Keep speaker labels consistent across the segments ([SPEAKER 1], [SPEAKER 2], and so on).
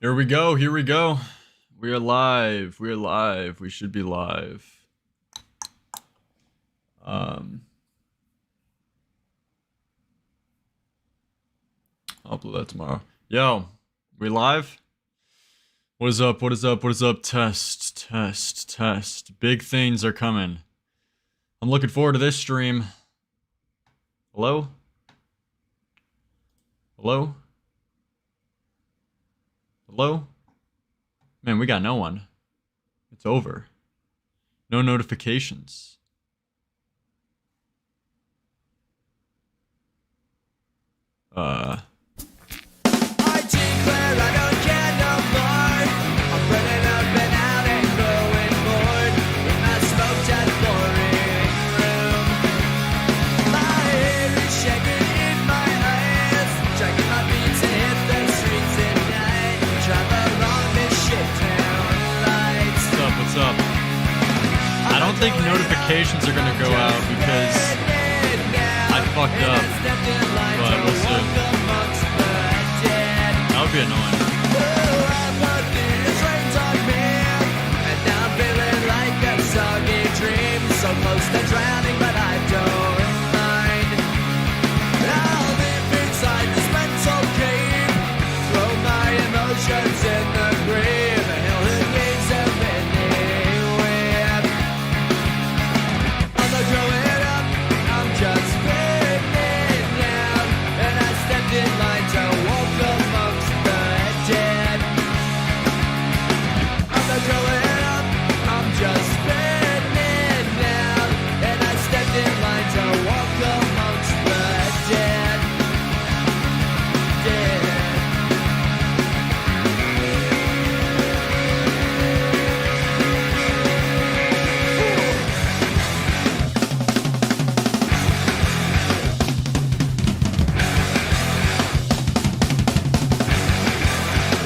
[SPEAKER 1] Here we go. Here we go. We are live. We are live. We should be live. I'll upload that tomorrow. Yo, we live? What is up? What is up? What is up? Test, test, test. Big things are coming. I'm looking forward to this stream. Hello? Hello? Hello? Man, we got no one. It's over. No notifications.
[SPEAKER 2] I declare I don't care no more. I'm running up and out and growing bored in my smoked and boring room. My hair is shaking in my eyes, dragging my feet to hit the streets at night. Drive along this shit town lights.
[SPEAKER 1] What's up? What's up? I don't think notifications are gonna go out because I fucked up, but we'll see. That would be annoying.
[SPEAKER 2] So close to drowning, but I don't mind. I'll live inside this mental cave, throw my emotions in the grave. Hell, who gives them anywhere? I'm not growing up, I'm just fading down, and I stepped in line to walk amongst the dead. I'm not growing up, I'm just fading down, and I stepped in line to walk amongst the dead. Dead.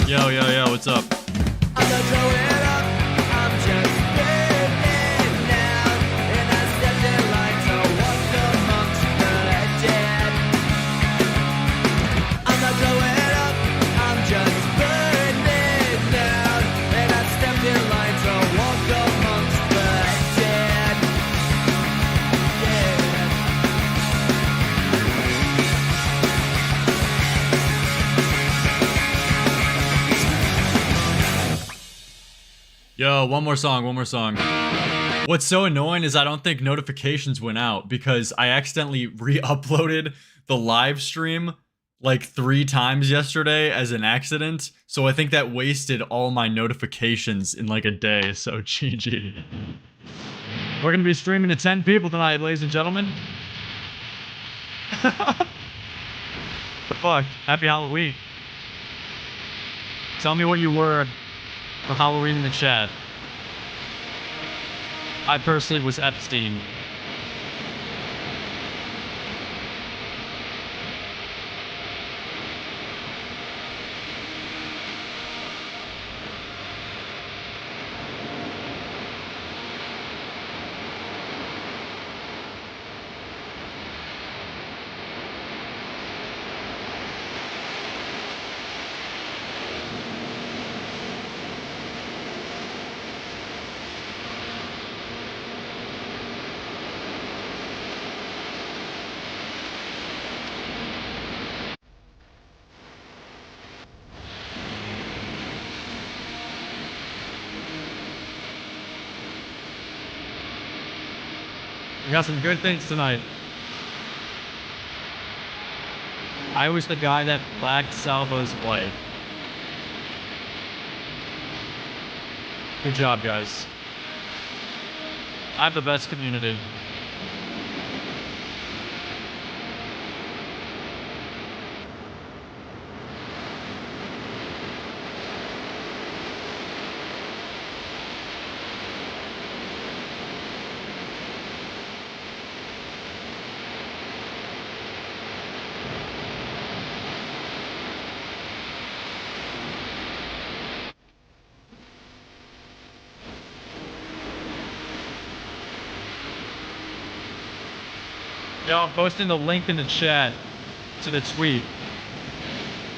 [SPEAKER 1] Yo, yo, yo, what's up?
[SPEAKER 2] I'm not growing up, I'm just fading down, and I stepped in line to walk amongst the dead. I'm not growing up, I'm just burning down, and I stepped in line to walk amongst the dead. Yeah.
[SPEAKER 1] Yo, one more song, one more song. What's so annoying is I don't think notifications went out because I accidentally re-uploaded the live stream like 3 times yesterday as an accident. So I think that wasted all my notifications in like a day, so GG. We're gonna be streaming to 10 people tonight, ladies and gentlemen. The fuck? Happy Halloween. Tell me what you were for Halloween in the chat. I personally was Epstein. We got some good things tonight. I was the guy that blacked Salvo's wife. Good job, guys. I have the best community. Yo, I'm posting the link in the chat to the tweet.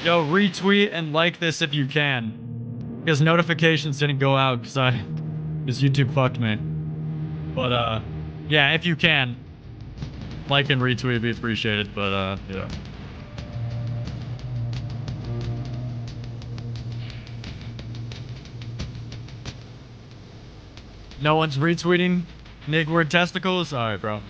[SPEAKER 1] Yo, retweet and like this if you can. Because notifications didn't go out because YouTube fucked me. But, yeah, if you can. Like and retweet would be appreciated, but, yeah. No one's retweeting Nick word testicles? Alright, bro.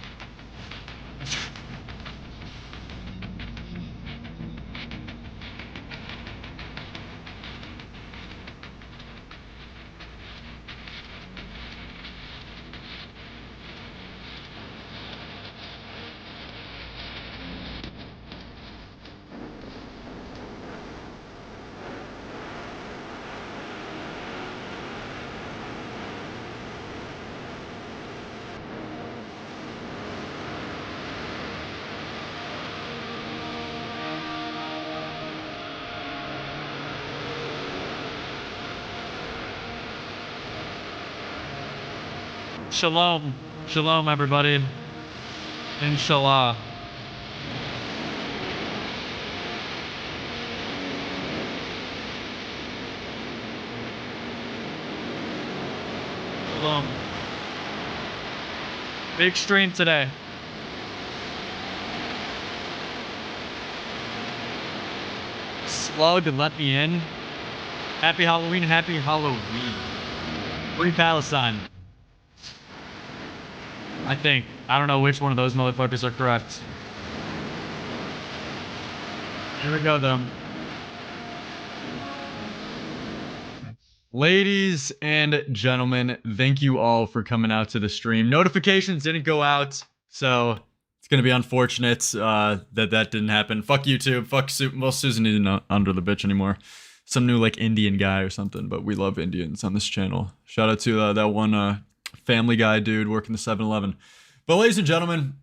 [SPEAKER 1] Shalom. Shalom, everybody. Inshallah. Shalom. Big stream today. Slug and let me in. Happy Halloween and happy Halloween. Free Palestine. I think. I don't know which one of those motherfuckers are correct. Here we go, though. Ladies and gentlemen, thank you all for coming out to the stream. Notifications didn't go out, so it's gonna be unfortunate that didn't happen. Fuck YouTube. Fuck well, Susan isn't under the bitch anymore. Some new like Indian guy or something, but we love Indians on this channel. Shout out to that one Family Guy dude working the 7-Eleven. But ladies and gentlemen,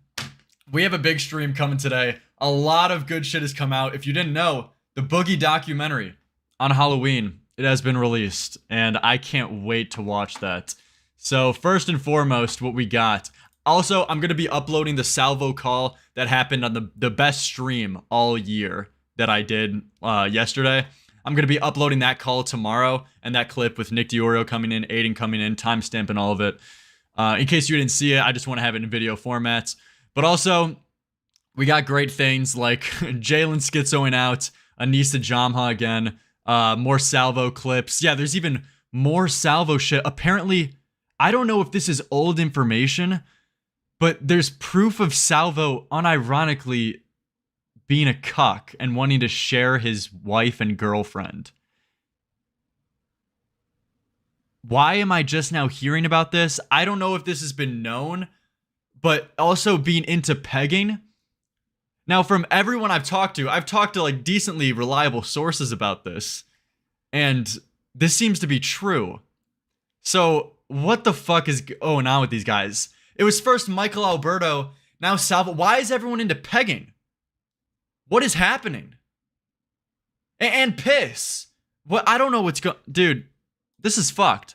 [SPEAKER 1] we have a big stream coming today. A lot of good shit has come out. If you didn't know, the Boogie documentary on Halloween, it has been released, and I can't wait to watch that. So first and foremost, what we got. Also, I'm going to be uploading the Salvo call that happened on the best stream all year that I did yesterday. I'm going to be uploading that call tomorrow, and that clip with Nick Diorio coming in, Aiden coming in, timestamp and all of it. In case you didn't see it, I just want to have it in video formats. But also, we got great things like Jalen schizoing out, Anissa Jamha again, more Salvo clips. Yeah, there's even more Salvo shit. Apparently, I don't know if this is old information, but there's proof of Salvo unironically being a cuck and wanting to share his wife and girlfriend. Why am I just now hearing about this? I don't know if this has been known, but also being into pegging. Now, from everyone I've talked to like decently reliable sources about this, and this seems to be true. So, what the fuck is going on with these guys? It was first Michael Alberto, now Salvo. Why is everyone into pegging? What is happening? And piss. What? I don't know what's going... Dude, this is fucked.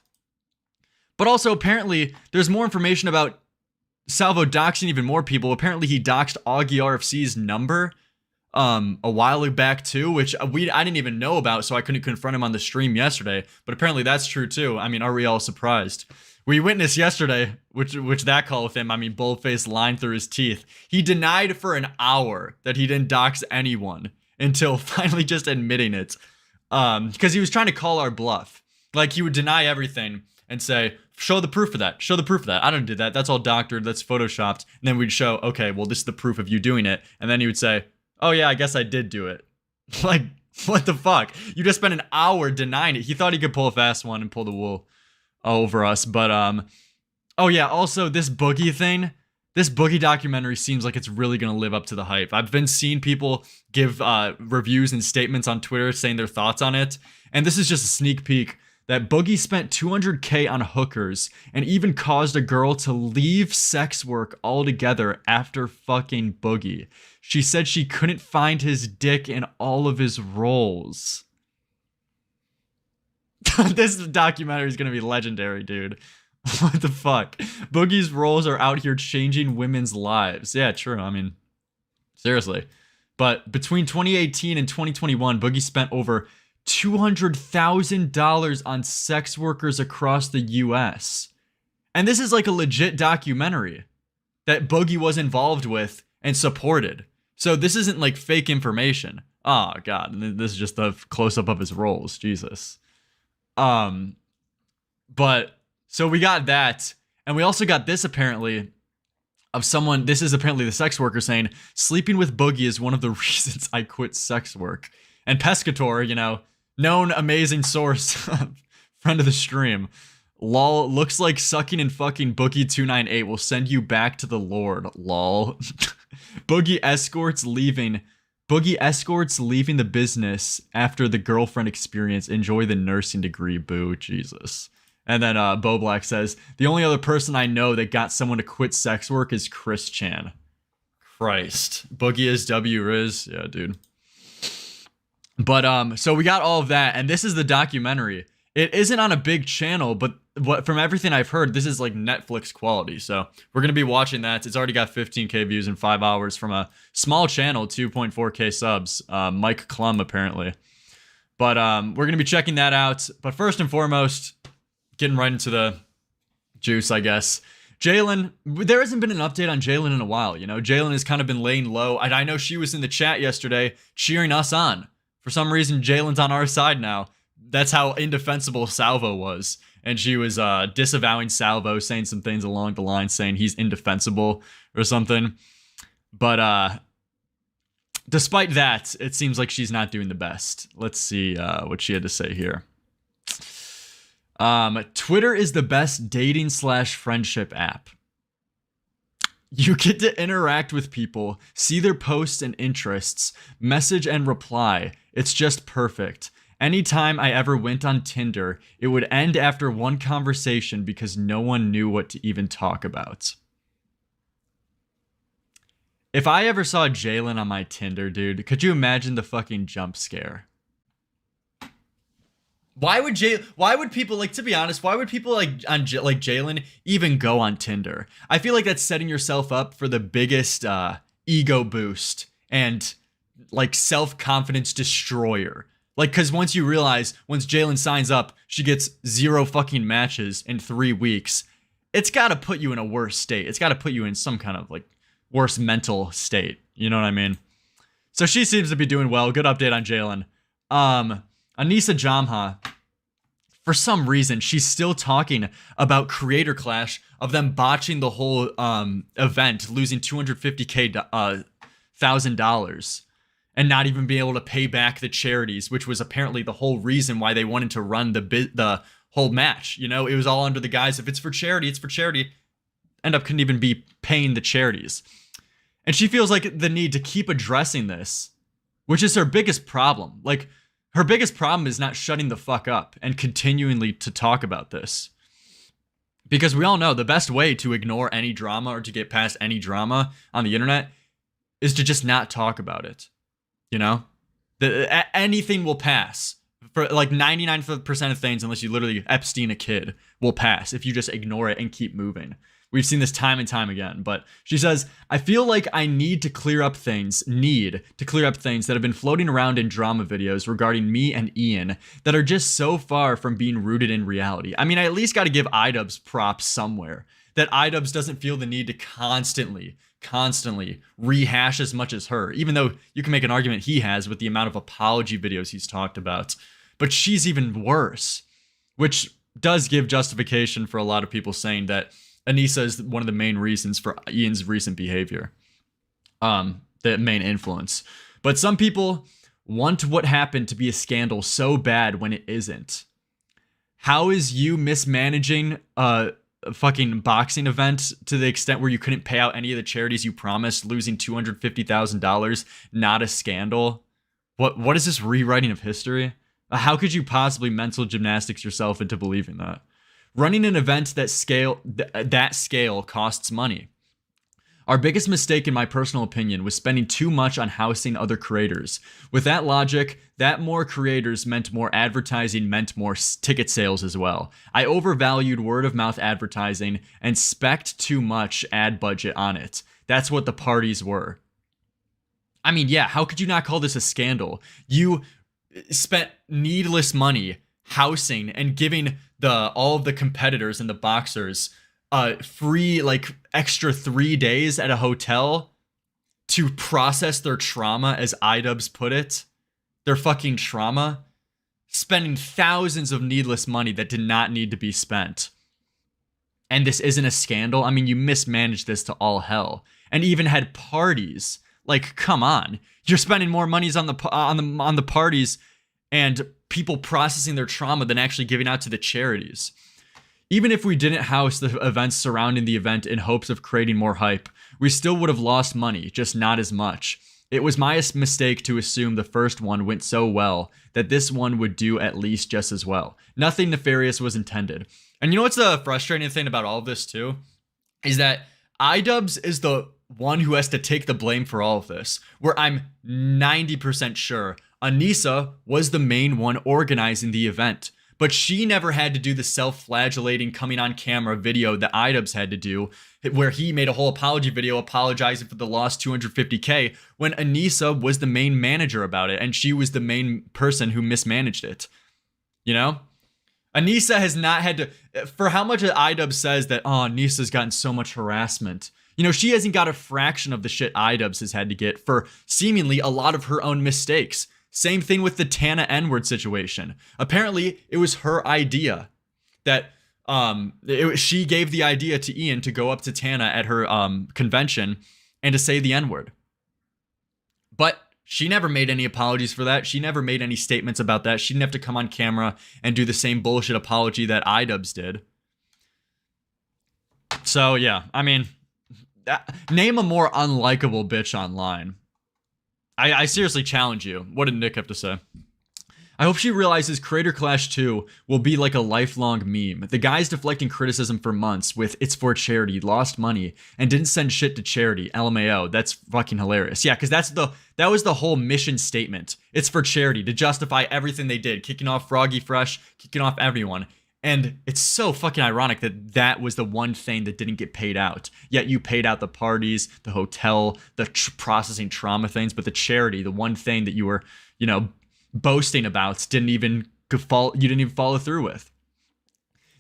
[SPEAKER 1] But also, apparently, there's more information about Salvo doxing even more people. Apparently, he doxed Augie RFC's number a while back, too, which I didn't even know about, so I couldn't confront him on the stream yesterday. But apparently, that's true, too. I mean, are we all surprised? We witnessed yesterday, which that call with him, I mean, boldface line through his teeth. He denied for an hour that he didn't dox anyone until finally just admitting it. Because he was trying to call our bluff. Like, he would deny everything and say, show the proof of that. Show the proof of that. I don't do that. That's all doctored. That's photoshopped. And then we'd show, okay, well, this is the proof of you doing it. And then he would say, oh, yeah, I guess I did do it. Like, what the fuck? You just spent an hour denying it. He thought he could pull a fast one and pull the wool over us. But, oh, yeah, also, this Boogie thing, this Boogie documentary seems like it's really going to live up to the hype. I've been seeing people give reviews and statements on Twitter saying their thoughts on it. And this is just a sneak peek that Boogie spent $200K on hookers and even caused a girl to leave sex work altogether after fucking Boogie. She said she couldn't find his dick in all of his roles. This documentary is going to be legendary, dude. What the fuck? Boogie's roles are out here changing women's lives. Yeah, true. I mean, seriously. But between 2018 and 2021, Boogie spent over $200,000 on sex workers across the US. And this is like a legit documentary that Boogie was involved with and supported. So this isn't like fake information. Oh God, this is just a close-up of his roles. Jesus. But so we got that, and we also got this apparently of someone. This is apparently the sex worker saying, sleeping with Boogie is one of the reasons I quit sex work. And Pescator, you know, known amazing source, friend of the stream. Lol, looks like sucking and fucking Boogie2988 will send you back to the Lord. Lol. Boogie escorts leaving the business after the girlfriend experience. Enjoy the nursing degree, boo. Jesus. And then Bo Black says, the only other person I know that got someone to quit sex work is Chris Chan. Christ. Boogie is W Riz. Yeah, dude. But so we got all of that, and this is the documentary. It isn't on a big channel, but from everything I've heard, this is like Netflix quality. So we're going to be watching that. It's already got 15K views in 5 hours from a small channel, 2.4K subs. Mike Klum, apparently. But we're going to be checking that out. But first and foremost, getting right into the juice, I guess. Jalen, there hasn't been an update on Jalen in a while. You know, Jalen has kind of been laying low. And I know she was in the chat yesterday cheering us on. For some reason, Jalen's on our side now. That's how indefensible Salvo was. And she was disavowing Salvo, saying some things along the line, saying he's indefensible or something. But despite that, it seems like she's not doing the best. Let's see what she had to say here. Twitter is the best dating/friendship app. You get to interact with people, see their posts and interests, message and reply. It's just perfect. Anytime I ever went on Tinder, it would end after one conversation because no one knew what to even talk about. If I ever saw Jalen on my Tinder, dude, could you imagine the fucking jump scare? Why would people, like, to be honest, why would people like Jalen even go on Tinder? I feel like that's setting yourself up for the biggest ego boost and like self-confidence destroyer. Like, because once Jalen signs up, she gets 0 fucking matches in 3 weeks. It's got to put you in a worse state. It's got to put you in some kind of like worse mental state. You know what I mean? So she seems to be doing well. Good update on Jalen. Anissa Jamha, for some reason, she's still talking about Creator Clash, of them botching the whole event, losing $250,000 and not even being able to pay back the charities, which was apparently the whole reason why they wanted to run the whole match. You know, it was all under the guise, if it's for charity, it's for charity. End up couldn't even be paying the charities. And she feels like the need to keep addressing this, which is her biggest problem. Like, her biggest problem is not shutting the fuck up and continually to talk about this. Because we all know the best way to ignore any drama or to get past any drama on the internet is to just not talk about it. You know? Anything will pass. For like 99% of things, unless you literally Epstein a kid, will pass if you just ignore it and keep moving. We've seen this time and time again. But she says, I feel like I need to clear up things that have been floating around in drama videos regarding me and Ian that are just so far from being rooted in reality. I mean, I at least got to give iDubbbz props somewhere. That iDubbbz doesn't feel the need to constantly rehash as much as her. Even though you can make an argument he has with the amount of apology videos he's talked about. But she's even worse. Which does give justification for a lot of people saying that Anissa is one of the main reasons for Ian's recent behavior. The main influence. But some people want what happened to be a scandal so bad when it isn't. How is you mismanaging a fucking boxing event to the extent where you couldn't pay out any of the charities you promised, losing $250,000, not a scandal? What is this rewriting of history? How could you possibly mental gymnastics yourself into believing that? Running an event that scale costs money. Our biggest mistake, in my personal opinion, was spending too much on housing other creators. With that logic, that more creators meant more advertising, meant more ticket sales as well. I overvalued word-of-mouth advertising and specced too much ad budget on it. That's what the parties were. I mean, yeah, how could you not call this a scandal? You spent needless money housing and giving all of the competitors and the boxers free, like, extra 3 days at a hotel to process their trauma, as iDubbbz put it. Their fucking trauma. Spending thousands of needless money that did not need to be spent. And this isn't a scandal? I mean, you mismanaged this to all hell. And even had parties. Like, come on. You're spending more monies on the parties and people processing their trauma than actually giving out to the charities. Even if we didn't house the events surrounding the event in hopes of creating more hype, we still would have lost money, just not as much. It was my mistake to assume the first one went so well that this one would do at least just as well. Nothing nefarious was intended. And you know what's the frustrating thing about all of this too? Is that iDubbbz is the one who has to take the blame for all of this, where I'm 90% sure Anissa was the main one organizing the event. But she never had to do the self-flagellating coming on camera video that iDubbbz had to do, where he made a whole apology video apologizing for the lost $250K when Anissa was the main manager about it and she was the main person who mismanaged it. You know? Anissa has not had to, for how much iDubbbz says that, oh, Anissa's gotten so much harassment. You know, she hasn't got a fraction of the shit iDubbbz has had to get for seemingly a lot of her own mistakes. Same thing with the Tana N-word situation. Apparently, it was her idea that she gave the idea to Ian to go up to Tana at her convention and to say the N-word. But she never made any apologies for that. She never made any statements about that. She didn't have to come on camera and do the same bullshit apology that iDubbbz did. So, yeah, I mean, name a more unlikable bitch online. I seriously challenge you. What did Nick have to say? I hope she realizes Creator Clash 2 will be like a lifelong meme. The guy's deflecting criticism for months with "it's for charity," lost money, and didn't send shit to charity. LMAO. That's fucking hilarious. Yeah, because that was the whole mission statement. It's for charity, to justify everything they did, kicking off Froggy Fresh, kicking off everyone. And it's so fucking ironic that that was the one thing that didn't get paid out. Yet you paid out the parties, the hotel, the processing trauma things, but the charity, the one thing that you were, you know, boasting about, you didn't even follow through with.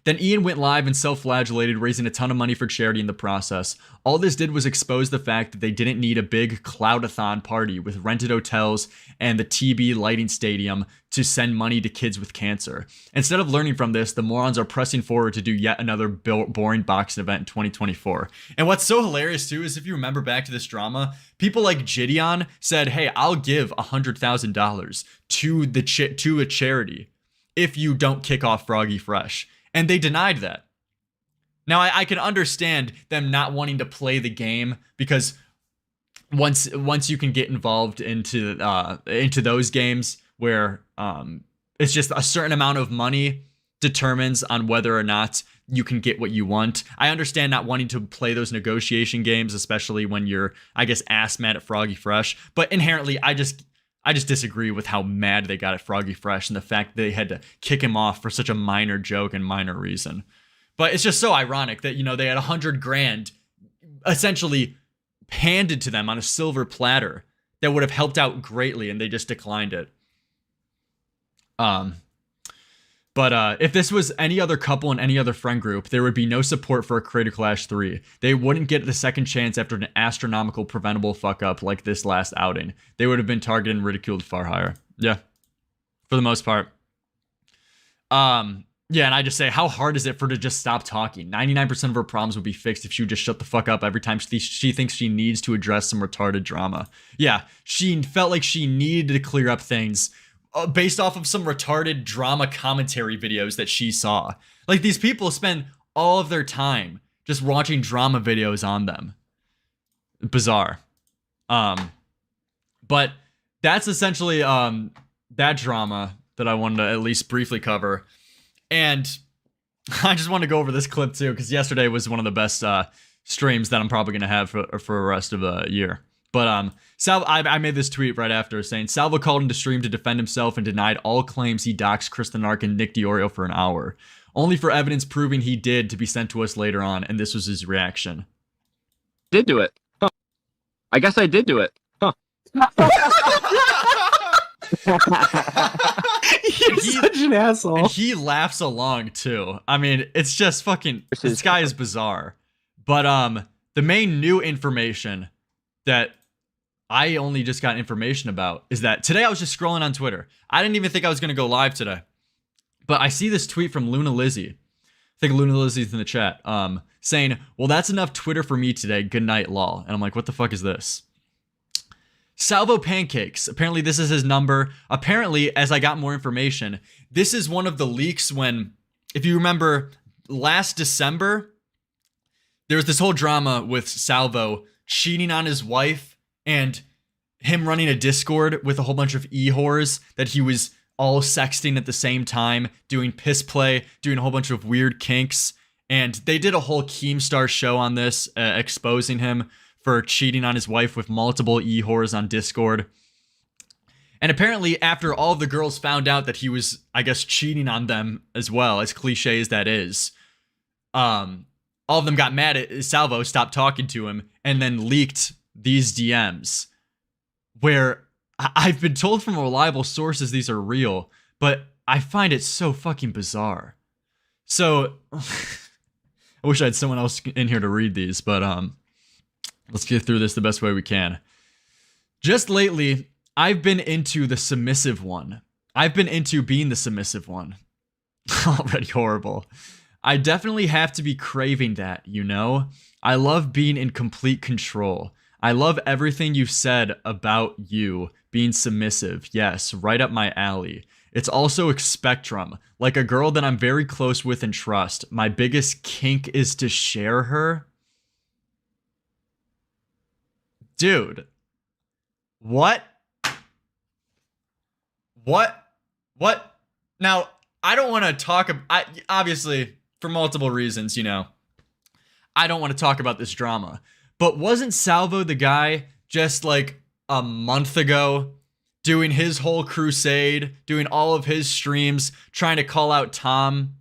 [SPEAKER 1] Then Ian went live and self-flagellated, raising a ton of money for charity in the process. All this did was expose the fact that they didn't need a big cloud-a-thon party with rented hotels and the TB lighting stadium to send money to kids with cancer. Instead of learning from this, the morons are pressing forward to do yet another boring boxing event in 2024. And what's so hilarious too is if you remember back to this drama, people like Gideon said, "Hey, I'll give $100,000 to a charity if you don't kick off Froggy Fresh." And they denied that. Now, I can understand them not wanting to play the game because once you can get involved into those games where it's just a certain amount of money determines on whether or not you can get what you want. I understand not wanting to play those negotiation games, especially when you're, I guess, ass mad at Froggy Fresh. But inherently, I just disagree with how mad they got at Froggy Fresh and the fact that they had to kick him off for such a minor joke and minor reason. But it's just so ironic that, you know, they had $100,000 essentially handed to them on a silver platter that would have helped out greatly, and they just declined it. But if this was any other couple in any other friend group, there would be no support for a Creator Clash 3. They wouldn't get the second chance after an astronomical preventable fuck up like this last outing. They would have been targeted and ridiculed far higher. Yeah. For the most part. Yeah, and I just say, how hard is it for her to just stop talking? 99% of her problems would be fixed if she would just shut the fuck up every time she thinks she needs to address some retarded drama. Yeah, she felt like she needed to clear up things based off of some retarded drama commentary videos that she saw. Like, these people spend all of their time just watching drama videos on them. Bizarre. But that's essentially that drama that I wanted to at least briefly cover. And I just want to go over this clip too, because yesterday was one of the best streams that I'm probably going to have for the rest of the year. But Salvo, I made this tweet right after saying, Salvo called into stream to defend himself and denied all claims he doxed Chris the Narc and Nick DiOrio for an hour, only for evidence proving he did to be sent to us later on, and this was his reaction.
[SPEAKER 3] Did do it. Huh. I guess I did do it. Huh. You're such an asshole.
[SPEAKER 1] And he laughs along too. I mean, it's just fucking. This guy is bizarre. But the main new information that I only just got information about is that today I was just scrolling on Twitter. I didn't even think I was gonna go live today, but I see this tweet from Luna Lizzie. I think Luna Lizzie's in the chat. Saying, "Well, that's enough Twitter for me today. Good night, lol." And I'm like, "What the fuck is this?" Salvo Pancakes. Apparently, this is his number. Apparently, as I got more information, this is one of the leaks when, if you remember, last December, there was this whole drama with Salvo cheating on his wife and him running a Discord with a whole bunch of e-whores that he was all sexting at the same time, doing piss play, doing a whole bunch of weird kinks. And they did a whole Keemstar show on this, exposing him for cheating on his wife with multiple e-whores on Discord. And apparently, after all of the girls found out that he was, I guess, cheating on them as well, as cliche as that is, all of them got mad at Salvo, stopped talking to him, and then leaked these DMs. Where I've been told from reliable sources these are real, but I find it so fucking bizarre. So, I wish I had someone else in here to read these, but let's get through this the best way we can. Just lately, I've been into the submissive one. I've been into being the submissive one. Already horrible. I definitely have to be craving that, you know? I love being in complete control. I love everything you've said about you being submissive. Yes, right up my alley. It's also a spectrum, like a girl that I'm very close with and trust. My biggest kink is to share her. Dude. What? Now, I don't want to talk about, obviously, for multiple reasons, you know, I don't want to talk about this drama. But wasn't Salvo the guy just like a month ago doing his whole crusade, doing all of his streams, trying to call out Tom,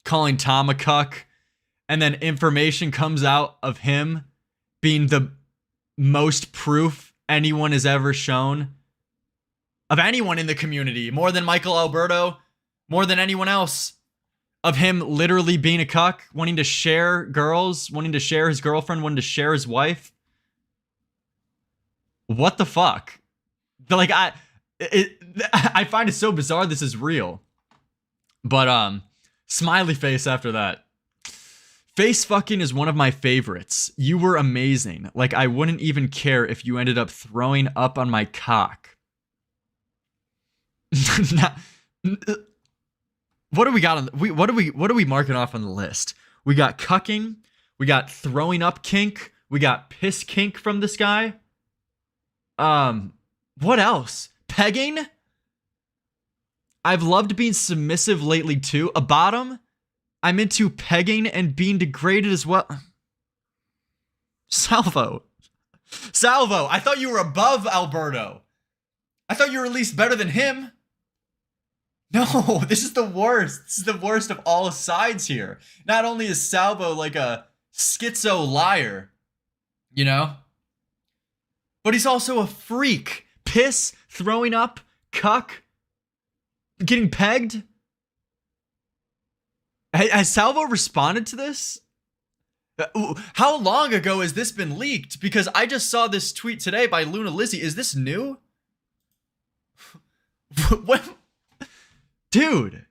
[SPEAKER 1] calling Tom a cuck, and then information comes out of him being the most proof anyone has ever shown of anyone in the community, more than Michael Alberto, more than anyone else, of him literally being a cuck, wanting to share girls, wanting to share his girlfriend, wanting to share his wife. What the fuck? Like, I find it so bizarre this is real. But, smiley face after that. Face fucking is one of my favorites. You were amazing. Like, I wouldn't even care if you ended up throwing up on my cock. What do we got on what are we marking off on the list? We got cucking, we got throwing up kink, we got piss kink from this guy. What else? Pegging? I've loved being submissive lately too. A bottom? I'm into pegging and being degraded as well. Salvo, I thought you were above Alberto. I thought you were at least better than him. No, this is the worst. This is the worst of all sides here. Not only is Salvo like a schizo liar, you know, but he's also a freak. Piss, throwing up, cuck, getting pegged. Has Salvo responded to this? How long ago has this been leaked? Because I just saw this tweet today by Luna Lizzie. Is this new? What? Dude.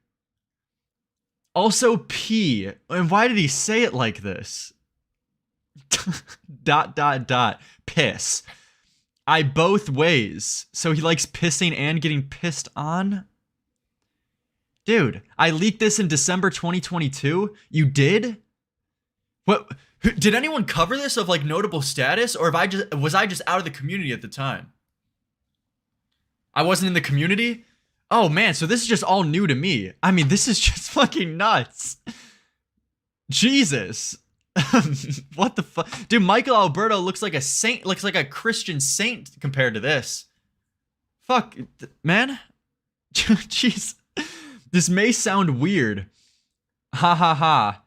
[SPEAKER 1] Also P. And why did he say it like this? ... Piss. I both ways. So he likes pissing and getting pissed on? Dude, I leaked this in December 2022. You did? What? Did anyone cover this of like notable status, or was I just out of the community at the time? I wasn't in the community? Oh man, so this is just all new to me. I mean, this is just fucking nuts. Jesus. What the fuck? Dude, Michael Alberto looks like a saint, looks like a Christian saint compared to this. Fuck, man. Jeez. This may sound weird. Ha ha ha.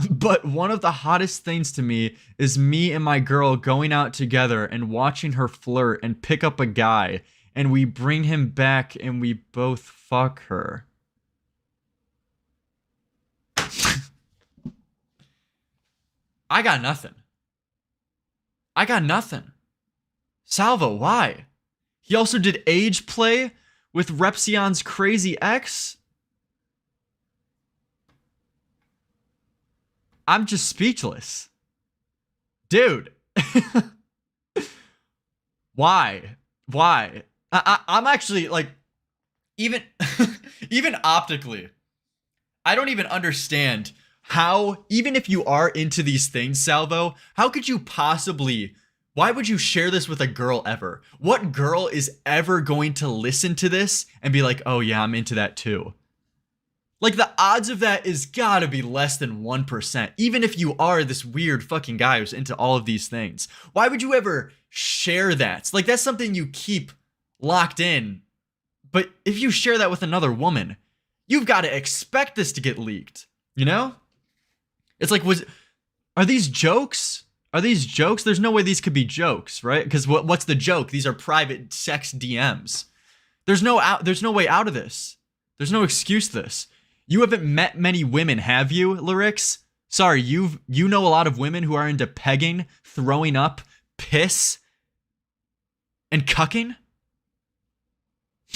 [SPEAKER 1] But one of the hottest things to me is me and my girl going out together and watching her flirt and pick up a guy, and we bring him back and we both fuck her. I got nothing. Salvo, why? He also did age play with Repsion's crazy ex? I'm just speechless. Dude. Why? I'm actually, like, even optically, I don't even understand how, even if you are into these things, Salvo, how could you possibly, why would you share this with a girl ever? What girl is ever going to listen to this and be like, oh yeah, I'm into that too? Like, the odds of that is gotta be less than 1%, even if you are this weird fucking guy who's into all of these things. Why would you ever share that? Like, that's something you keep locked in. But if you share that with another woman, you've got to expect this to get leaked, you know? It's like, are these jokes? There's no way these could be jokes, right? Because what's the joke? These are private sex DMs. There's no way out of this. There's no excuse to this. You haven't met many women, have you, Lerix? Sorry, you know a lot of women who are into pegging, throwing up, piss, and cucking?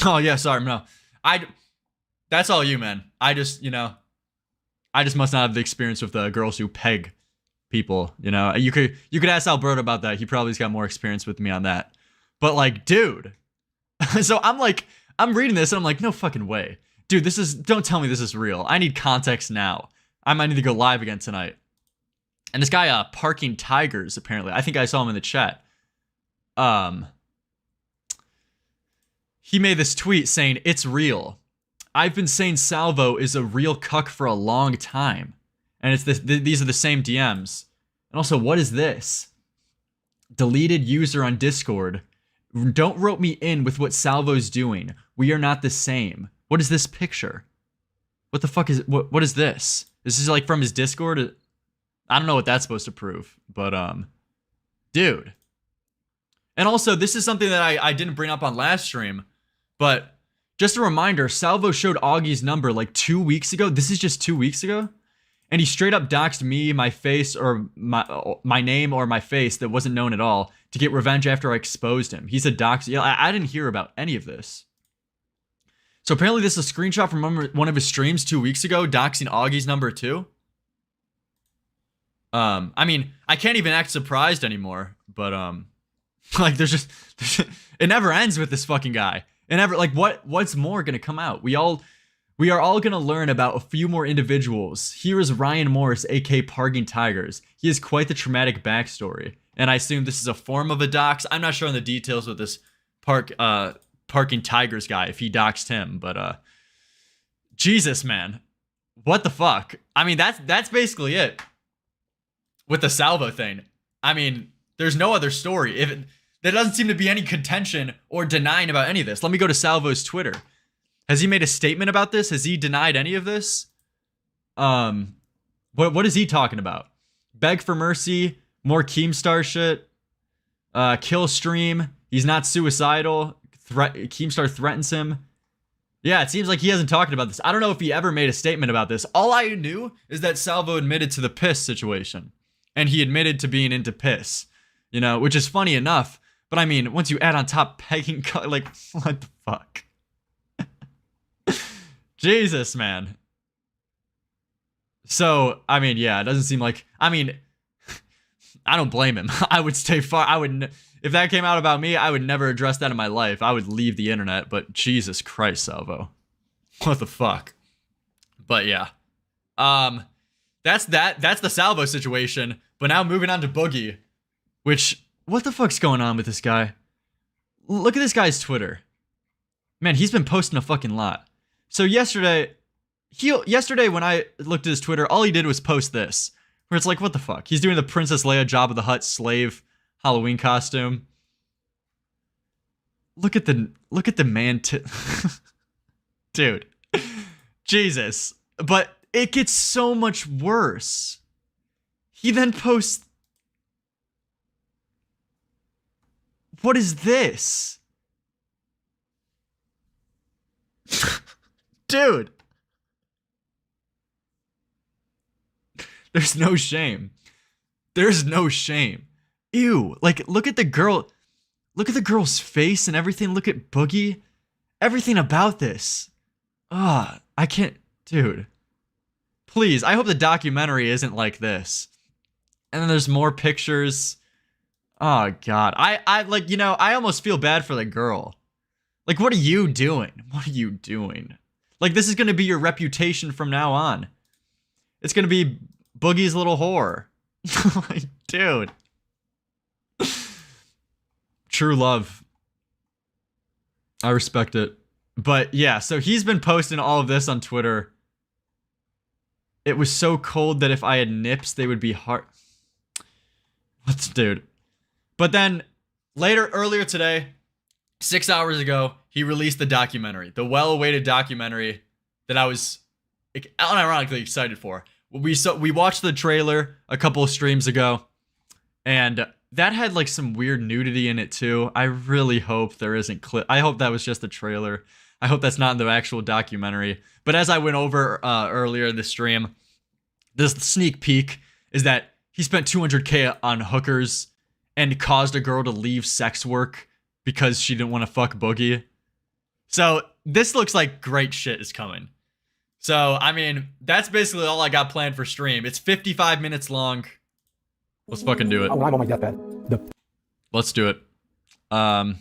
[SPEAKER 1] Oh yeah, sorry, no. That's all you, man. I just must not have the experience with the girls who peg people, you know. You could ask Alberto about that. He probably's got more experience with me on that. But like, dude. So I'm reading this and I'm like, no fucking way. Dude, don't tell me this is real. I need context now. I might need to go live again tonight. And this guy, Parking Tigers, apparently. I think I saw him in the chat. He made this tweet saying, it's real. I've been saying Salvo is a real cuck for a long time. And it's these are the same DMs. And also, what is this? Deleted user on Discord. Don't rope me in with what Salvo's doing. We are not the same. What is this picture? What the fuck is what is this? This is like from his Discord. I don't know what that's supposed to prove, but dude. And also, this is something that I didn't bring up on last stream, but just a reminder, Salvo showed Augie's number like 2 weeks ago. This is just 2 weeks ago. And he straight up doxed me, my face, or my name or my face that wasn't known at all to get revenge after I exposed him. He's a dox. Yeah, I didn't hear about any of this. So apparently this is a screenshot from one of his streams 2 weeks ago, doxing Augie's number too. I mean, I can't even act surprised anymore, but like there's it never ends with this fucking guy. It never, like, what's more gonna come out? We are all gonna learn about a few more individuals. Here is Ryan Morris, aka Parking Tigers. He has quite the traumatic backstory, and I assume this is a form of a dox. I'm not sure on the details with this Parking Tigers guy, if he doxed him, but Jesus, man, what the fuck? I mean, that's basically it with the Salvo thing. I mean, there's no other story. There doesn't seem to be any contention or denying about any of this. Let me go to Salvo's Twitter. Has he made a statement about this? Has he denied any of this? What is he talking about? Beg for mercy, more Keemstar shit, kill stream, he's not suicidal, Keemstar threatens him. Yeah, it seems like he hasn't talked about this. I don't know if he ever made a statement about this. All I knew is that Salvo admitted to the piss situation. And he admitted to being into piss. You know, which is funny enough. But I mean, once you add on top pegging, like, what the fuck? Jesus, man. So, I mean, yeah, it doesn't seem like, I mean, I don't blame him. I would stay far. If that came out about me, I would never address that in my life. I would leave the internet, but Jesus Christ, Salvo. What the fuck? But yeah. That's the Salvo situation. But now moving on to Boogie, which, what the fuck's going on with this guy? Look at this guy's Twitter. Man, he's been posting a fucking lot. So yesterday when I looked at his Twitter, all he did was post this, where it's like, what the fuck? He's doing the Princess Leia Jabba the Hutt slave Halloween costume. Look at the man dude. Jesus. But it gets so much worse. He then posts... What is this? Dude. There's no shame. There's no shame. Ew. Like, look at the girl. Look at the girl's face and everything. Look at Boogie. Everything about this. Ah, I can't. Dude. Please, I hope the documentary isn't like this. And then there's more pictures. Oh, God. I like, you know, I almost feel bad for the girl. Like, what are you doing? What are you doing? Like, this is going to be your reputation from now on. It's going to be Boogie's little whore. Like, dude. True love. I respect it. But, yeah, so he's been posting all of this on Twitter. It was so cold that if I had nips, they would be hard. What's, dude? But then, earlier today, 6 hours ago, he released the documentary. The well-awaited documentary that I was unironically excited for. We watched the trailer a couple of streams ago, and that had like some weird nudity in it too. I really hope there isn't clip. I hope that was just a trailer. I hope that's not in the actual documentary. But as I went over earlier in the stream, this sneak peek is that he spent $200K on hookers and caused a girl to leave sex work because she didn't want to fuck Boogie. So this looks like great shit is coming. So, I mean, that's basically all I got planned for stream. It's 55 minutes long. Let's fucking do it.
[SPEAKER 3] Oh, I'm on my deathbed.
[SPEAKER 1] Let's do it. I'll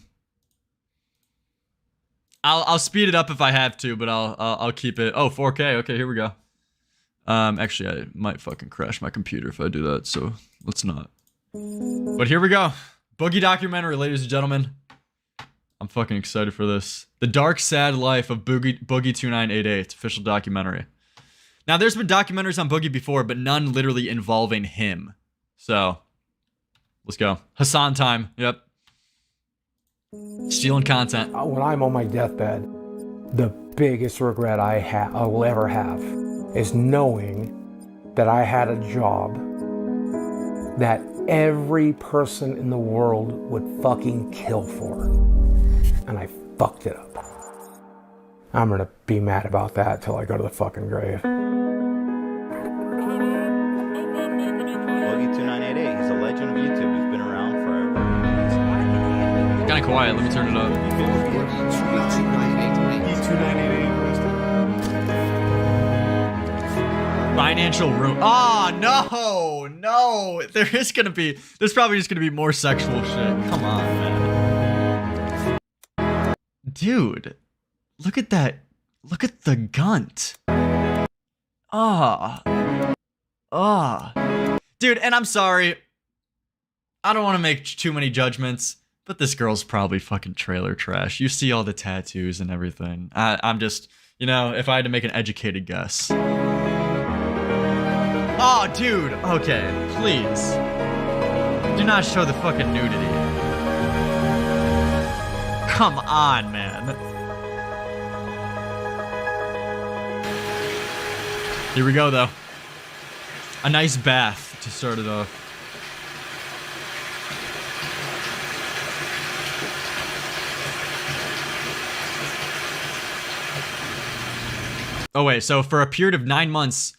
[SPEAKER 1] speed it up if I have to, but I'll keep it. Oh, 4K. Okay, here we go. Actually, I might fucking crash my computer if I do that, so let's not. But here we go. Boogie documentary, ladies and gentlemen. I'm fucking excited for this. The Dark, Sad Life of Boogie2988, official documentary. Now, there's been documentaries on Boogie before, but none literally involving him. So, let's go. Hassan time. Yep. Stealing content.
[SPEAKER 3] When I'm on my deathbed, the biggest regret I will ever have is knowing that I had a job that every person in the world would fucking kill for. And I fucked it up. I'm gonna be mad about that till I go to the fucking grave.
[SPEAKER 4] Boogie2988, he's a legend of YouTube. He's been around forever.
[SPEAKER 1] Kind of quiet. Let me turn it up. Financial room. Oh, no. There's probably just gonna be more sexual shit. Come on, man. Dude, look at that. Look at the gunt. Dude, and I'm sorry. I don't want to make too many judgments, but this girl's probably fucking trailer trash. You see all the tattoos and everything. I'm just, you know, if I had to make an educated guess. Oh, dude. Okay, please. Do not show the fucking nudity. Come on, man. Here we go, though. A nice bath to start it off. Oh, wait. So for a period of 9 months,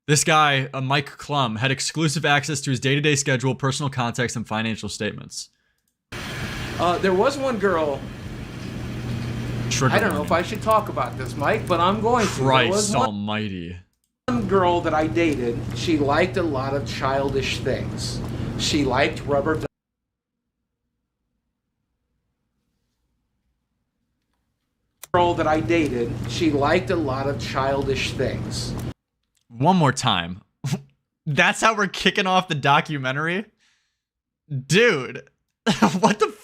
[SPEAKER 1] this guy, Mike Klum, had exclusive access to his day-to-day schedule, personal contacts, and financial statements.
[SPEAKER 5] There was one girl.
[SPEAKER 1] Trigger
[SPEAKER 5] I don't know if I should talk about this, Mike, but I'm going to.
[SPEAKER 1] Christ almighty.
[SPEAKER 5] One girl that I dated, she liked a lot of childish things. She liked rubber ducks. Girl that I dated, she liked a lot of childish things.
[SPEAKER 1] One more time. That's how we're kicking off the documentary? Dude. What the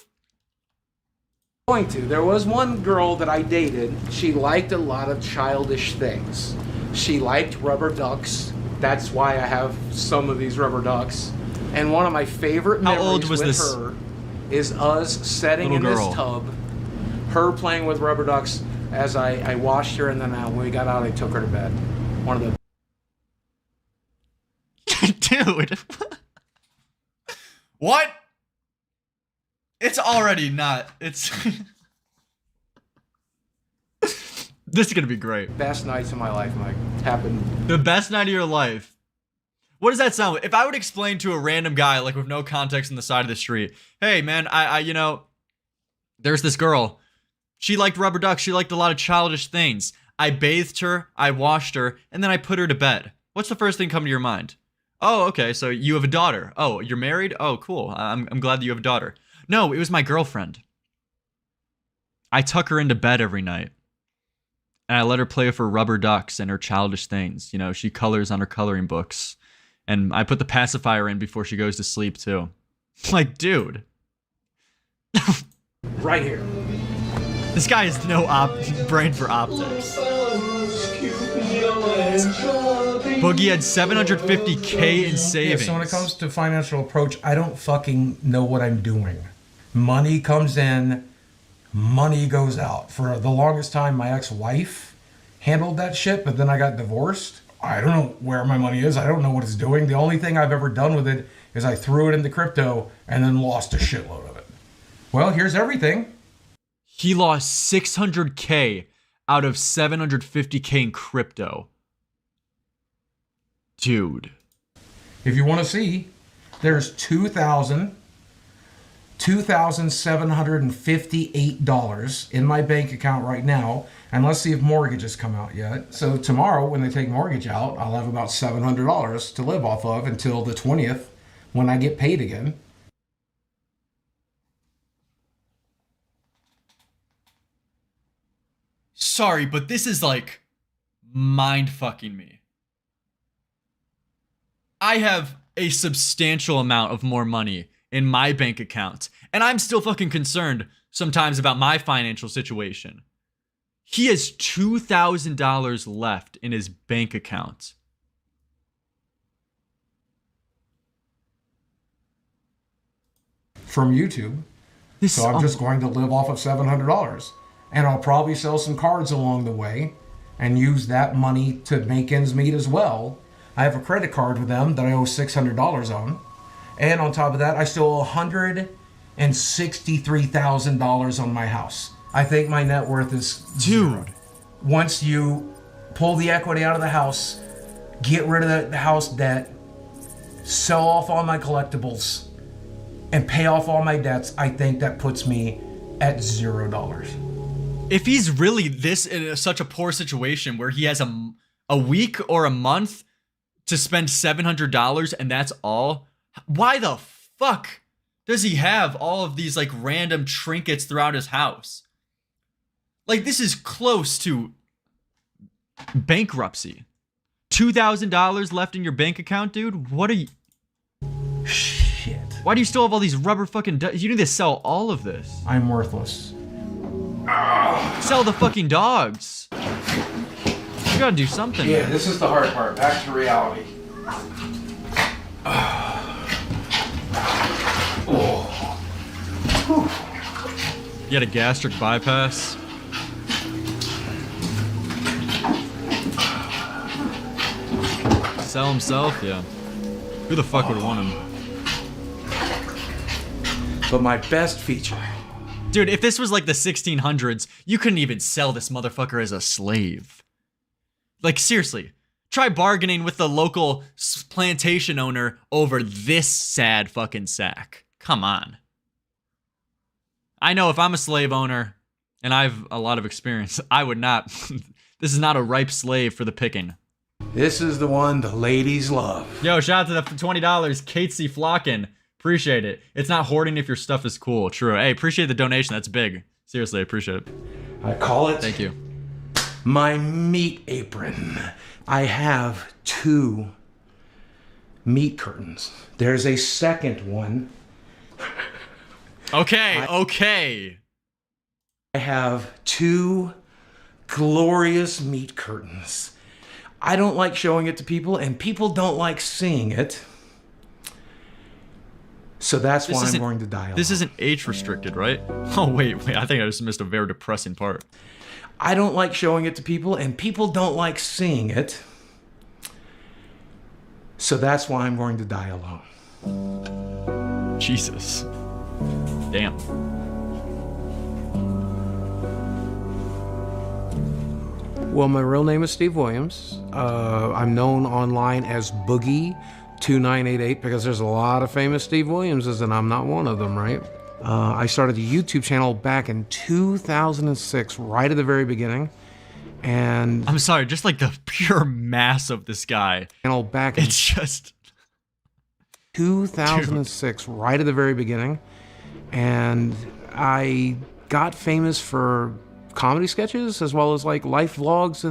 [SPEAKER 5] Going to. There was one girl that I dated, she liked a lot of childish things. She liked rubber ducks. That's why I have some of these rubber ducks. And one of my favorite memories with her is us sitting in this tub, her playing with rubber ducks as I washed her, and then when we got out, I took her to bed. One of the
[SPEAKER 1] Dude. What? It's already not. It's... This is gonna be great.
[SPEAKER 5] Best nights of my life, Mike. Happened.
[SPEAKER 1] The best night of your life. What does that sound like? If I would explain to a random guy, like with no context on the side of the street, hey man, I you know, there's this girl. She liked rubber ducks. She liked a lot of childish things. I bathed her, I washed her, and then I put her to bed. What's the first thing come to your mind? Oh, okay, so you have a daughter. Oh, you're married? Oh, cool. I'm glad that you have a daughter. No, it was my girlfriend. I tuck her into bed every night. And I let her play with her rubber ducks and her childish things. You know, she colors on her coloring books. And I put the pacifier in before she goes to sleep, too. Like, dude.
[SPEAKER 5] Right here.
[SPEAKER 1] This guy has no brain for optics. Boogie had 750K in savings.
[SPEAKER 3] Yeah, so when it comes to financial approach, I don't fucking know what I'm doing. Money comes in, money goes out. For the longest time, my ex-wife handled that shit, but then I got divorced. I don't know where my money is. I don't know what it's doing. The only thing I've ever done with it is I threw it into crypto and then lost a shitload of it. Well, here's everything.
[SPEAKER 1] He lost 600K out of 750K in crypto. Dude.
[SPEAKER 3] If you want to see, there's $2,758 in my bank account right now. And let's see if mortgages come out yet. So tomorrow, when they take mortgage out, I'll have about $700 to live off of until the 20th when I get paid again.
[SPEAKER 1] Sorry, but this is like mind-fucking me. I have a substantial amount of more money in my bank account, and I'm still fucking concerned sometimes about my financial situation. He has $2,000 left in his bank account.
[SPEAKER 3] From YouTube. So I'm just going to live off of $700. And I'll probably sell some cards along the way and use that money to make ends meet as well. I have a credit card with them that I owe $600 on. And on top of that, I still owe $163,000 on my house. I think my net worth is zero.
[SPEAKER 1] Dude.
[SPEAKER 3] Once you pull the equity out of the house, get rid of the house debt, sell off all my collectibles, and pay off all my debts, I think that puts me at $0.
[SPEAKER 1] If he's really this in such a poor situation where he has a week or a month to spend $700 and that's all, why the fuck does he have all of these like random trinkets throughout his house? Like, this is close to bankruptcy. $2,000 left in your bank account, dude? What are you...
[SPEAKER 3] Shit.
[SPEAKER 1] Why do you still have all these rubber fucking... You need to sell all of this.
[SPEAKER 3] I'm worthless.
[SPEAKER 1] Sell the fucking dogs. You gotta do something.
[SPEAKER 3] Yeah, this is the hard part. Back to reality.
[SPEAKER 1] You had a gastric bypass. Sell himself? Yeah. Who the fuck would want him?
[SPEAKER 5] But my best feature.
[SPEAKER 1] Dude, if this was like the 1600s, you couldn't even sell this motherfucker as a slave. Like, seriously. Try bargaining with the local plantation owner over this sad fucking sack. Come on. I know if I'm a slave owner, and I have a lot of experience, I would not. This is not a ripe slave for the picking.
[SPEAKER 5] This is the one the ladies love.
[SPEAKER 1] Yo, shout out to the $20. Catesy Flockin. Appreciate it. It's not hoarding if your stuff is cool. True. Hey, appreciate the donation. That's big. Seriously, I appreciate it.
[SPEAKER 5] I call it...
[SPEAKER 1] Thank you.
[SPEAKER 5] My meat apron. I have 2 meat curtains. There's a second one.
[SPEAKER 1] Okay, okay.
[SPEAKER 5] I have 2 glorious meat curtains. I don't like showing it to people, and people don't like seeing it. So that's why I'm going to die alone.
[SPEAKER 1] This isn't age restricted, right? Oh, wait. I think I just missed a very depressing part.
[SPEAKER 5] I don't like showing it to people, and people don't like seeing it. So that's why I'm going to die alone.
[SPEAKER 1] Jesus. Damn.
[SPEAKER 3] Well, my real name is Steve Williams. I'm known online as Boogie2988 because there's a lot of famous Steve Williamses and I'm not one of them, right? I started a YouTube channel back in 2006, right at the very beginning. And
[SPEAKER 1] I'm sorry, just like the pure mass of this guy.
[SPEAKER 3] back in
[SPEAKER 1] It's just
[SPEAKER 3] 2006, right at the very beginning. And I got famous for comedy sketches as well as like life vlogs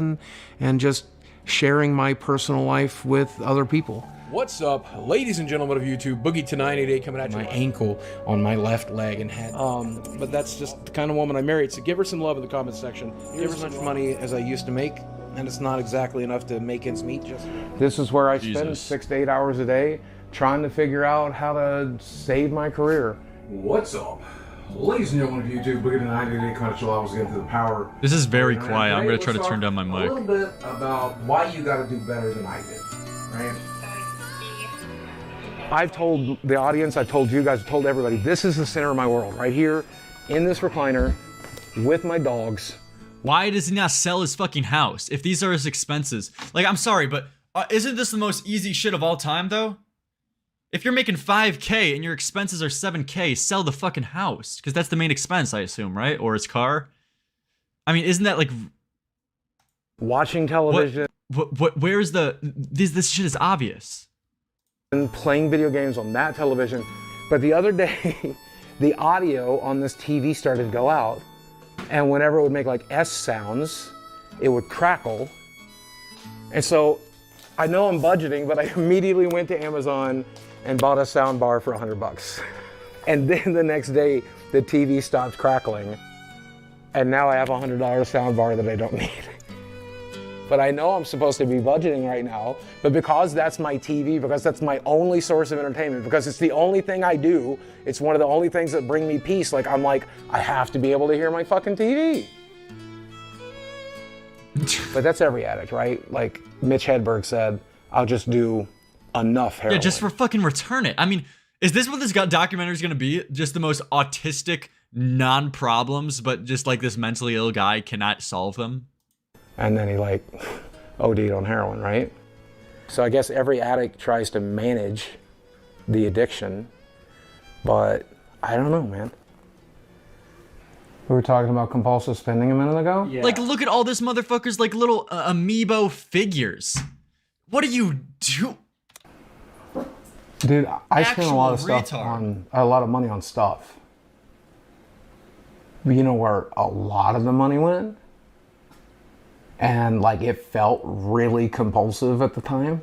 [SPEAKER 3] and just sharing my personal life with other people.
[SPEAKER 6] What's up, ladies and gentlemen of YouTube? Boogie2988 coming at you.
[SPEAKER 3] My ankle on my left leg and head.
[SPEAKER 6] But that's just the kind of woman I married, so give her some love in the comment section.
[SPEAKER 3] Give her as much money as I used to make, and it's not exactly enough to make ends meet. This is where I spend
[SPEAKER 1] Jesus.
[SPEAKER 3] 6 to 8 hours a day trying to figure out how to save my career. What's up? Ladies and gentlemen of YouTube, Boogie2988 coming at you live again to the power.
[SPEAKER 1] This is very
[SPEAKER 3] And
[SPEAKER 1] quiet. I'm
[SPEAKER 3] today
[SPEAKER 1] gonna try to
[SPEAKER 3] let's
[SPEAKER 1] turn
[SPEAKER 3] talk
[SPEAKER 1] down my
[SPEAKER 3] A
[SPEAKER 1] mic.
[SPEAKER 3] little bit about why you got to do better than I did, right? I've told the audience, I've told you guys, I've told everybody, this is the center of my world, right here in this recliner with my dogs.
[SPEAKER 1] Why does he not sell his fucking house if these are his expenses? Like, I'm sorry, but isn't this the most easy shit of all time, though? If you're making 5K and your expenses are 7K, sell the fucking house. Because that's the main expense, I assume, right? Or his car? I mean, isn't that like...
[SPEAKER 3] Watching television.
[SPEAKER 1] Where's the... This shit is obvious.
[SPEAKER 3] And playing video games on that television. But the other day, the audio on this TV started to go out. And whenever it would make like S sounds, it would crackle. And so I know I'm budgeting, but I immediately went to Amazon and bought a sound bar for $100. And then the next day, the TV stopped crackling. And now I have a $100 sound bar that I don't need. But I know I'm supposed to be budgeting right now, but because that's my TV, because that's my only source of entertainment, because it's the only thing I do, it's one of the only things that bring me peace, like I'm like, I have to be able to hear my fucking TV. But that's every addict, right? Like Mitch Hedberg said, I'll just do enough heroin.
[SPEAKER 1] Yeah, just for fucking return it. I mean, is this what this documentary is gonna be? Just the most autistic non-problems, but just like this mentally ill guy cannot solve them?
[SPEAKER 3] And then he like OD'd on heroin, right? So I guess every addict tries to manage the addiction, but I don't know, man. We were talking about compulsive spending a minute ago?
[SPEAKER 5] Yeah.
[SPEAKER 1] Like, look at all this motherfuckers like little amiibo figures. What do you do?
[SPEAKER 3] Dude, I spent a lot of
[SPEAKER 1] Actual
[SPEAKER 3] stuff
[SPEAKER 1] retard.
[SPEAKER 3] on, a lot of money on stuff. But you know where a lot of the money went? And like it felt really compulsive at the time.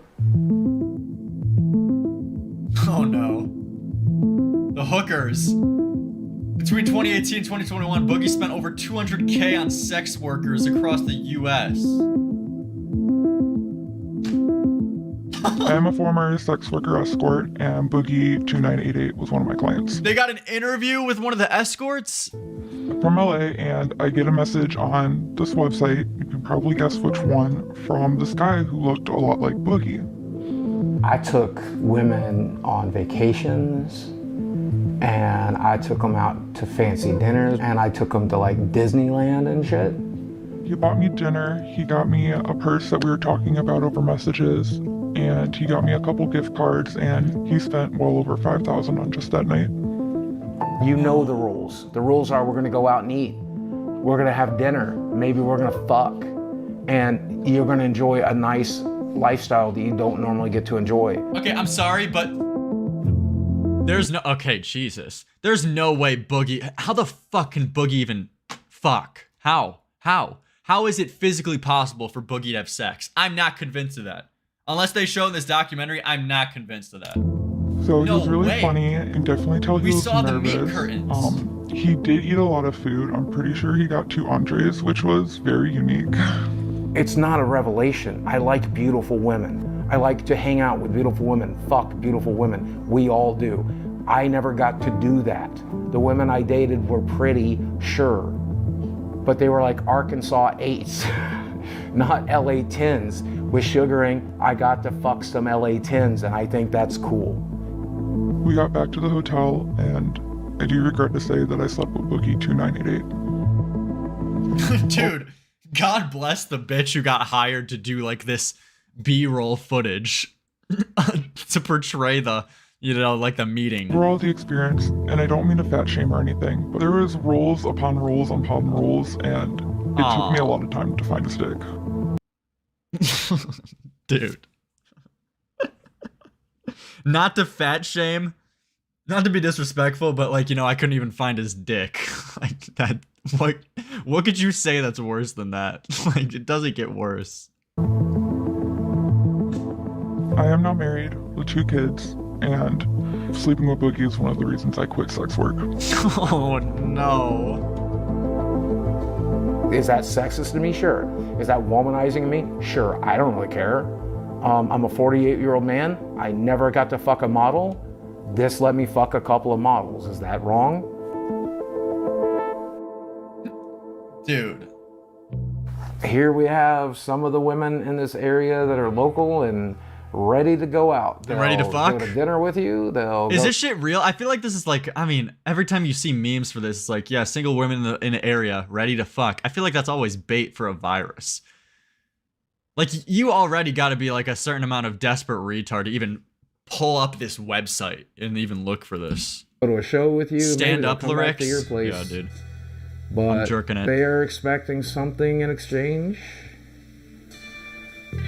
[SPEAKER 1] Oh no. The hookers. Between 2018 and 2021, Boogie spent over 200K on sex workers across the US.
[SPEAKER 7] I am a former sex worker escort, and Boogie2988 was one of my clients.
[SPEAKER 1] They got an interview with one of the escorts?
[SPEAKER 7] From LA, and I get a message on this website, you can probably guess which one, from this guy who looked a lot like Boogie.
[SPEAKER 3] I took women on vacations, and I took them out to fancy dinners, and I took them to like Disneyland and shit.
[SPEAKER 7] He bought me dinner, he got me a purse that we were talking about over messages, and he got me a couple gift cards, and he spent well over $5,000 on just that night.
[SPEAKER 3] You know the rules. The rules are we're gonna go out and eat. We're gonna have dinner. Maybe we're gonna fuck. And you're gonna enjoy a nice lifestyle that you don't normally get to enjoy.
[SPEAKER 1] Okay, I'm sorry, but there's no, okay, Jesus. There's no way Boogie, how the fuck can Boogie even fuck? How? How is it physically possible for Boogie to have sex? I'm not convinced of that. Unless they show in this documentary, I'm not convinced of that.
[SPEAKER 7] So he
[SPEAKER 1] No
[SPEAKER 7] was really
[SPEAKER 1] way.
[SPEAKER 7] funny, and you can definitely tell he
[SPEAKER 1] We
[SPEAKER 7] was
[SPEAKER 1] saw
[SPEAKER 7] nervous.
[SPEAKER 1] the meat curtains.
[SPEAKER 7] He did eat a lot of food. I'm pretty sure he got 2 entrees, which was very unique.
[SPEAKER 3] It's not a revelation. I like beautiful women. I like to hang out with beautiful women, fuck beautiful women. We all do. I never got to do that. The women I dated were pretty, sure, but they were like Arkansas 8s. not LA 10s. With sugaring, I got to fuck some LA 10s, and I think that's cool.
[SPEAKER 7] We got back to the hotel, and I do regret to say that I slept with Boogie2988.
[SPEAKER 1] Dude, God bless the bitch who got hired to do like this B-roll footage to portray the, you know, like the meeting.
[SPEAKER 7] Overall, the experience, and I don't mean to fat shame or anything, but there was rules upon rules upon rules, and it took me a lot of time to find a stick.
[SPEAKER 1] Dude. Not to fat shame, not to be disrespectful, but like, you know, I couldn't even find his dick. Like that, what could you say that's worse than that? Like, it doesn't get worse.
[SPEAKER 7] I am now married with 2 kids, and sleeping with Boogie is one of the reasons I quit sex work.
[SPEAKER 1] Oh no.
[SPEAKER 3] Is that sexist to me? Sure. Is that womanizing me? Sure. I don't really care. I'm a 48-year-old man. I never got to fuck a model. This let me fuck a couple of models. Is that wrong?
[SPEAKER 1] Dude.
[SPEAKER 3] Here we have some of the women in this area that are local and ready to go out.
[SPEAKER 1] They're ready to fuck?
[SPEAKER 3] Go to dinner with you.
[SPEAKER 1] Is this shit real? I feel like this is like, I mean, every time you see memes for this, it's like, yeah, single women in the area ready to fuck. I feel like that's always bait for a virus. Like, you already got to be like a certain amount of desperate retard to even pull up this website and even look for this.
[SPEAKER 3] Go to a show with you.
[SPEAKER 1] Stand up,
[SPEAKER 3] come back to your
[SPEAKER 1] Lerix.
[SPEAKER 3] place.
[SPEAKER 1] Yeah, dude.
[SPEAKER 3] But
[SPEAKER 1] I'm jerking it.
[SPEAKER 3] they are expecting something in exchange.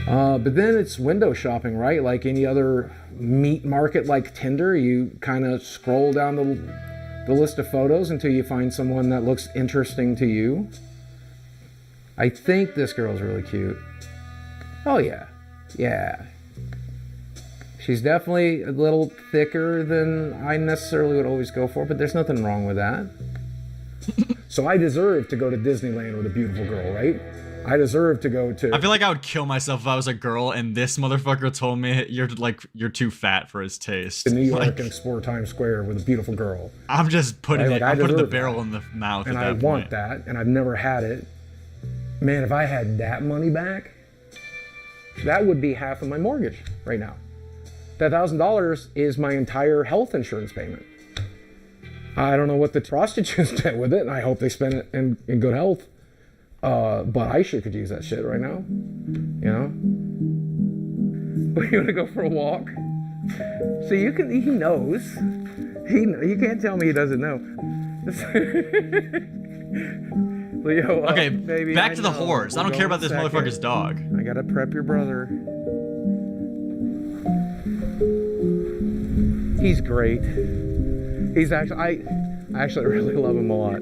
[SPEAKER 3] But then it's window shopping, right? Like any other meat market like Tinder, you kind of scroll down the list of photos until you find someone that looks interesting to you. I think this girl's really cute. Oh yeah, yeah. She's definitely a little thicker than I necessarily would always go for, but there's nothing wrong with that. So I deserve to go to Disneyland with a beautiful girl, right? I deserve to go to...
[SPEAKER 1] I feel like I would kill myself if I was a girl and this motherfucker told me you're too fat for his taste.
[SPEAKER 3] New York
[SPEAKER 1] like,
[SPEAKER 3] and explore Times Square with a beautiful girl.
[SPEAKER 1] I'm just putting
[SPEAKER 3] Right?
[SPEAKER 1] it.
[SPEAKER 3] Like,
[SPEAKER 1] I'm putting the
[SPEAKER 3] deserve
[SPEAKER 1] barrel
[SPEAKER 3] that.
[SPEAKER 1] in the mouth.
[SPEAKER 3] And
[SPEAKER 1] at
[SPEAKER 3] I
[SPEAKER 1] that
[SPEAKER 3] want
[SPEAKER 1] point.
[SPEAKER 3] that, and I've never had it. Man, if I had that money back, that would be half of my mortgage right now. That $1,000 is my entire health insurance payment. I don't know what the prostitutes did with it, and I hope they spend it in good health. But I sure could use that shit right now. You know? You wanna go for a walk? So he knows. You can't tell me he doesn't know. Leo,
[SPEAKER 1] Okay,
[SPEAKER 3] baby,
[SPEAKER 1] back to the
[SPEAKER 3] know.
[SPEAKER 1] whores. I
[SPEAKER 3] We're
[SPEAKER 1] don't care
[SPEAKER 3] going
[SPEAKER 1] about this
[SPEAKER 3] second.
[SPEAKER 1] motherfucker's dog.
[SPEAKER 3] I gotta prep your brother. He's great. He's actually, I actually really love him a lot.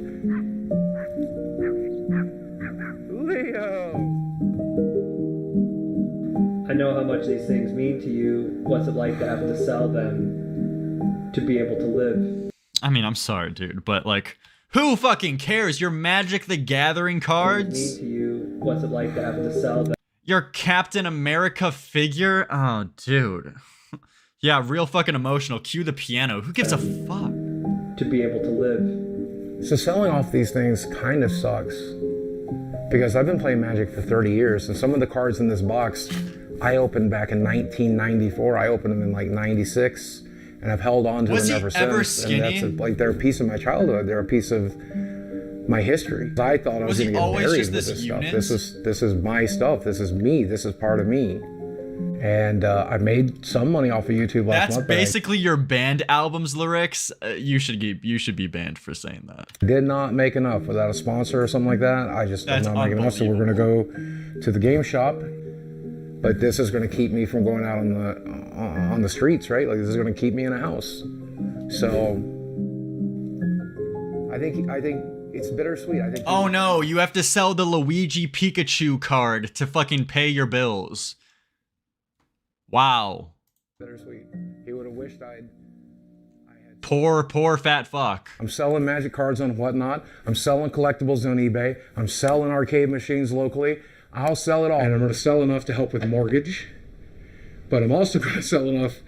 [SPEAKER 3] Leo!
[SPEAKER 8] I know how much these things mean to you. What's it like to have to sell them to be able to live?
[SPEAKER 1] I mean, I'm sorry, dude, but like, who fucking cares? Your Magic the Gathering
[SPEAKER 8] Mean
[SPEAKER 1] cards?
[SPEAKER 8] to you. What's it like to have to sell them?
[SPEAKER 1] Your Captain America figure? Oh, dude. Yeah, real fucking emotional. Cue the piano. Who gives a fuck?
[SPEAKER 8] To be able to live.
[SPEAKER 3] So selling off these things kind of sucks. Because I've been playing Magic for 30 years, and some of the cards in this box I opened back in 1994. I opened them in like 96, and I've held on to
[SPEAKER 1] Was
[SPEAKER 3] them
[SPEAKER 1] he
[SPEAKER 3] ever
[SPEAKER 1] ever
[SPEAKER 3] since.
[SPEAKER 1] skinny?
[SPEAKER 3] And that's like they're a piece of my childhood. They're a piece of my history. I thought I was
[SPEAKER 1] Was he
[SPEAKER 3] going to get
[SPEAKER 1] always
[SPEAKER 3] buried
[SPEAKER 1] just
[SPEAKER 3] with
[SPEAKER 1] this
[SPEAKER 3] this stuff.
[SPEAKER 1] unit?
[SPEAKER 3] This is my stuff. This is me. This is part of me. And I made some money off of YouTube last
[SPEAKER 1] That's
[SPEAKER 3] month. but I
[SPEAKER 1] basically your band albums lyrics. You should be banned for saying that.
[SPEAKER 3] did not make enough without a sponsor or something like that. I just
[SPEAKER 1] That's
[SPEAKER 3] am not making enough, so we're going to go to the game shop. But this is going to keep me from going out on the streets, right? Like this is going to keep me in a house. So I think it's bittersweet. I think.
[SPEAKER 1] Oh no, you have to sell the Luigi Pikachu card to fucking pay your bills. Wow.
[SPEAKER 3] Bittersweet. He would have wished I had.
[SPEAKER 1] Poor fat fuck.
[SPEAKER 3] I'm selling Magic cards on Whatnot. I'm selling collectibles on eBay. I'm selling arcade machines locally. I'll sell it all. And I'm going to sell enough to help with mortgage. But I'm also going to sell enough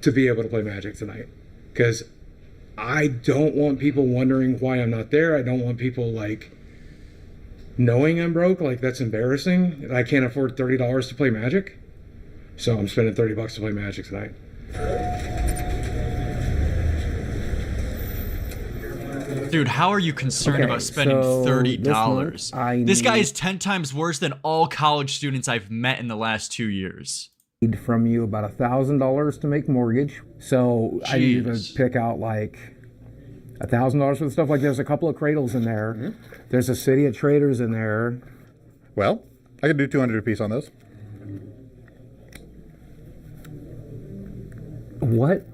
[SPEAKER 3] to be able to play Magic tonight. Because I don't want people wondering why I'm not there. I don't want people like knowing I'm broke, like that's embarrassing. I can't afford $30 to play Magic. So I'm spending $30 to play Magic tonight.
[SPEAKER 1] Dude, how are you concerned about spending $30? This guy is 10 times worse than all college students I've met in the last 2 years.
[SPEAKER 3] Need from you about $1,000 to make mortgage. So I need to pick out like $1,000 for the stuff. Like there's a couple of cradles in there.
[SPEAKER 9] Mm-hmm.
[SPEAKER 3] There's a City of Traders in there.
[SPEAKER 9] Well, I could do 200 a piece on those.
[SPEAKER 3] What?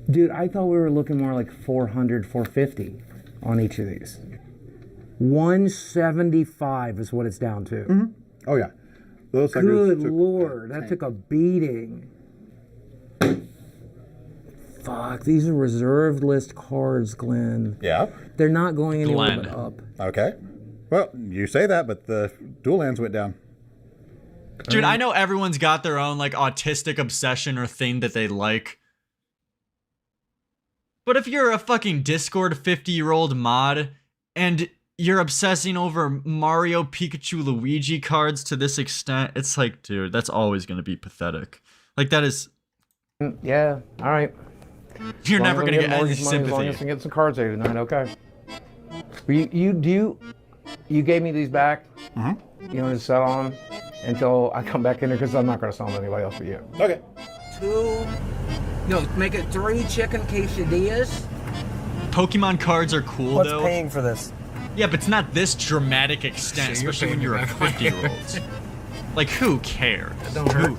[SPEAKER 3] Dude, I thought we were looking more like 400, 450 on each of these. 175 is what it's down to.
[SPEAKER 9] Mm-hmm. Oh yeah. Those
[SPEAKER 3] Good Lord, that took a beating. Fuck, these are reserved list cards, Glenn.
[SPEAKER 9] Yeah.
[SPEAKER 3] They're not going any little bit up.
[SPEAKER 9] Okay. Well, you say that, but the dual lands went down.
[SPEAKER 1] Dude, I know everyone's got their own like autistic obsession or thing that they like. But if you're a fucking Discord 50-year-old mod and you're obsessing over Mario, Pikachu, Luigi cards to this extent, it's like, dude, that's always going to be pathetic. Like that is...
[SPEAKER 3] Yeah, all right.
[SPEAKER 1] You're never going to get any
[SPEAKER 3] as long as I
[SPEAKER 1] sympathy.
[SPEAKER 3] get some cards there tonight, okay. You gave me these back?
[SPEAKER 9] Mm-hmm.
[SPEAKER 3] You want to sell on them until I come back in here because I'm not going to sell them to anybody else but you.
[SPEAKER 9] Okay.
[SPEAKER 10] Make it 3 chicken quesadillas.
[SPEAKER 1] Pokemon cards are cool, though.
[SPEAKER 10] What's paying for this?
[SPEAKER 1] Yeah, but it's not this dramatic extent, especially when you're a 50-year-old. Like, who cares?
[SPEAKER 3] Don't hurt.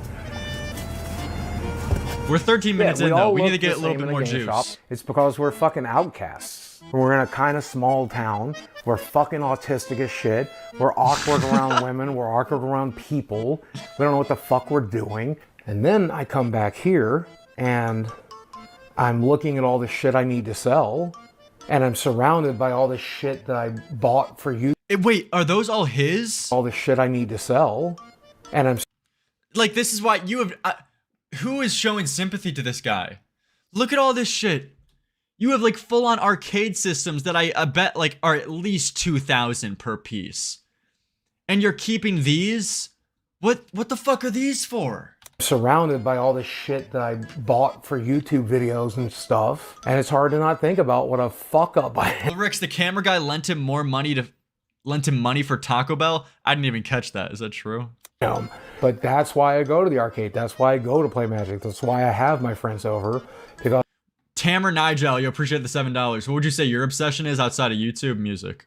[SPEAKER 1] We're 13 minutes in, though. We need to get a little bit more juice.
[SPEAKER 3] Shop. It's because we're fucking outcasts. We're in a kind of small town. We're fucking autistic as shit. We're awkward around women. We're awkward around people. We don't know what the fuck we're doing. And then I come back here and I'm looking at all the shit I need to sell. And I'm surrounded by all the shit that I bought for you.
[SPEAKER 1] Wait, are those all his?
[SPEAKER 3] All the shit I need to sell. And I'm...
[SPEAKER 1] Like, this is why you have... who is showing sympathy to this guy? Look at all this shit. You have, like, full-on arcade systems that I bet, like, are at least 2,000 per piece. And you're keeping these? What the fuck are these for?
[SPEAKER 3] Surrounded by all the shit that I bought for YouTube videos and stuff, and it's hard to not think about what a fuck up I am.
[SPEAKER 1] Lerix, the camera guy lent him money for Taco Bell. I didn't even catch that. Is that true?
[SPEAKER 3] But that's why I go to the arcade. That's why I go to play Magic. That's why I have my friends over. Because
[SPEAKER 1] Tamer Nigel, you appreciate the $7. What would you say your obsession is outside of YouTube music?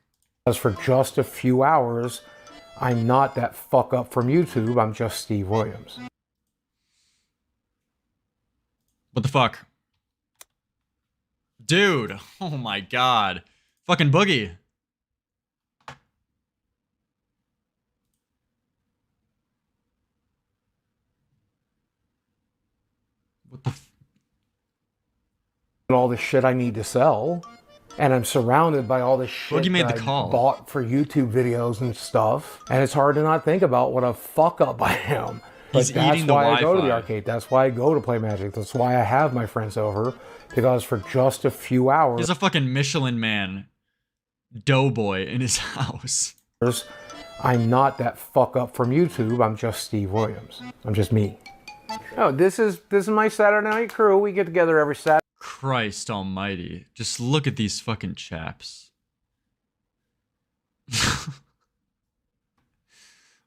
[SPEAKER 3] for just a few hours, I'm not that fuck up from YouTube. I'm just Steve Williams.
[SPEAKER 1] What the fuck? Dude, oh my god. Fucking Boogie. What the
[SPEAKER 3] all the shit I need to sell, and I'm surrounded by all the shit that I bought for YouTube videos and stuff, and it's hard to not think about what a fuck up I am. But that's why I go to the arcade. That's why I go to play Magic. That's why I have my friends over, because for just a few hours...
[SPEAKER 1] There's a fucking Michelin Man doughboy in his house.
[SPEAKER 3] I'm not that fuck up from YouTube. I'm just Steve Williams. I'm just me. Oh, this is my Saturday night crew. We get together every Saturday.
[SPEAKER 1] Christ almighty. Just look at these fucking chaps.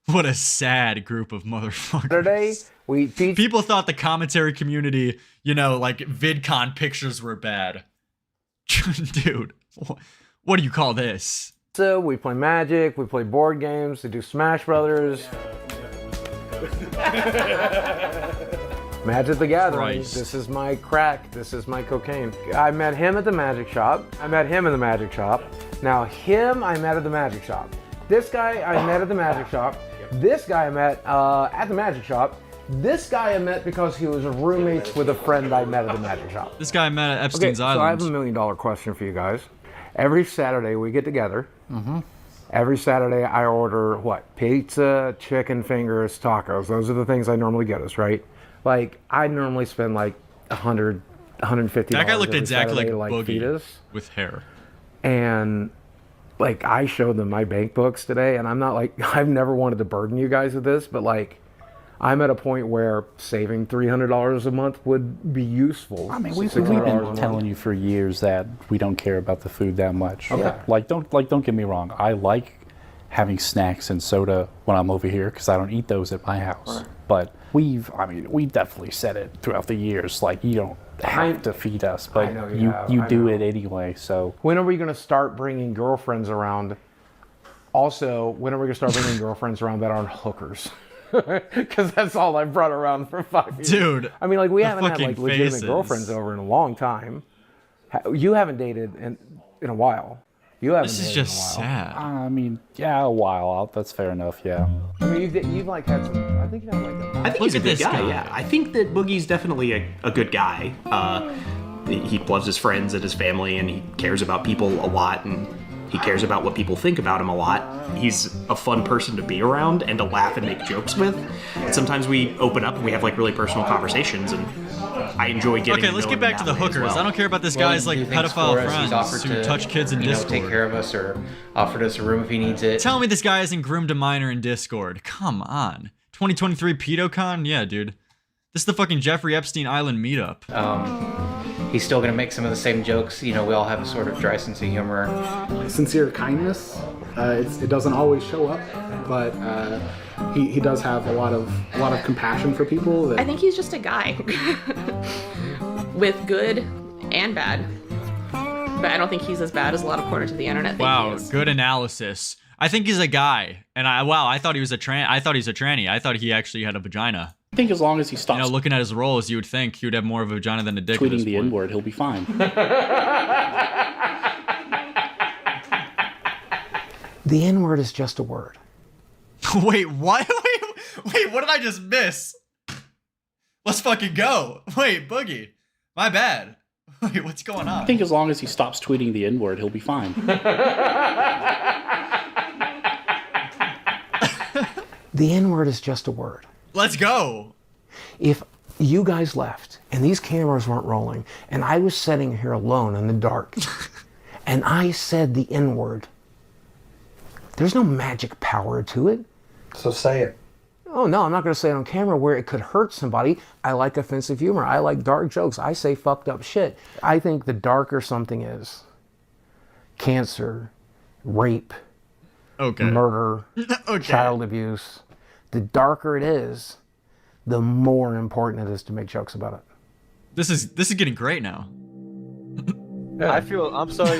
[SPEAKER 1] What a sad group of motherfuckers.
[SPEAKER 3] Saturday,
[SPEAKER 1] people thought the commentary community, you know, like VidCon pictures were bad. Dude, what do you call this?
[SPEAKER 3] So we play Magic, we play board games, we do Smash Brothers. Magic the Gathering.
[SPEAKER 1] Christ.
[SPEAKER 3] This is my crack. This is my cocaine. I met him at the Magic Shop. I met him in the Magic Shop. Now him, I met at the Magic Shop. This guy I met at the Magic Shop. This guy I met at the Magic Shop. This guy I met because he was roommates with a friend I met at the Magic Shop.
[SPEAKER 1] This guy I met at Epstein's Island.
[SPEAKER 3] So I have $1 million question for you guys. Every Saturday we get together. Every Saturday I order what? Pizza, chicken fingers, tacos. Those are the things I normally get us, right? Like, I normally spend like $100, $150.
[SPEAKER 1] That guy looked exactly
[SPEAKER 3] Saturday,
[SPEAKER 1] like Boogie
[SPEAKER 3] Fitas.
[SPEAKER 1] with hair.
[SPEAKER 3] And like, I showed them my bank books today, and I'm not like, I've never wanted to burden you guys with this, but like, I'm at a point where saving $300 a month would be useful.
[SPEAKER 11] I mean, we've been telling you for years that we don't care about the food that much.
[SPEAKER 3] Okay.
[SPEAKER 11] Don't get me wrong. I like having snacks and soda when I'm over here because I don't eat those at my house. Right. But we've definitely said it throughout the years. Like, you don't have to feed us, but you do it anyway. So
[SPEAKER 3] when are we going to start bringing girlfriends around? Also, when are we going to start bringing girlfriends around that aren't hookers? Because that's all I've brought around for 5 years.
[SPEAKER 1] Dude,
[SPEAKER 3] I mean, like, we haven't had like legitimate
[SPEAKER 1] faces.
[SPEAKER 3] girlfriends over in a long time. You haven't dated in a while. You haven't.
[SPEAKER 1] This is
[SPEAKER 3] dated
[SPEAKER 1] just
[SPEAKER 3] in a while.
[SPEAKER 1] sad.
[SPEAKER 11] I mean, yeah, a while. That's fair enough. Yeah.
[SPEAKER 3] I mean, you've like had some. I think you have like.
[SPEAKER 12] I think he's a good guy. Yeah, I think that Boogie's definitely a good guy. He loves his friends and his family, and he cares about people a lot, and he cares about what people think about him a lot. He's a fun person to be around and to laugh and make jokes with. Sometimes we open up and we have like really personal conversations, and I enjoy getting.
[SPEAKER 1] Okay, let's get back to the hookers. I don't care about this guy's like pedophile friends who touch kids in Discord.
[SPEAKER 13] Take care of us or offered us a room if he needs it.
[SPEAKER 1] Tell me this guy isn't groomed a minor in Discord. Come on. 2023 PedoCon? Yeah, dude. This is the fucking Jeffrey Epstein Island meetup.
[SPEAKER 13] He's still gonna make some of the same jokes. You know, we all have a sort of dry sense of humor.
[SPEAKER 14] Sincere kindness. It doesn't always show up, but he does have a lot of compassion for people.
[SPEAKER 15] I think he's just a guy with good and bad. But I don't think he's as bad as a lot of corners of the internet think he is.
[SPEAKER 1] Good analysis. I think he's a guy, and I thought he was a I thought he's a tranny. I thought he actually had a vagina.
[SPEAKER 11] I think as long as he stops,
[SPEAKER 1] you know, looking at his roles, you would think he would have more of a vagina than a dick.
[SPEAKER 11] Tweeting the N-word, he'll be fine.
[SPEAKER 3] The N-word is just a word.
[SPEAKER 1] Wait, what? Wait, what did I just miss? Let's fucking go. Wait, Boogie. My bad. Wait, what's going on?
[SPEAKER 11] I think as long as he stops tweeting the N-word, he'll be fine.
[SPEAKER 3] The N-word is just a word.
[SPEAKER 1] Let's go.
[SPEAKER 3] If you guys left and these cameras weren't rolling and I was sitting here alone in the dark and I said the N-word, there's no magic power to it.
[SPEAKER 5] So say it.
[SPEAKER 3] Oh no, I'm not going to say it on camera where it could hurt somebody. I like offensive humor. I like dark jokes. I say fucked up shit. I think the darker something is, cancer, rape, murder, child abuse, the darker it is, the more important it is to make jokes about it.
[SPEAKER 1] This is getting great now.
[SPEAKER 16] I'm sorry.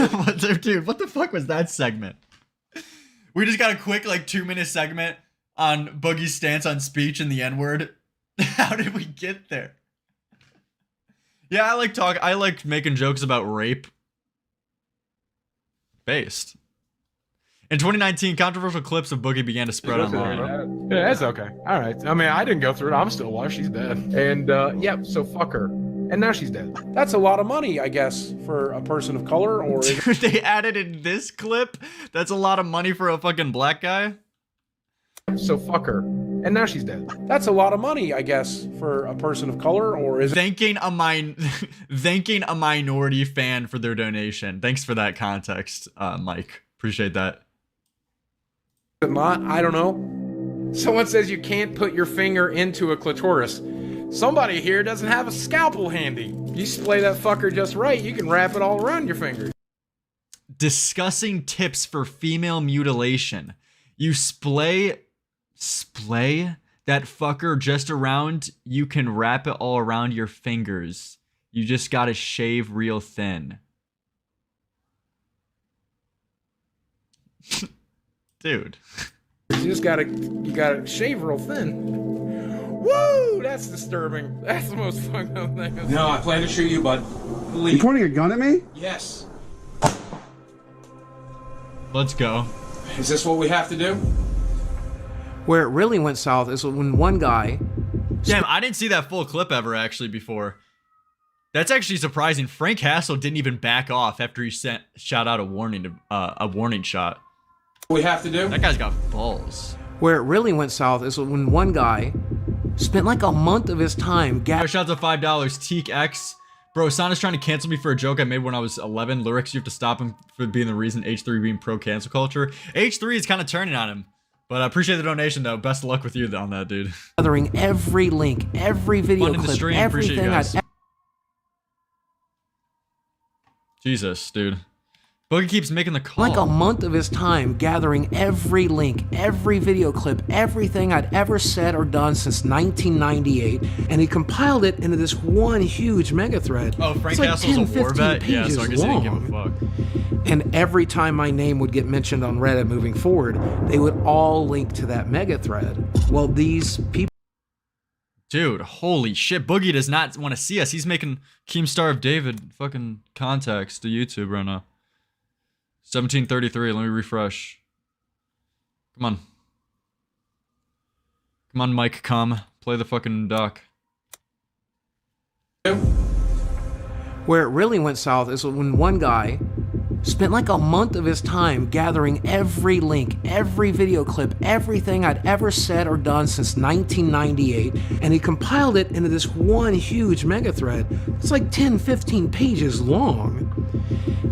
[SPEAKER 1] Dude, what the fuck was that segment? We just got a quick like 2-minute segment on Boogie's stance on speech and the N-word. How did we get there? Yeah, I like making jokes about rape. Based. In 2019, controversial clips of Boogie began to spread online.
[SPEAKER 6] Yeah, that's okay. All right. I mean, I didn't go through it. I'm still alive. She's dead. And, so fuck her. And now she's dead. That's a lot of money, I guess, for a person of color, or...
[SPEAKER 1] Dude, they added in this clip? That's a lot of money for a fucking black guy?
[SPEAKER 6] So fuck her. And now she's dead. That's a lot of money, I guess, for a person of color, or is it...
[SPEAKER 1] Thanking a minority fan for their donation. Thanks for that context, Mike. Appreciate that.
[SPEAKER 6] Not? I don't know. Someone says you can't put your finger into a clitoris. Somebody here doesn't have a scalpel handy. You splay that fucker just right, you can wrap it all around your fingers.
[SPEAKER 1] Discussing tips for female mutilation. You splay that fucker just around, you can wrap it all around your fingers. You just gotta shave real thin. Dude.
[SPEAKER 6] You gotta shave real thin. Woo! That's disturbing. That's the most fucked up thing.
[SPEAKER 5] No, I plan to shoot you, bud.
[SPEAKER 17] You pointing a gun at me?
[SPEAKER 5] Yes.
[SPEAKER 1] Let's go.
[SPEAKER 5] Is this what we have to do?
[SPEAKER 3] Where it really went south is when one guy...
[SPEAKER 1] Damn, I didn't see that full clip ever actually before. That's actually surprising. Frank Hassel didn't even back off after he shot out a warning shot.
[SPEAKER 5] We have to do?
[SPEAKER 1] That guy's got balls.
[SPEAKER 3] Where it really went south is when one guy spent like a month of his time
[SPEAKER 1] Shout out to $5. Teak X Bro, Sana's trying to cancel me for a joke I made when I was 11. Lerix, you have to stop him for being the reason H3 being pro cancel culture. H3 is kind of turning on him. But I appreciate the donation, though. Best of luck with you on that, dude.
[SPEAKER 10] Gathering every link, every video
[SPEAKER 1] Fun in the
[SPEAKER 10] clip,
[SPEAKER 1] stream. Appreciate you
[SPEAKER 10] everything
[SPEAKER 1] guys. Jesus, dude. Boogie keeps making the call.
[SPEAKER 10] Like a month of his time gathering every link, every video clip, everything I'd ever said or done since 1998, and he compiled it into this one huge mega thread.
[SPEAKER 1] Oh, Frank
[SPEAKER 10] It's like
[SPEAKER 1] Castle's
[SPEAKER 10] 10,
[SPEAKER 1] a war
[SPEAKER 10] 15
[SPEAKER 1] vet? Yeah, so I guess he didn't give a
[SPEAKER 10] long.
[SPEAKER 1] fuck.
[SPEAKER 10] And every time my name would get mentioned on Reddit moving forward, they would all link to that mega thread. Well, these people...
[SPEAKER 1] Dude, holy shit. Boogie does not want to see us. He's making Keemstar of David fucking contacts to YouTube right now. 1733. Let me refresh. Come on. Come on, Mike, come. Play the fucking doc.
[SPEAKER 10] Where it really went south is when one guy spent like a month of his time gathering every link, every video clip, everything I'd ever said or done since 1998, and he compiled it into this one huge mega thread. It's like 10, 15 pages long.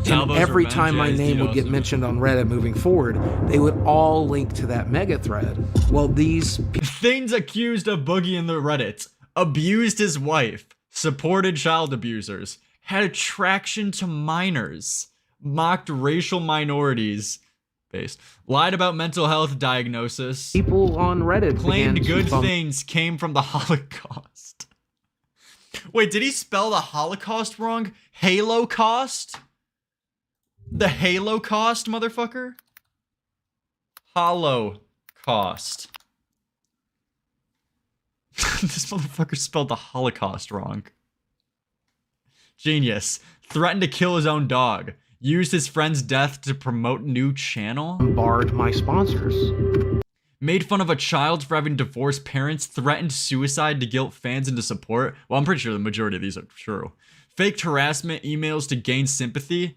[SPEAKER 1] Salvo's
[SPEAKER 10] And every
[SPEAKER 1] revenge,
[SPEAKER 10] time my
[SPEAKER 1] yeah,
[SPEAKER 10] name would get mentioned on Reddit moving forward, they would all link to that mega thread. Well, these
[SPEAKER 1] things accused of Boogie in the Reddit: abused his wife, supported child abusers, had attraction to minors, mocked racial minorities, lied about mental health diagnosis,
[SPEAKER 10] people on Reddit
[SPEAKER 1] claimed
[SPEAKER 10] began
[SPEAKER 1] good
[SPEAKER 10] to
[SPEAKER 1] things came from the Holocaust. Wait, did he spell the Holocaust wrong? Halo cost? The Halo cost, motherfucker? Holocaust. This motherfucker spelled the Holocaust wrong. Genius. Threatened to kill his own dog. Used his friend's death to promote new channel.
[SPEAKER 10] Barred my sponsors.
[SPEAKER 1] Made fun of a child for having divorced parents. Threatened suicide to guilt fans into support. Well, I'm pretty sure the majority of these are true. Faked harassment emails to gain sympathy.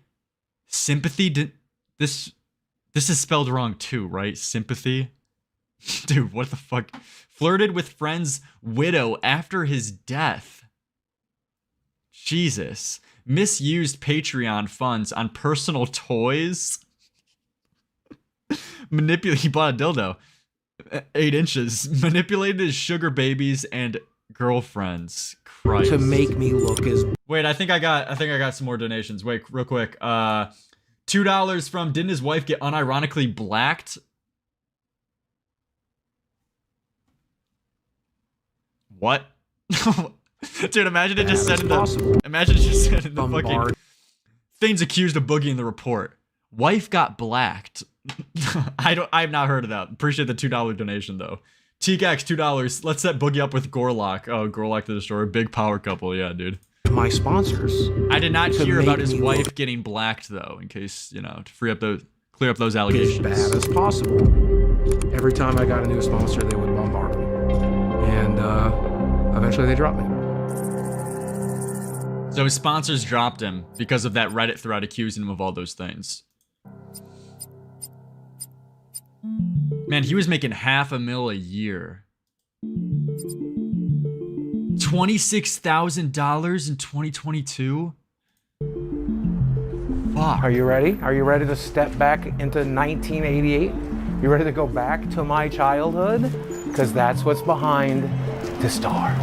[SPEAKER 1] Sympathy? This is spelled wrong too, right? Sympathy? Dude, what the fuck? Flirted with friend's widow after his death. Jesus. Misused Patreon funds on personal toys. He bought a dildo. 8 inches. Manipulated his sugar babies and girlfriends. Christ.
[SPEAKER 10] To make me look as...
[SPEAKER 1] Wait, I think I got some more donations. Wait, real quick. $2 from didn't his wife get unironically blacked? What? Dude, imagine it just said in the... Imagine it just said in the fucking... Things accused of Boogie in the report. Wife got blacked. I've not heard of that. Appreciate the $2 donation, though. TGAX, $2. Let's set Boogie up with Gorlock. Oh, Gorlock the Destroyer. Big power couple. Yeah, dude.
[SPEAKER 10] My sponsors.
[SPEAKER 1] I did not hear about his wife getting blacked, though, in case, you know, to clear up those allegations.
[SPEAKER 10] As bad as possible. Every time I got a new sponsor, they would bombard me. And eventually they dropped me.
[SPEAKER 1] So his sponsors dropped him because of that Reddit thread accusing him of all those things. Man, he was making $500,000 a year. $26,000 in 2022? Fuck.
[SPEAKER 3] Are you ready? Are you ready to step back into 1988? You ready to go back to my childhood? Because that's what's behind the star.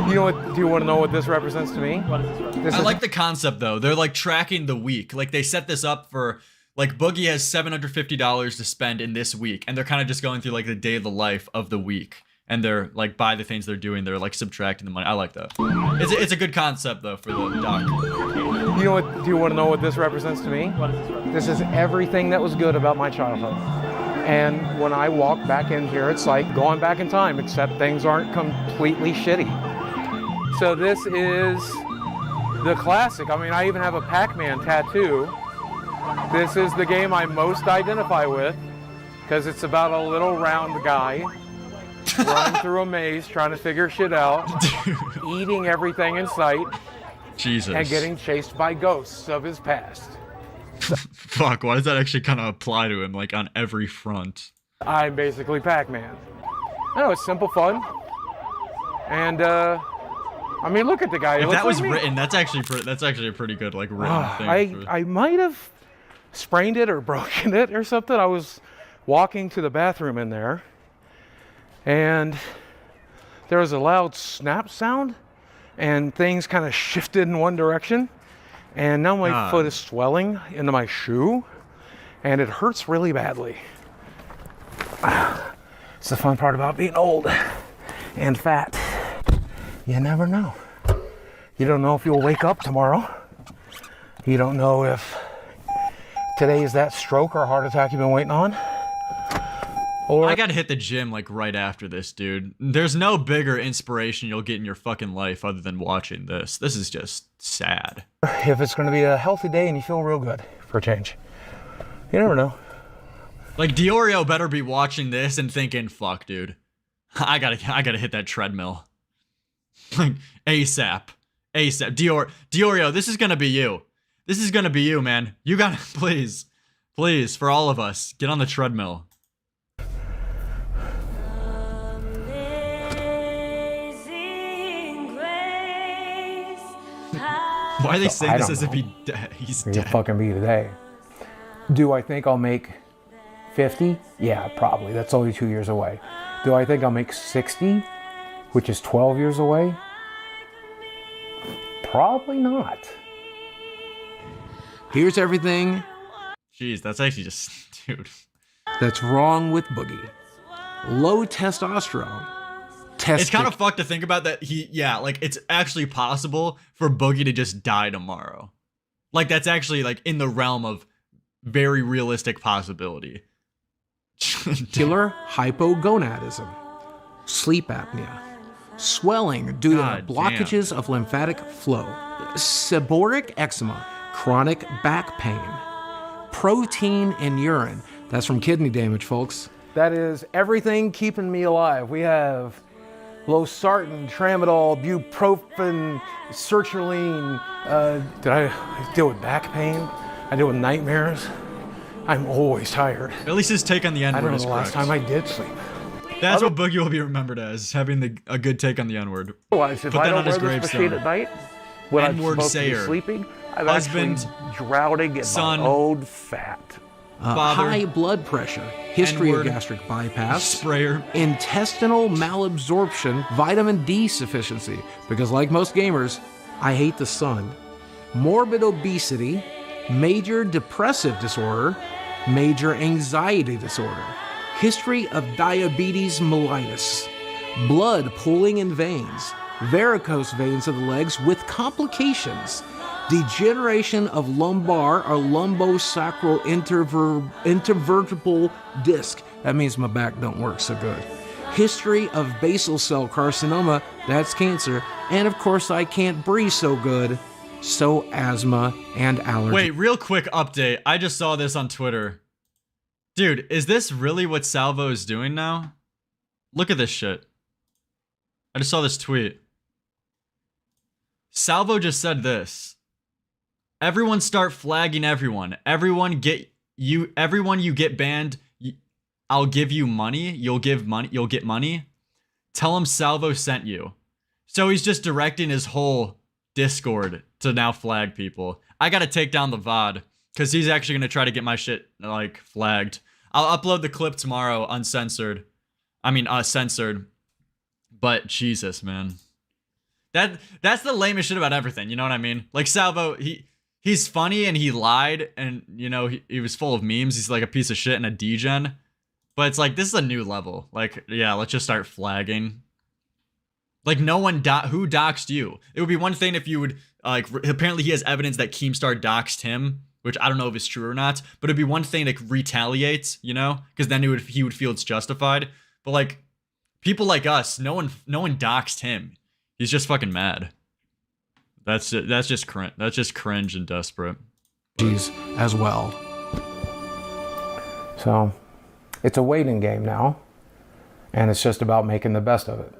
[SPEAKER 3] You know what? Do you want to know what this represents to me? What does this represent?
[SPEAKER 1] I like the concept, though. They're like tracking the week. Like they set this up for, like, Boogie has $750 to spend in this week, and they're kind of just going through like the day of the life of the week, and they're like, by the things they're doing, they're like subtracting the money. I like that. It's a good concept, though, for the doc.
[SPEAKER 3] You know what? Do you want to know what this represents to me? What does this represent? This is everything that was good about my childhood. And when I walk back in here, it's like going back in time, except things aren't completely shitty. So this is the classic. I mean, I even have a Pac-Man tattoo. This is the game I most identify with because it's about a little round guy running through a maze trying to figure shit out, eating everything in sight,
[SPEAKER 1] Jesus,
[SPEAKER 3] and getting chased by ghosts of his past.
[SPEAKER 1] Fuck, why does that actually kind of apply to him, like, on every front?
[SPEAKER 3] I'm basically Pac-Man. I know, it's simple fun. And I mean, look at the guy.
[SPEAKER 1] If that was written, that's actually a pretty good like written thing.
[SPEAKER 3] I might have sprained it or broken it or something. I was walking to the bathroom in there, and there was a loud snap sound, and things kind of shifted in one direction, and now my foot is swelling into my shoe, and it hurts really badly. It's the fun part about being old and fat. You never know. You don't know if you'll wake up tomorrow. You don't know if today is that stroke or heart attack you've been waiting on. Or
[SPEAKER 1] I gotta hit the gym like right after this, dude. There's no bigger inspiration you'll get in your fucking life other than watching this. This is just sad.
[SPEAKER 3] If it's gonna be a healthy day and you feel real good for a change. You never know.
[SPEAKER 1] Like Diorio better be watching this and thinking, fuck, dude. I gotta hit that treadmill. Like ASAP. Diorio, this is gonna be you. This is gonna be you, man. You gotta, please, for all of us, get on the treadmill. Why are they saying this as if he's dead?
[SPEAKER 3] He'll fucking be today. Do I think I'll make 50? Yeah, probably. That's only 2 years away. Do I think I'll make 60, which is 12 years away? Probably not.
[SPEAKER 10] Here's everything.
[SPEAKER 1] Jeez, that's actually just, dude.
[SPEAKER 10] That's wrong with Boogie. Low testosterone.
[SPEAKER 1] It's kind of fucked to think about that like it's actually possible for Boogie to just die tomorrow. Like that's actually like in the realm of very realistic possibility.
[SPEAKER 10] Killer hypogonadism. Sleep apnea. Swelling due to blockages of lymphatic flow. Seborrheic eczema. Chronic back pain. Protein in urine. That's from kidney damage, folks.
[SPEAKER 3] That is everything keeping me alive. We have losartan, tramadol, bupropion, sertraline. Did I deal with back pain? I deal with nightmares. I'm always tired.
[SPEAKER 1] At least his take on the N-word
[SPEAKER 3] I don't know
[SPEAKER 1] is
[SPEAKER 3] the last
[SPEAKER 1] correct.
[SPEAKER 3] time I did sleep.
[SPEAKER 1] That's what Boogie will be remembered as, having a good take on the N-word.
[SPEAKER 3] Otherwise, if
[SPEAKER 1] Put
[SPEAKER 3] I
[SPEAKER 1] that
[SPEAKER 3] don't
[SPEAKER 1] on his
[SPEAKER 3] wear this machine
[SPEAKER 1] gravestone.
[SPEAKER 3] at night, when I'm
[SPEAKER 1] N-word
[SPEAKER 3] supposed to be
[SPEAKER 1] sayer.
[SPEAKER 3] sleeping, I'm
[SPEAKER 1] Husband,
[SPEAKER 3] actually drowning in
[SPEAKER 1] son,
[SPEAKER 3] my own fat.
[SPEAKER 1] father,
[SPEAKER 10] high blood pressure, history
[SPEAKER 1] N-word,
[SPEAKER 10] of gastric bypass,
[SPEAKER 1] sprayer,
[SPEAKER 10] intestinal malabsorption, vitamin D sufficiency, because like most gamers, I hate the sun, morbid obesity, major depressive disorder, major anxiety disorder, history of diabetes mellitus, blood pooling in veins, varicose veins of the legs with complications, degeneration of lumbar or lumbosacral intervertebral disc. That means my back don't work so good. History of basal cell carcinoma, that's cancer. And of course I can't breathe so good, so asthma and allergy.
[SPEAKER 1] Wait, real quick update. I just saw this on Twitter. Dude, is this really what Salvo is doing now? Look at this shit. I just saw this tweet. Salvo just said this. Everyone start flagging everyone. Everyone you get banned, I'll give you money. You'll get money. Tell him Salvo sent you. So he's just directing his whole Discord to now flag people. I gotta take down the VOD, because he's actually gonna try to get my shit, like, flagged. I'll upload the clip tomorrow, uncensored. I mean, censored. But Jesus, man. That's the lamest shit about everything, you know what I mean? Like, Salvo, he's funny and he lied, and, you know, he was full of memes. He's like a piece of shit and a degen. But it's like, this is a new level. Like, yeah, let's just start flagging. Like, no one who doxed you? It would be one thing if you would, like, apparently he has evidence that Keemstar doxed him, which I don't know if it's true or not, but it'd be one thing to retaliate, you know? Because then he would feel it's justified. But, like, people like us, no one doxed him. He's just fucking mad. That's just cringe and desperate.
[SPEAKER 10] Jeez, as well.
[SPEAKER 3] So, it's a waiting game now, and it's just about making the best of it.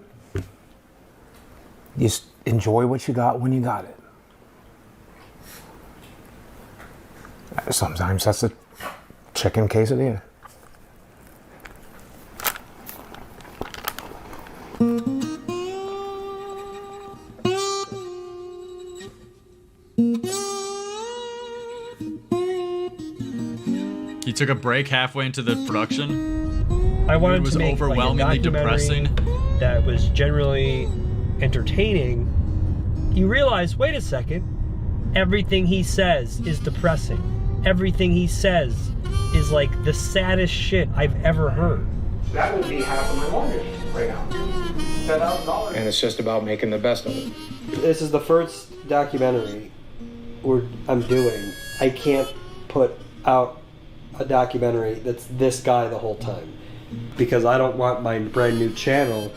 [SPEAKER 3] Just enjoy what you got when you got it. Sometimes that's a chicken quesadilla.
[SPEAKER 1] took a break halfway into the production.
[SPEAKER 16] I wanted
[SPEAKER 1] It was
[SPEAKER 16] to make
[SPEAKER 1] overwhelmingly
[SPEAKER 16] like a documentary
[SPEAKER 1] depressing.
[SPEAKER 16] that was generally entertaining. You realize, wait a second, everything he says is depressing. Everything he says is like the saddest shit I've ever heard.
[SPEAKER 10] That would be half of my mortgage right now. $10,000. And it's just about making the best of it.
[SPEAKER 18] This is the first documentary I'm doing. I can't put out a documentary that's this guy the whole time, because I don't want my brand new channel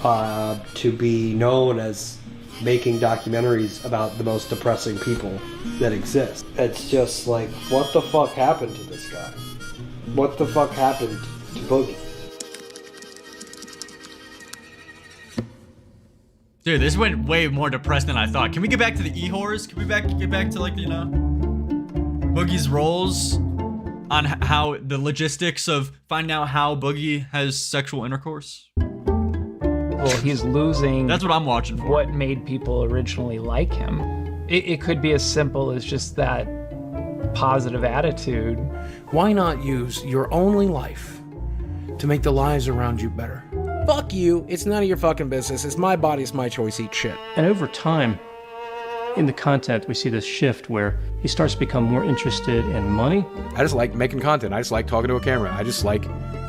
[SPEAKER 18] to be known as making documentaries about the most depressing people that exist. It's just like, what the fuck happened to this guy? What the fuck happened to Boogie?
[SPEAKER 1] Dude, this went way more depressed than I thought. Can we get back to the e-horrors? Can we get back to, like, you know, Boogie's roles on how the logistics of finding out how Boogie has sexual intercourse?
[SPEAKER 19] Well, he's losing.
[SPEAKER 1] That's what I'm watching for.
[SPEAKER 19] What made people originally like him. It could be as simple as just that positive attitude.
[SPEAKER 10] Why not use your only life to make the lives around you better? Fuck you. It's none of your fucking business. It's my body. It's my choice. Eat shit.
[SPEAKER 16] And over time, in the content, we see this shift where he starts to become more interested in money.
[SPEAKER 3] I just like making content. I just like talking to a camera. I just like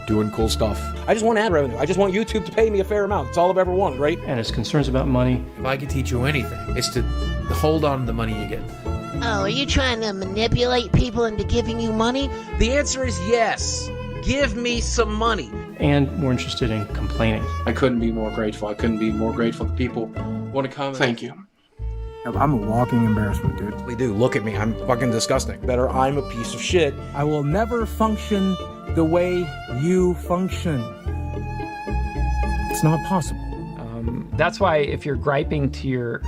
[SPEAKER 3] doing cool stuff. I just want ad revenue. I just want YouTube to pay me a fair amount. That's all I've ever wanted, right?
[SPEAKER 16] And his concerns about money.
[SPEAKER 10] If I could teach you anything, it's to hold on to the money you get.
[SPEAKER 20] Oh, are you trying to manipulate people into giving you money?
[SPEAKER 10] The answer is yes. Give me some money.
[SPEAKER 16] And more interested in complaining.
[SPEAKER 3] I couldn't be more grateful. I couldn't be more grateful that people want to come.
[SPEAKER 10] Thank you.
[SPEAKER 3] I'm a walking embarrassment, dude.
[SPEAKER 10] We do. Look at me. I'm fucking disgusting. Better, I'm a piece of shit.
[SPEAKER 3] I will never function the way you function. It's not possible.
[SPEAKER 19] That's why if you're griping to your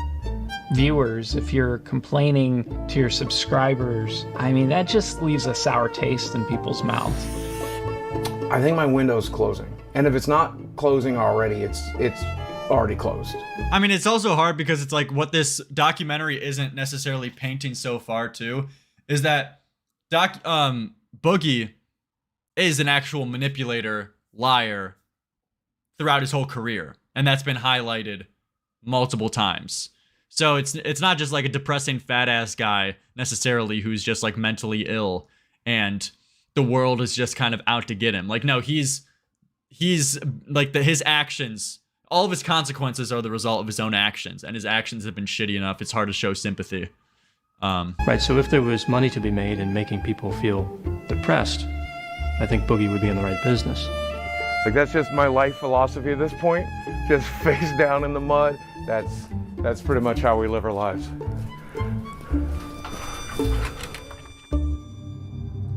[SPEAKER 19] viewers, if you're complaining to your subscribers, I mean, that just leaves a sour taste in people's mouths.
[SPEAKER 3] I think my window's closing. And if it's not closing already, it's already closed.
[SPEAKER 1] I mean, it's also hard because it's like what this documentary isn't necessarily painting so far too is that Boogie is an actual manipulator, liar throughout his whole career, and that's been highlighted multiple times. So it's not just like a depressing fat ass guy necessarily who's just like mentally ill and the world is just kind of out to get him. Like, no, he's like his actions, all of his consequences are the result of his own actions, and his actions have been shitty enough. It's hard to show sympathy.
[SPEAKER 16] Right, so if there was money to be made in making people feel depressed, I think Boogie would be in the right business.
[SPEAKER 3] Like, that's just my life philosophy at this point. Just face down in the mud. That's pretty much how we live our lives.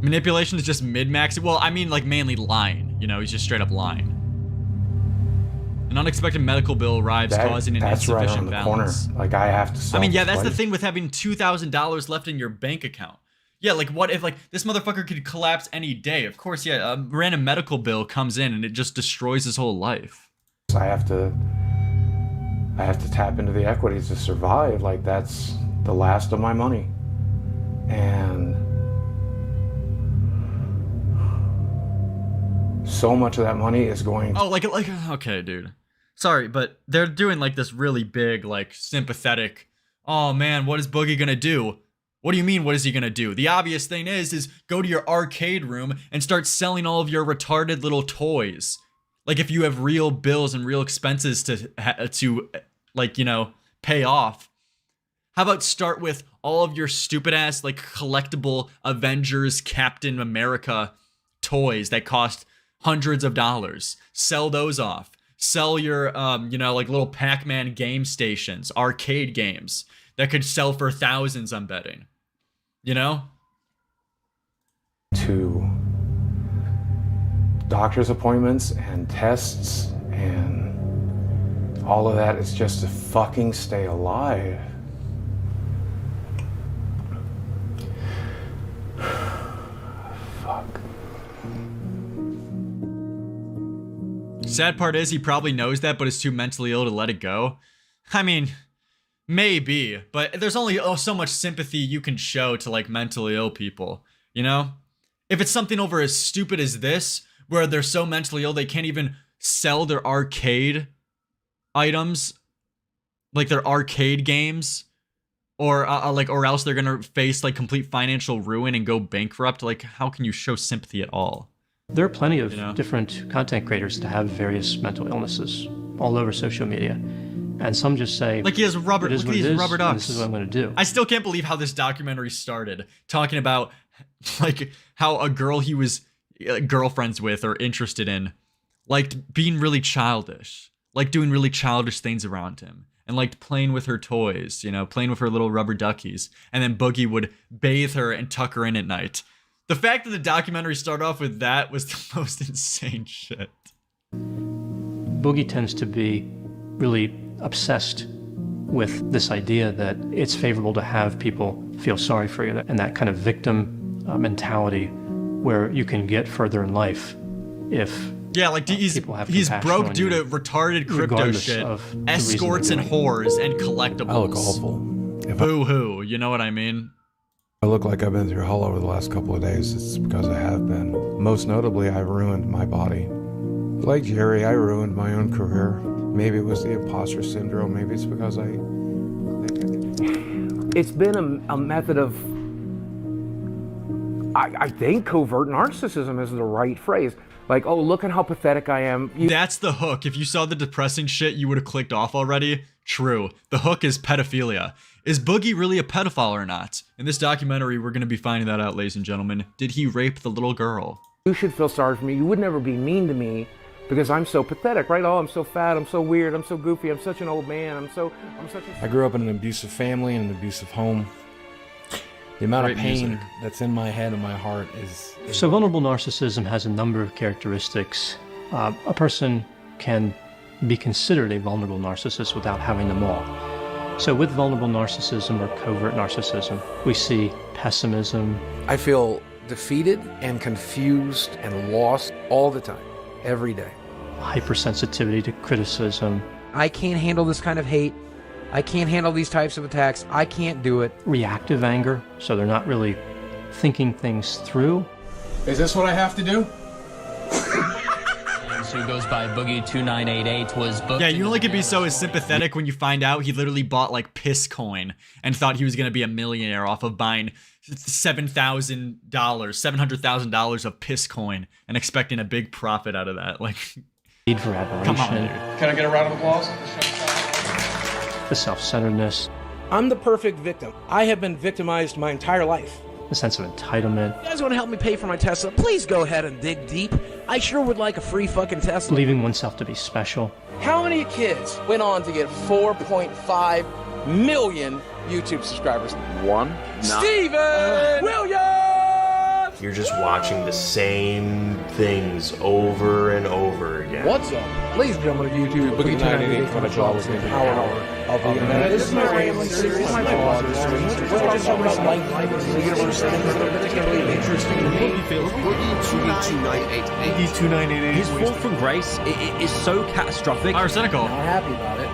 [SPEAKER 1] Manipulation is just mid-max. Well, I mean, like, mainly lying. You know, he's just straight up lying. An unexpected medical bill arrives, causing an insufficient balance.
[SPEAKER 3] Like, I have to.
[SPEAKER 1] I mean, yeah, that's the thing with having $2,000 left in your bank account. Yeah, like, what if, like, this motherfucker could collapse any day? Of course, yeah, a random medical bill comes in and it just destroys his whole life.
[SPEAKER 3] I have to tap into the equities to survive. Like, that's the last of my money. And so much of that money is going to...
[SPEAKER 1] Oh, like, okay, dude. Sorry, but they're doing, like, this really big, like, sympathetic, oh, man, what is Boogie gonna do? What do you mean, what is he gonna do? The obvious thing is go to your arcade room and start selling all of your retarded little toys. Like, if you have real bills and real expenses to like, you know, pay off. How about start with all of your stupid ass, like, collectible Avengers Captain America toys that cost hundreds of dollars. Sell those off. Sell your, you know, like, little Pac-Man game stations, arcade games that could sell for thousands, I'm betting. You know?
[SPEAKER 3] To doctor's appointments and tests and all of that is just to fucking stay alive. Fuck.
[SPEAKER 1] Sad part is he probably knows that, but is too mentally ill to let it go. I mean, maybe, but there's only so much sympathy you can show to, like, mentally ill people, you know? If it's something over as stupid as this, where they're so mentally ill they can't even sell their arcade items, like their arcade games, or or else they're gonna face like complete financial ruin and go bankrupt. Like, how can you show sympathy at all?
[SPEAKER 21] There are plenty of different content creators that have various mental illnesses all over social media, and some just say,
[SPEAKER 1] like, he has rubber. Look at these rubber ducks.
[SPEAKER 21] This is what I'm going to do.
[SPEAKER 1] I still can't believe how this documentary started, talking about like how a girl he was girlfriends with or interested in liked being really childish, like doing really childish things around him, and liked playing with her toys, you know, playing with her little rubber duckies, and then Boogie would bathe her and tuck her in at night. The fact that the documentary started off with that was the most insane shit.
[SPEAKER 21] Boogie tends to be really obsessed with this idea that it's favorable to have people feel sorry for you, and that kind of victim mentality where you can get further in life if
[SPEAKER 1] he's broke due to retarded crypto shit, escorts and whores and collectibles.
[SPEAKER 3] I look awful.
[SPEAKER 1] Boo-hoo, you know what I mean?
[SPEAKER 3] I look like I've been through hell over the last couple of days. It's because I have been. Most notably, I ruined my body. Like Jerry, I ruined my own career. Maybe it was the imposter syndrome. Maybe it's because It's been a method of, I think covert narcissism is the right phrase. Like, oh, look at how pathetic I am.
[SPEAKER 1] That's the hook. If you saw the depressing shit, you would have clicked off already. True. The hook is pedophilia. Is Boogie really a pedophile or not? In this documentary, we're going to be finding that out, ladies and gentlemen. Did he rape the little girl?
[SPEAKER 3] You should feel sorry for me. You would never be mean to me because I'm so pathetic, right? Oh, I'm so fat, I'm so weird, I'm so goofy, I'm such an old man, I'm such a... I grew up in an abusive family and an abusive home. The amount of pain that's in my head and my heart is...
[SPEAKER 21] So vulnerable narcissism has a number of characteristics. A person can be considered a vulnerable narcissist without having them all. So with vulnerable narcissism or covert narcissism, we see pessimism.
[SPEAKER 3] I feel defeated and confused and lost all the time, every day.
[SPEAKER 21] Hypersensitivity to criticism.
[SPEAKER 10] I can't handle this kind of hate. I can't handle these types of attacks. I can't do it.
[SPEAKER 21] Reactive anger, so they're not really thinking things through.
[SPEAKER 6] Is this what I have to do?
[SPEAKER 22] Who goes by Boogie2988 was booked.
[SPEAKER 1] Yeah, you only could be so sympathetic when you find out he literally bought like piss coin and thought he was gonna be a millionaire off of buying $700,000 of piss coin and expecting a big profit out of that. Like,
[SPEAKER 21] need for admiration.
[SPEAKER 1] Come on, dude.
[SPEAKER 6] Can I get a round of applause?
[SPEAKER 21] The self-centeredness.
[SPEAKER 3] I'm the perfect victim. I have been victimized my entire life.
[SPEAKER 21] The sense of entitlement.
[SPEAKER 10] You guys want to help me pay for my Tesla? Please go ahead and dig deep. I sure would like a free fucking Tesla.
[SPEAKER 21] Believing oneself to be special.
[SPEAKER 3] How many kids went on to get 4.5 million YouTube subscribers?
[SPEAKER 23] One.
[SPEAKER 3] Steven Williams!
[SPEAKER 23] You're just watching the same things over and over again.
[SPEAKER 3] What's up? Ladies and gentlemen of YouTube, Boogie2988 for the job is the power hour of the internet. This is my rambling series, my vlog. We're talking about life, the universe, and particularly interesting to me.
[SPEAKER 23] Boogie2988.
[SPEAKER 24] His fall from grace is so catastrophic.
[SPEAKER 1] Pyrocynical.
[SPEAKER 3] I'm happy about it.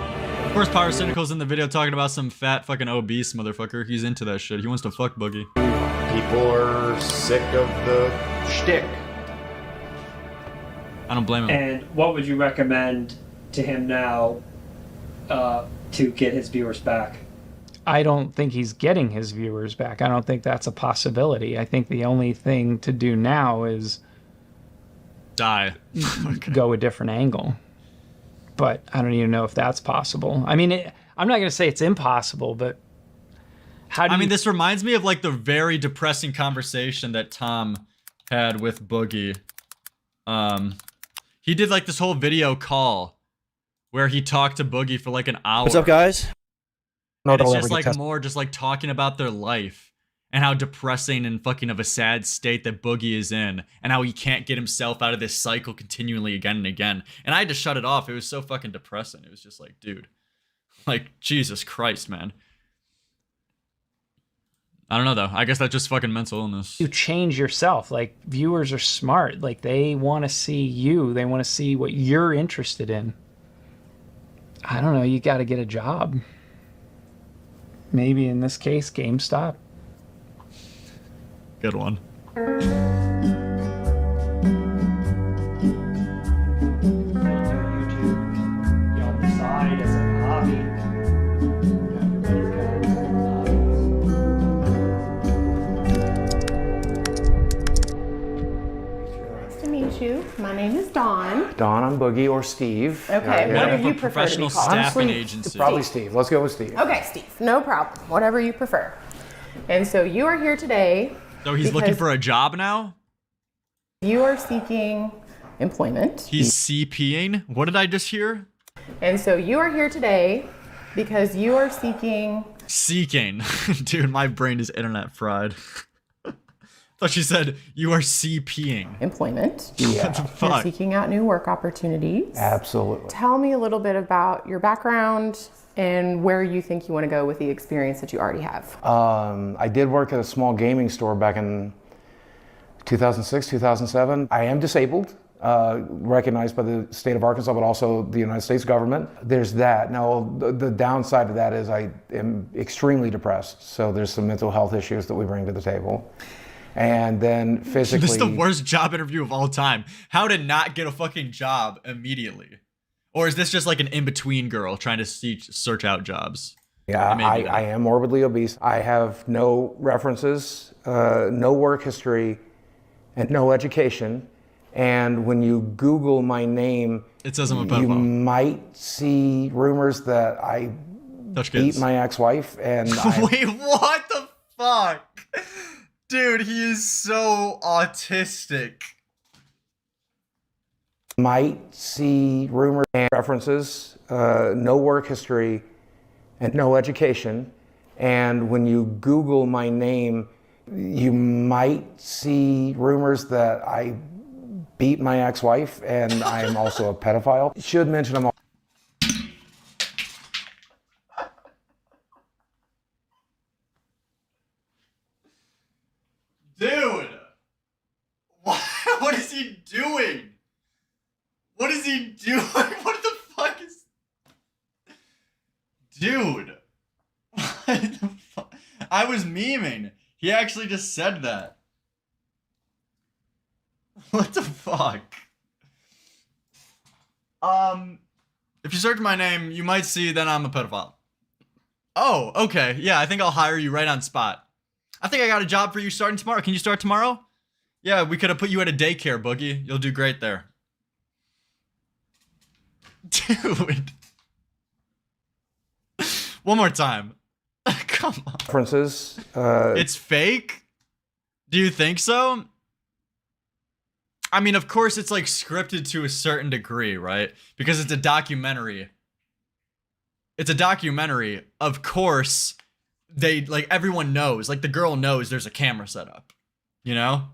[SPEAKER 1] Of course, Pyrocynical's in the video talking about some fat fucking obese motherfucker. He's into that shit. He wants to fuck Boogie.
[SPEAKER 23] People are sick of the shtick.
[SPEAKER 1] I don't blame him.
[SPEAKER 16] And what would you recommend to him now to get his viewers back?
[SPEAKER 19] I don't think he's getting his viewers back. I don't think that's a possibility. I think the only thing to do now is
[SPEAKER 1] die.
[SPEAKER 19] Go a different angle. But I don't even know if that's possible. I mean, I'm not going to say it's impossible, but how do
[SPEAKER 1] I mean, this reminds me of like the very depressing conversation that Tom had with Boogie. He did like this whole video call where he talked to Boogie for like an hour.
[SPEAKER 23] What's up, guys?
[SPEAKER 1] And it's just like more just like talking about their life and how depressing and fucking of a sad state that Boogie is in and how he can't get himself out of this cycle continually again and again. And I had to shut it off. It was so fucking depressing. It was just like, dude, like, Jesus Christ, man. I don't know though. I guess that's just fucking mental illness.
[SPEAKER 19] you change yourself? Like, viewers are smart. Like, they want to see you. They want to see what you're interested in. I don't know. You got to get a job. Maybe in this case, GameStop.
[SPEAKER 1] Good one.
[SPEAKER 2] to meet you. My name is Dawn.
[SPEAKER 3] Dawn, I'm Boogie or Steve.
[SPEAKER 2] Okay, what do you prefer to be
[SPEAKER 1] professional
[SPEAKER 2] called?
[SPEAKER 1] staffing
[SPEAKER 3] Honestly,
[SPEAKER 1] agency.
[SPEAKER 3] Probably Steve. Let's go with Steve.
[SPEAKER 2] Okay, Steve. No problem. Whatever you prefer. And so you are here today.
[SPEAKER 1] So he's looking for a job now?
[SPEAKER 2] You are seeking employment.
[SPEAKER 1] He's CPing? What did I just hear?
[SPEAKER 2] And so you are here today because you are seeking...
[SPEAKER 1] Seeking. Dude, my brain is internet fried. Thought she said you are CPing.
[SPEAKER 2] Employment.
[SPEAKER 3] Yeah.
[SPEAKER 1] What the
[SPEAKER 2] You're
[SPEAKER 1] fuck?
[SPEAKER 2] seeking out new work opportunities.
[SPEAKER 3] Absolutely.
[SPEAKER 2] Tell me a little bit about your background and where you think you want to go with the experience that you already have.
[SPEAKER 3] I did work at a small gaming store back in 2006, 2007. I am disabled, recognized by the state of Arkansas, but also the United States government. There's that. Now, the downside of that is I am extremely depressed. So there's some mental health issues that we bring to the table. And then physically...
[SPEAKER 1] This is the worst job interview of all time. How to not get a fucking job immediately? Or is this just like an in-between girl trying to search out jobs?
[SPEAKER 3] Yeah, I am morbidly obese. I have no references, no work history, and no education. And when you Google my name,
[SPEAKER 1] it says I'm a
[SPEAKER 3] you
[SPEAKER 1] pedophile.
[SPEAKER 3] might see rumors that I beat my ex-wife. And
[SPEAKER 1] Wait, what the fuck? Dude, he is so autistic.
[SPEAKER 3] Might see rumors and references, no work history, and no education. And when you Google my name, you might see rumors that I beat my ex-wife and I am also a pedophile. Should mention I'm
[SPEAKER 1] Dude! What is he doing? What is he doing? What the fuck is... Dude! What the fuck? I was memeing. He actually just said that. What the fuck? If you search my name, you might see that I'm a pedophile. Oh, okay. Yeah, I think I'll hire you right on spot. I think I got a job for you starting tomorrow. Can you start tomorrow? Yeah, we could have put you at a daycare, Boogie. You'll do great there. Dude. One more time. Come on.
[SPEAKER 3] references.
[SPEAKER 1] It's fake? Do you think so? I mean, of course it's like scripted to a certain degree, right? Because it's a documentary. It's a documentary. Of course, they like everyone knows, like the girl knows there's a camera set up, you know?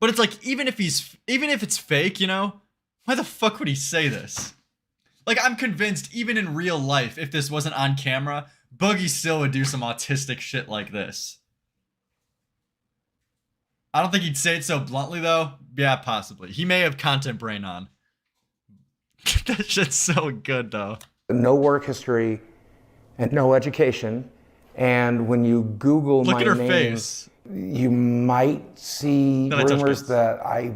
[SPEAKER 1] But it's like even if it's fake, you know, why the fuck would he say this? Like I'm convinced even in real life, if this wasn't on camera, Boogie still would do some autistic shit like this. I don't think he'd say it so bluntly though. Yeah, possibly. He may have content brain on. That shit's so good though.
[SPEAKER 3] No work history and no education. And when you Google
[SPEAKER 1] Look
[SPEAKER 3] my
[SPEAKER 1] at her
[SPEAKER 3] name,
[SPEAKER 1] face.
[SPEAKER 3] you might see
[SPEAKER 1] Then I touch
[SPEAKER 3] rumors
[SPEAKER 1] base.
[SPEAKER 3] that I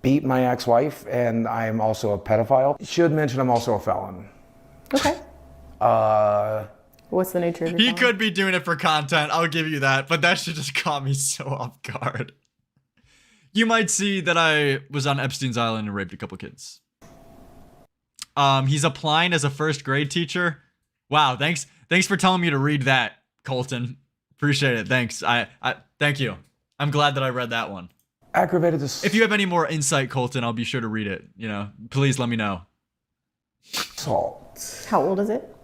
[SPEAKER 3] beat my ex-wife and I'm also a pedophile. Should mention I'm also a felon.
[SPEAKER 2] Okay. What's the nature of your
[SPEAKER 1] He
[SPEAKER 2] felony?
[SPEAKER 1] could be doing it for content, I'll give you that, but that shit just caught me so off guard. You might see that I was on Epstein's Island and raped a couple kids. He's applying as a first grade teacher. Wow, thanks for telling me to read that, Colton. Appreciate it. Thanks. I thank you. I'm glad that I read that one.
[SPEAKER 3] Aggravated this.
[SPEAKER 1] If you have any more insight, Colton, I'll be sure to read it. You know, please let me know.
[SPEAKER 3] Assault.
[SPEAKER 2] How old is it?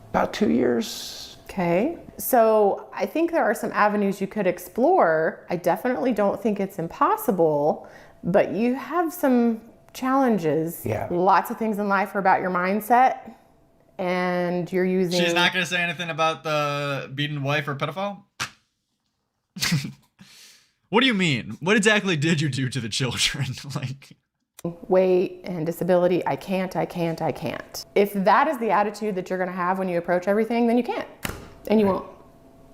[SPEAKER 3] About 2 years.
[SPEAKER 2] Okay. So I think there are some avenues you could explore. I definitely don't think it's impossible, but you have some challenges.
[SPEAKER 3] Yeah.
[SPEAKER 2] Lots of things in life are about your mindset, and you're using...
[SPEAKER 1] She's not gonna say anything about the beaten wife or pedophile? What do you mean? What exactly did you do to the children? Like...
[SPEAKER 2] weight and disability. I can't. If that is the attitude that you're going to have when you approach everything, then you can't. And you won't.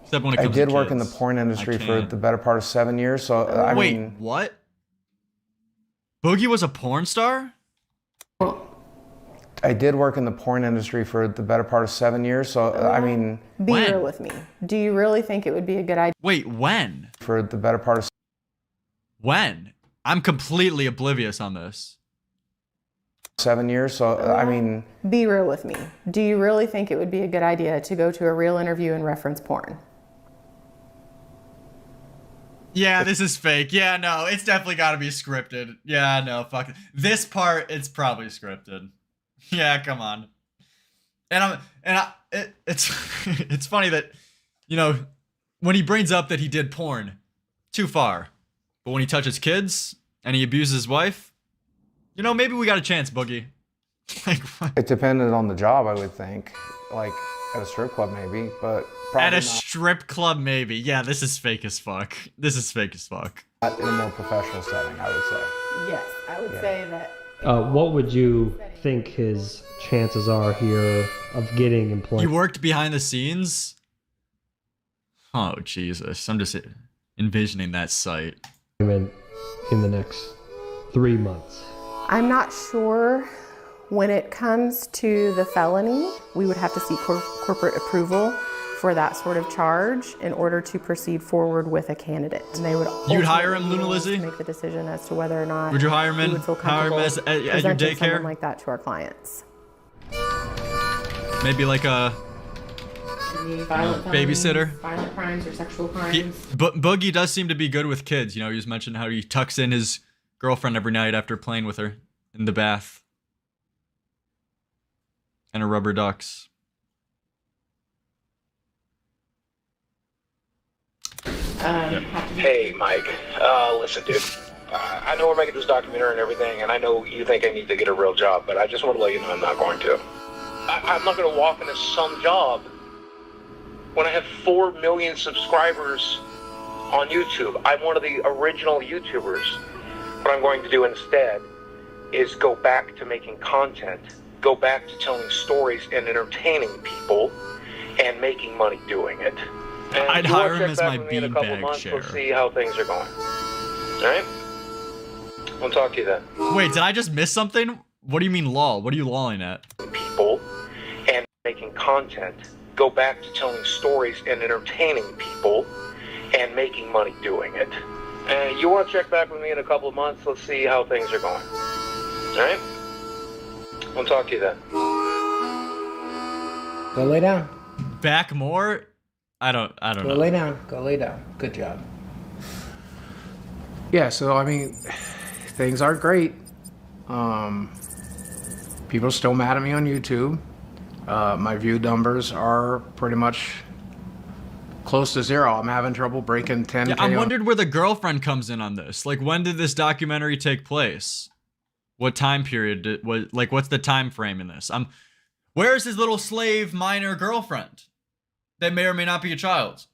[SPEAKER 1] Except when it
[SPEAKER 3] I
[SPEAKER 1] comes
[SPEAKER 3] did
[SPEAKER 1] to
[SPEAKER 3] work in the
[SPEAKER 1] kids.
[SPEAKER 3] porn industry
[SPEAKER 1] I
[SPEAKER 3] for
[SPEAKER 1] can't.
[SPEAKER 3] the better part of 7 years. So I
[SPEAKER 1] Wait,
[SPEAKER 3] mean,
[SPEAKER 1] what? Boogie was a porn star?
[SPEAKER 3] I did work in the porn industry for the better part of 7 years. So I mean,
[SPEAKER 2] Be real with me. Do you really think it would be a good idea?
[SPEAKER 1] Wait, when?
[SPEAKER 3] For the better part of...
[SPEAKER 1] When? I'm completely oblivious on this.
[SPEAKER 3] 7 years, so I mean...
[SPEAKER 2] Be real with me. Do you really think it would be a good idea to go to a real interview and reference porn?
[SPEAKER 1] Yeah, this is fake. Yeah, no, it's definitely got to be scripted. Yeah, no, fuck it. This part, it's probably scripted. Yeah, come on. It's it's funny that, you know, when he brings up that he did porn, too far. But when he touches kids and he abuses his wife, you know, maybe we got a chance, Boogie. Like, what?
[SPEAKER 3] It depended on the job, I would think. Like, at a strip club, maybe, but probably
[SPEAKER 1] at a
[SPEAKER 3] not.
[SPEAKER 1] strip club, maybe. Yeah, this is fake as fuck. This is fake as fuck.
[SPEAKER 3] Not in a more professional setting, I would say.
[SPEAKER 2] Yes, I would say that.
[SPEAKER 16] What would you think his chances are here of getting
[SPEAKER 1] He
[SPEAKER 16] employment?
[SPEAKER 1] worked behind the scenes? Oh, Jesus. I'm just envisioning that sight.
[SPEAKER 16] In the next 3 months.
[SPEAKER 2] I'm not sure. When it comes to the felony, we would have to seek corporate approval for that sort of charge in order to proceed forward with a candidate. And they would
[SPEAKER 1] You'd hire him,
[SPEAKER 2] ultimately
[SPEAKER 1] Luna Lizzie?
[SPEAKER 2] make the decision as to whether or not
[SPEAKER 1] Would you hire him
[SPEAKER 2] we
[SPEAKER 1] in-
[SPEAKER 2] would feel
[SPEAKER 1] hire him
[SPEAKER 2] comfortable
[SPEAKER 1] as- at your
[SPEAKER 2] presenting
[SPEAKER 1] daycare?
[SPEAKER 2] someone like that to our clients.
[SPEAKER 1] Maybe like a
[SPEAKER 2] Any violent
[SPEAKER 1] babysitter?
[SPEAKER 2] felonies, violent crimes or sexual crimes.
[SPEAKER 1] Boogie does seem to be good with kids. You know, he was mentioning how he tucks in his girlfriend every night after playing with her in the bath. And her rubber ducks.
[SPEAKER 10] Hey, Mike. Listen, dude. I know we're making this documentary and everything, and I know you think I need to get a real job, but I just want to let you know I'm not going to. I'm not going to walk into some job when I have 4 million subscribers on YouTube. I'm one of the original YouTubers. What I'm going to do instead is go back to making content, go back to telling stories and entertaining people and making money doing it. And
[SPEAKER 1] I'd
[SPEAKER 10] you wanna
[SPEAKER 1] hire him
[SPEAKER 10] check
[SPEAKER 1] as
[SPEAKER 10] back
[SPEAKER 1] my
[SPEAKER 10] with me in a couple
[SPEAKER 1] beanbag
[SPEAKER 10] months,
[SPEAKER 1] chair.
[SPEAKER 10] We'll see how things are going. All right? We'll talk to you then.
[SPEAKER 1] Wait, did I just miss something? What do you mean lol? What are you lolling at?
[SPEAKER 10] People and making content, go back to telling stories and entertaining people and making money doing it. And you want to check back with me in a couple of months? Let's see how things are going. All right? We'll talk to you then. Go lay down.
[SPEAKER 1] Back more? I don't
[SPEAKER 10] Go
[SPEAKER 1] know.
[SPEAKER 10] lay down. Go lay down. Good job.
[SPEAKER 6] Yeah, so I mean, things aren't great. People are still mad at me on YouTube. My view numbers are pretty much close to zero. I'm having trouble breaking 10K.
[SPEAKER 1] Yeah, I'm wondering where the girlfriend comes in on this. Like, when did this documentary take place? What time period what's the time frame in this? Where's his little slave minor girlfriend? That may or may not be a child.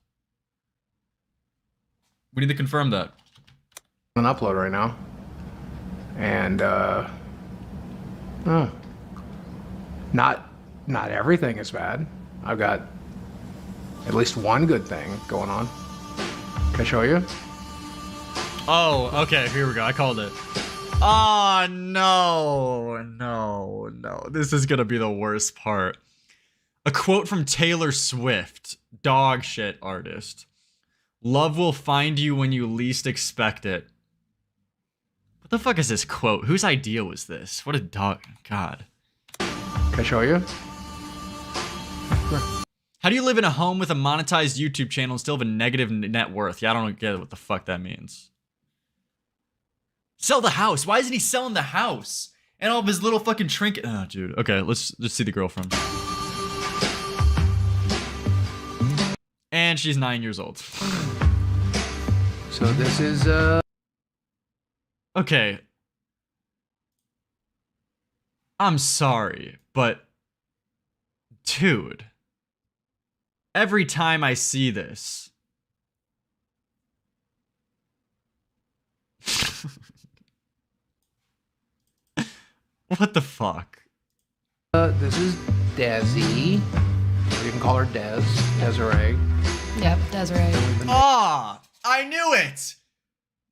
[SPEAKER 1] We need to confirm that.
[SPEAKER 6] an upload right now. And not everything is bad. I've got at least one good thing going on. Can I show you?
[SPEAKER 1] Oh, okay, here we go. I called it. Oh, no. This is gonna be the worst part. A quote from Taylor Swift, dog shit artist. Love will find you when you least expect it. What the fuck is this quote? Whose idea was this? What a dog. God.
[SPEAKER 6] Can I show you?
[SPEAKER 1] How do you live in a home with a monetized YouTube channel and still have a negative net worth? Yeah, I don't get what the fuck that means. Sell the house. Why isn't he selling the house? And all of his little fucking trinket. Oh, dude. Okay, let's just see the girlfriend. And she's 9 years old.
[SPEAKER 6] So this is,
[SPEAKER 1] Okay. I'm sorry, but... Dude. Every time I see this... What the fuck?
[SPEAKER 6] This is Desi. You can call her Des. Desiree.
[SPEAKER 4] Yep, Desiree.
[SPEAKER 1] Ah, I knew it.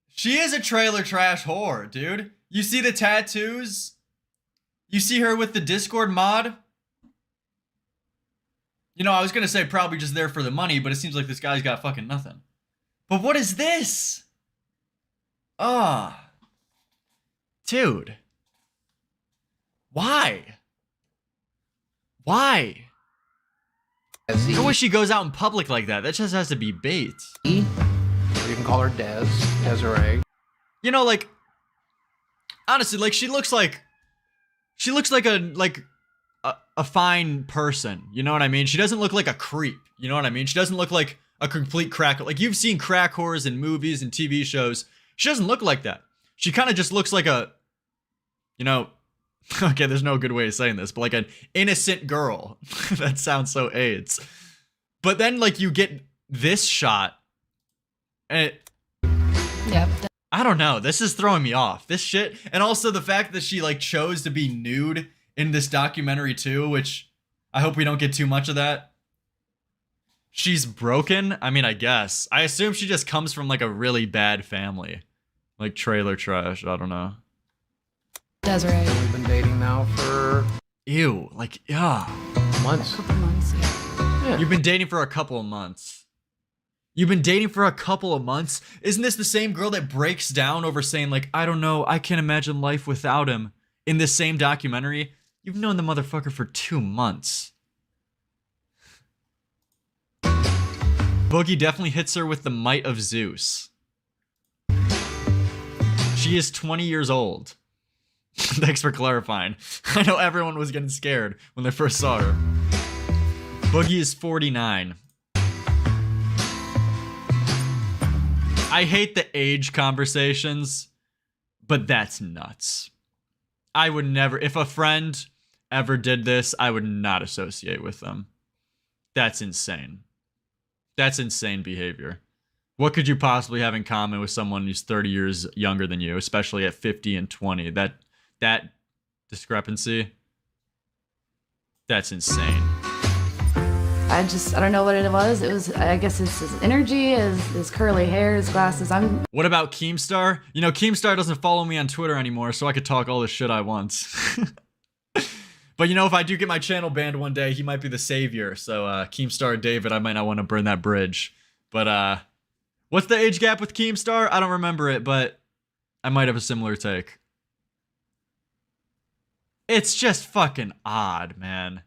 [SPEAKER 1] She is a trailer trash whore, dude. You see the tattoos? You see her with the Discord mod? You know, I was gonna say probably just there for the money, but it seems like this guy's got fucking nothing. But what is this? Ah. Dude. Why? Why? I wish she goes out in public like that. That just has to be bait.
[SPEAKER 10] Or you can call her Desiree.
[SPEAKER 1] You know, like, honestly, like she looks like a fine person. You know what I mean? She doesn't look like a creep. You know what I mean? She doesn't look like a complete crack. Like you've seen crack whores in movies and TV shows. She doesn't look like that. She kind of just looks like a, you know, okay, there's no good way of saying this, but like an innocent girl. That sounds so AIDS. But then like you get this shot and
[SPEAKER 4] Yep.
[SPEAKER 1] I don't know. This is throwing me off. This shit. And also the fact that she like chose to be nude in this documentary too, which I hope we don't get too much of that. She's broken. I mean, I guess. I assume she just comes from like a really bad family. Like trailer trash. I don't know.
[SPEAKER 4] Desiree.
[SPEAKER 10] We've been dating now for...
[SPEAKER 1] Ew. Like, yeah.
[SPEAKER 10] Months.
[SPEAKER 4] A couple months, yeah.
[SPEAKER 1] You've been dating for a couple of months. You've been dating for a couple of months? Isn't this the same girl that breaks down over saying like, I don't know, I can't imagine life without him in this same documentary? You've known the motherfucker for 2 months. Boogie definitely hits her with the might of Zeus. She is 20 years old. Thanks for clarifying. I know everyone was getting scared when they first saw her. Boogie is 49. I hate the age conversations, but that's nuts. I would never, if a friend ever did this, I would not associate with them. That's insane. That's insane behavior. What could you possibly have in common with someone who's 30 years younger than you, especially at 50 and 20? That discrepancy, that's insane.
[SPEAKER 4] I don't know what it was. It was, I guess it's his energy, his curly hair, his glasses.
[SPEAKER 1] What about Keemstar? You know, Keemstar doesn't follow me on Twitter anymore, so I could talk all the shit I want. But you know, if I do get my channel banned one day, he might be the savior. So Keemstar David, I might not want to burn that bridge. But what's the age gap with Keemstar? I don't remember it, but I might have a similar take. It's just fucking odd, man.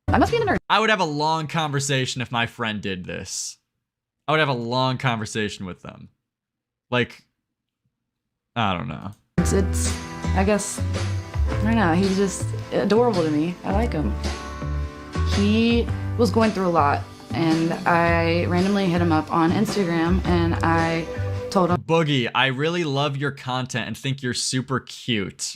[SPEAKER 4] I must be in a nerd.
[SPEAKER 1] I would have a long conversation if my friend did this. I would have a long conversation with them. Like, I don't know.
[SPEAKER 4] It's I guess, I don't know. He's just adorable to me. I like him. He was going through a lot, and I randomly hit him up on Instagram, and I told him,
[SPEAKER 1] Boogie, I really love your content and think you're super cute.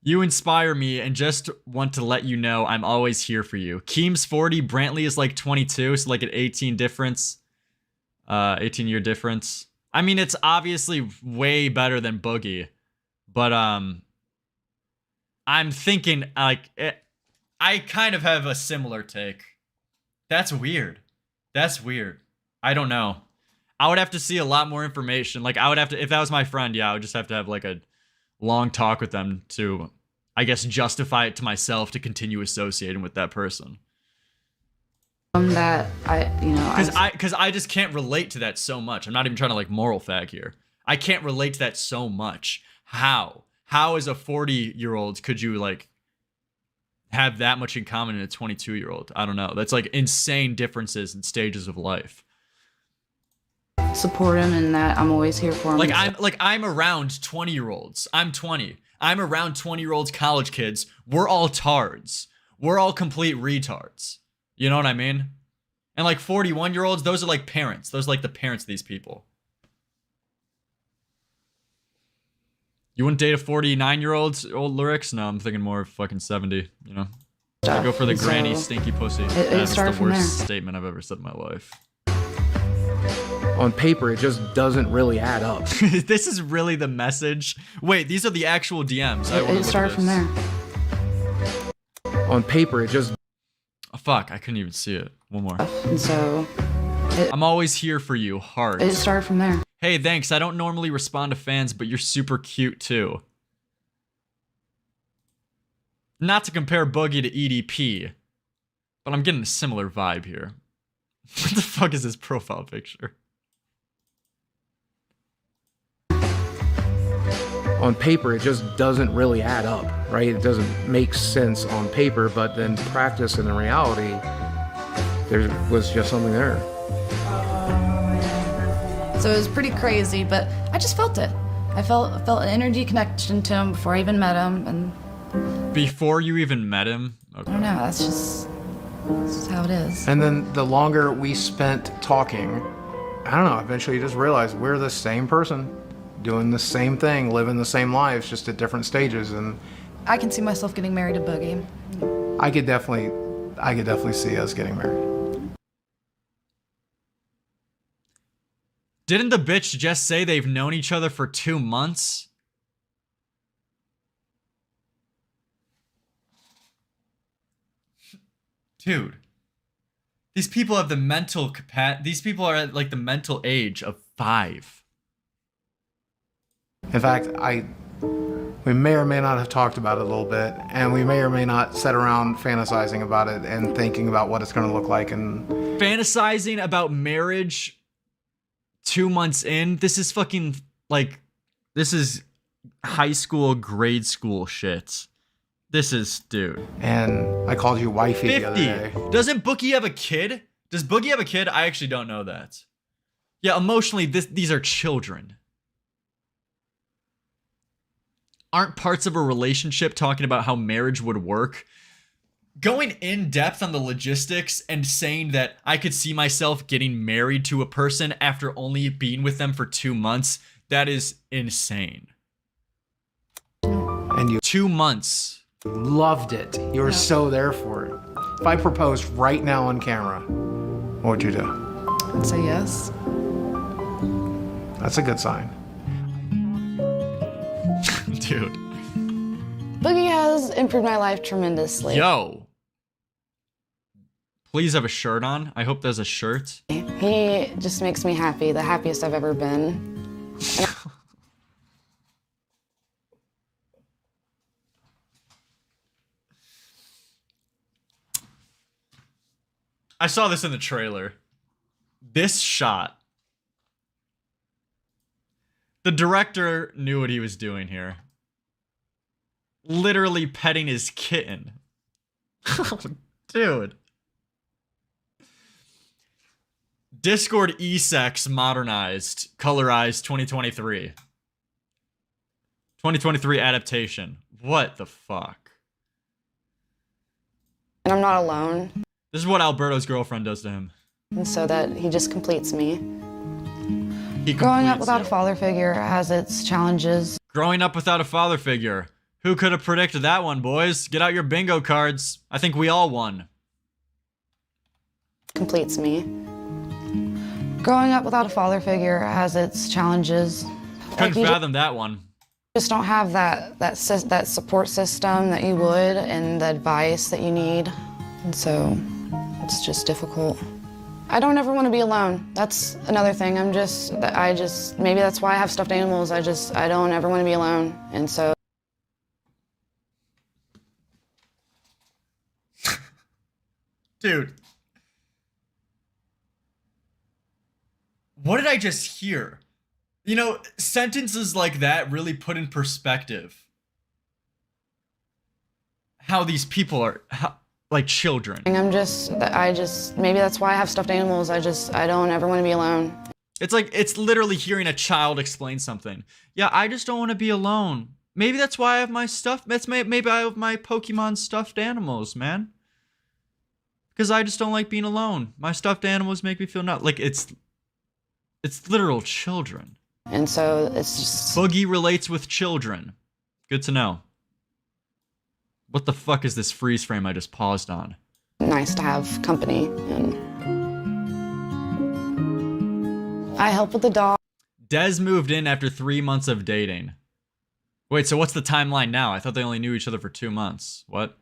[SPEAKER 1] You inspire me and just want to let you know I'm always here for you. Keem's 40, Brantley is like 22, so like an 18 difference. 18-year difference. I mean, it's obviously way better than Boogie, but I'm thinking like I kind of have a similar take. That's weird. That's weird. I don't know. I would have to see a lot more information. Like I would have to, if that was my friend, yeah, I would just have to have like a long talk with them to, I guess, justify it to myself to continue associating with that person.
[SPEAKER 4] that
[SPEAKER 1] Because I just can't relate to that so much. I'm not even trying to like moral fag here. I can't relate to that so much. How as a 40-year-old could you like have that much in common in a 22-year-old? I don't know. That's like insane differences in stages of life.
[SPEAKER 4] support him and that I'm always here for him.
[SPEAKER 1] I'm around 20-year-olds. I'm 20. I'm around 20-year-olds, college kids. We're all tards. We're all complete retards. You know what I mean? And like 41-year-olds, those are like parents. Those are like the parents of these people. You wouldn't date a 49-year-old old Lerix? No, I'm thinking more of fucking 70, you know? I go for the granny stinky pussy. That's the worst statement I've ever said in my life.
[SPEAKER 10] On paper, it just doesn't really add up.
[SPEAKER 1] This is really the message? Wait, these are the actual DMs.
[SPEAKER 4] It started from there.
[SPEAKER 10] On paper, it just...
[SPEAKER 1] Oh, fuck, I couldn't even see it. One more.
[SPEAKER 4] And so...
[SPEAKER 1] I'm always here for you, heart.
[SPEAKER 4] It started from there.
[SPEAKER 1] Hey, thanks. I don't normally respond to fans, but you're super cute too. Not to compare Boogie to EDP, but I'm getting a similar vibe here. What the fuck is this profile picture?
[SPEAKER 10] on paper, it just doesn't really add up, right? It doesn't make sense on paper, but then practice and in reality, there was just something there.
[SPEAKER 4] So it was pretty crazy, but I just felt it. I felt an energy connection to him before I even met him, and
[SPEAKER 1] before you even met him? Okay.
[SPEAKER 4] I don't know, that's just how it is.
[SPEAKER 10] And then the longer we spent talking, I don't know, eventually you just realize we're the same person, doing the same thing, living the same lives, just at different stages. And
[SPEAKER 4] I can see myself getting married to Boogie.
[SPEAKER 10] I could definitely see us getting married.
[SPEAKER 1] Didn't the bitch just say they've known each other for 2 months? Dude. These people have the mental capacity. These people are at like the mental age of 5.
[SPEAKER 10] In fact, we may or may not have talked about it a little bit, and we may or may not sit around fantasizing about it and thinking about what it's going to look like. And
[SPEAKER 1] fantasizing about marriage 2 months in? This is fucking, like, this is high school, grade school shit. This is, dude.
[SPEAKER 10] And I called you wifey
[SPEAKER 1] 50.
[SPEAKER 10] the other day.
[SPEAKER 1] Doesn't Boogie have a kid? Does Boogie have a kid? I actually don't know that. Yeah, emotionally, these are children. Aren't parts of a relationship talking about how marriage would work? Going in depth on the logistics and saying that I could see myself getting married to a person after only being with them for 2 months, that is insane.
[SPEAKER 10] And you
[SPEAKER 1] 2 months.
[SPEAKER 10] Loved it. You were so there for it. If I proposed right now on camera, what would you do?
[SPEAKER 4] I'd say yes.
[SPEAKER 10] That's a good sign.
[SPEAKER 1] Dude.
[SPEAKER 4] Boogie has improved my life tremendously.
[SPEAKER 1] Yo. Please have a shirt on. I hope there's a shirt.
[SPEAKER 4] He just makes me happy, the happiest I've ever been.
[SPEAKER 1] I saw this in the trailer. This shot. The director knew what he was doing here. Literally petting his kitten. Dude. Discord e-sex modernized, colorized 2023. 2023 adaptation. What the fuck?
[SPEAKER 4] And I'm not alone.
[SPEAKER 1] This is what Alberto's girlfriend does to him.
[SPEAKER 4] And so that he just completes me.
[SPEAKER 1] He
[SPEAKER 4] Growing up
[SPEAKER 1] completes
[SPEAKER 4] without
[SPEAKER 1] you.
[SPEAKER 4] a father figure has its challenges.
[SPEAKER 1] Growing up without a father figure. Who could have predicted that one, boys? Get out your bingo cards. I think we all won.
[SPEAKER 4] Completes me. Growing up without a father figure has its challenges.
[SPEAKER 1] Couldn't
[SPEAKER 4] you
[SPEAKER 1] fathom that one.
[SPEAKER 4] just don't have that support system that you would and the advice that you need. And so it's just difficult. I don't ever want to be alone. That's another thing. Maybe that's why I have stuffed animals. I don't ever want to be alone. And so.
[SPEAKER 1] Dude. What did I just hear? You know, sentences like that really put in perspective how these people are like children.
[SPEAKER 4] Maybe that's why I have stuffed animals. I don't ever want to be alone.
[SPEAKER 1] It's literally hearing a child explain something. Yeah, I just don't want to be alone. Maybe that's why I have my stuff. Maybe I have my Pokemon stuffed animals, man. Because I just don't like being alone. My stuffed animals make me feel not like it's literal children.
[SPEAKER 4] And so it's just.
[SPEAKER 1] Boogie relates with children. Good to know. What the fuck is this freeze frame I just paused on?
[SPEAKER 4] Nice to have company, and I help with the dog.
[SPEAKER 1] Des moved in after 3 months of dating. Wait, so what's the timeline now? I thought they only knew each other for 2 months. What?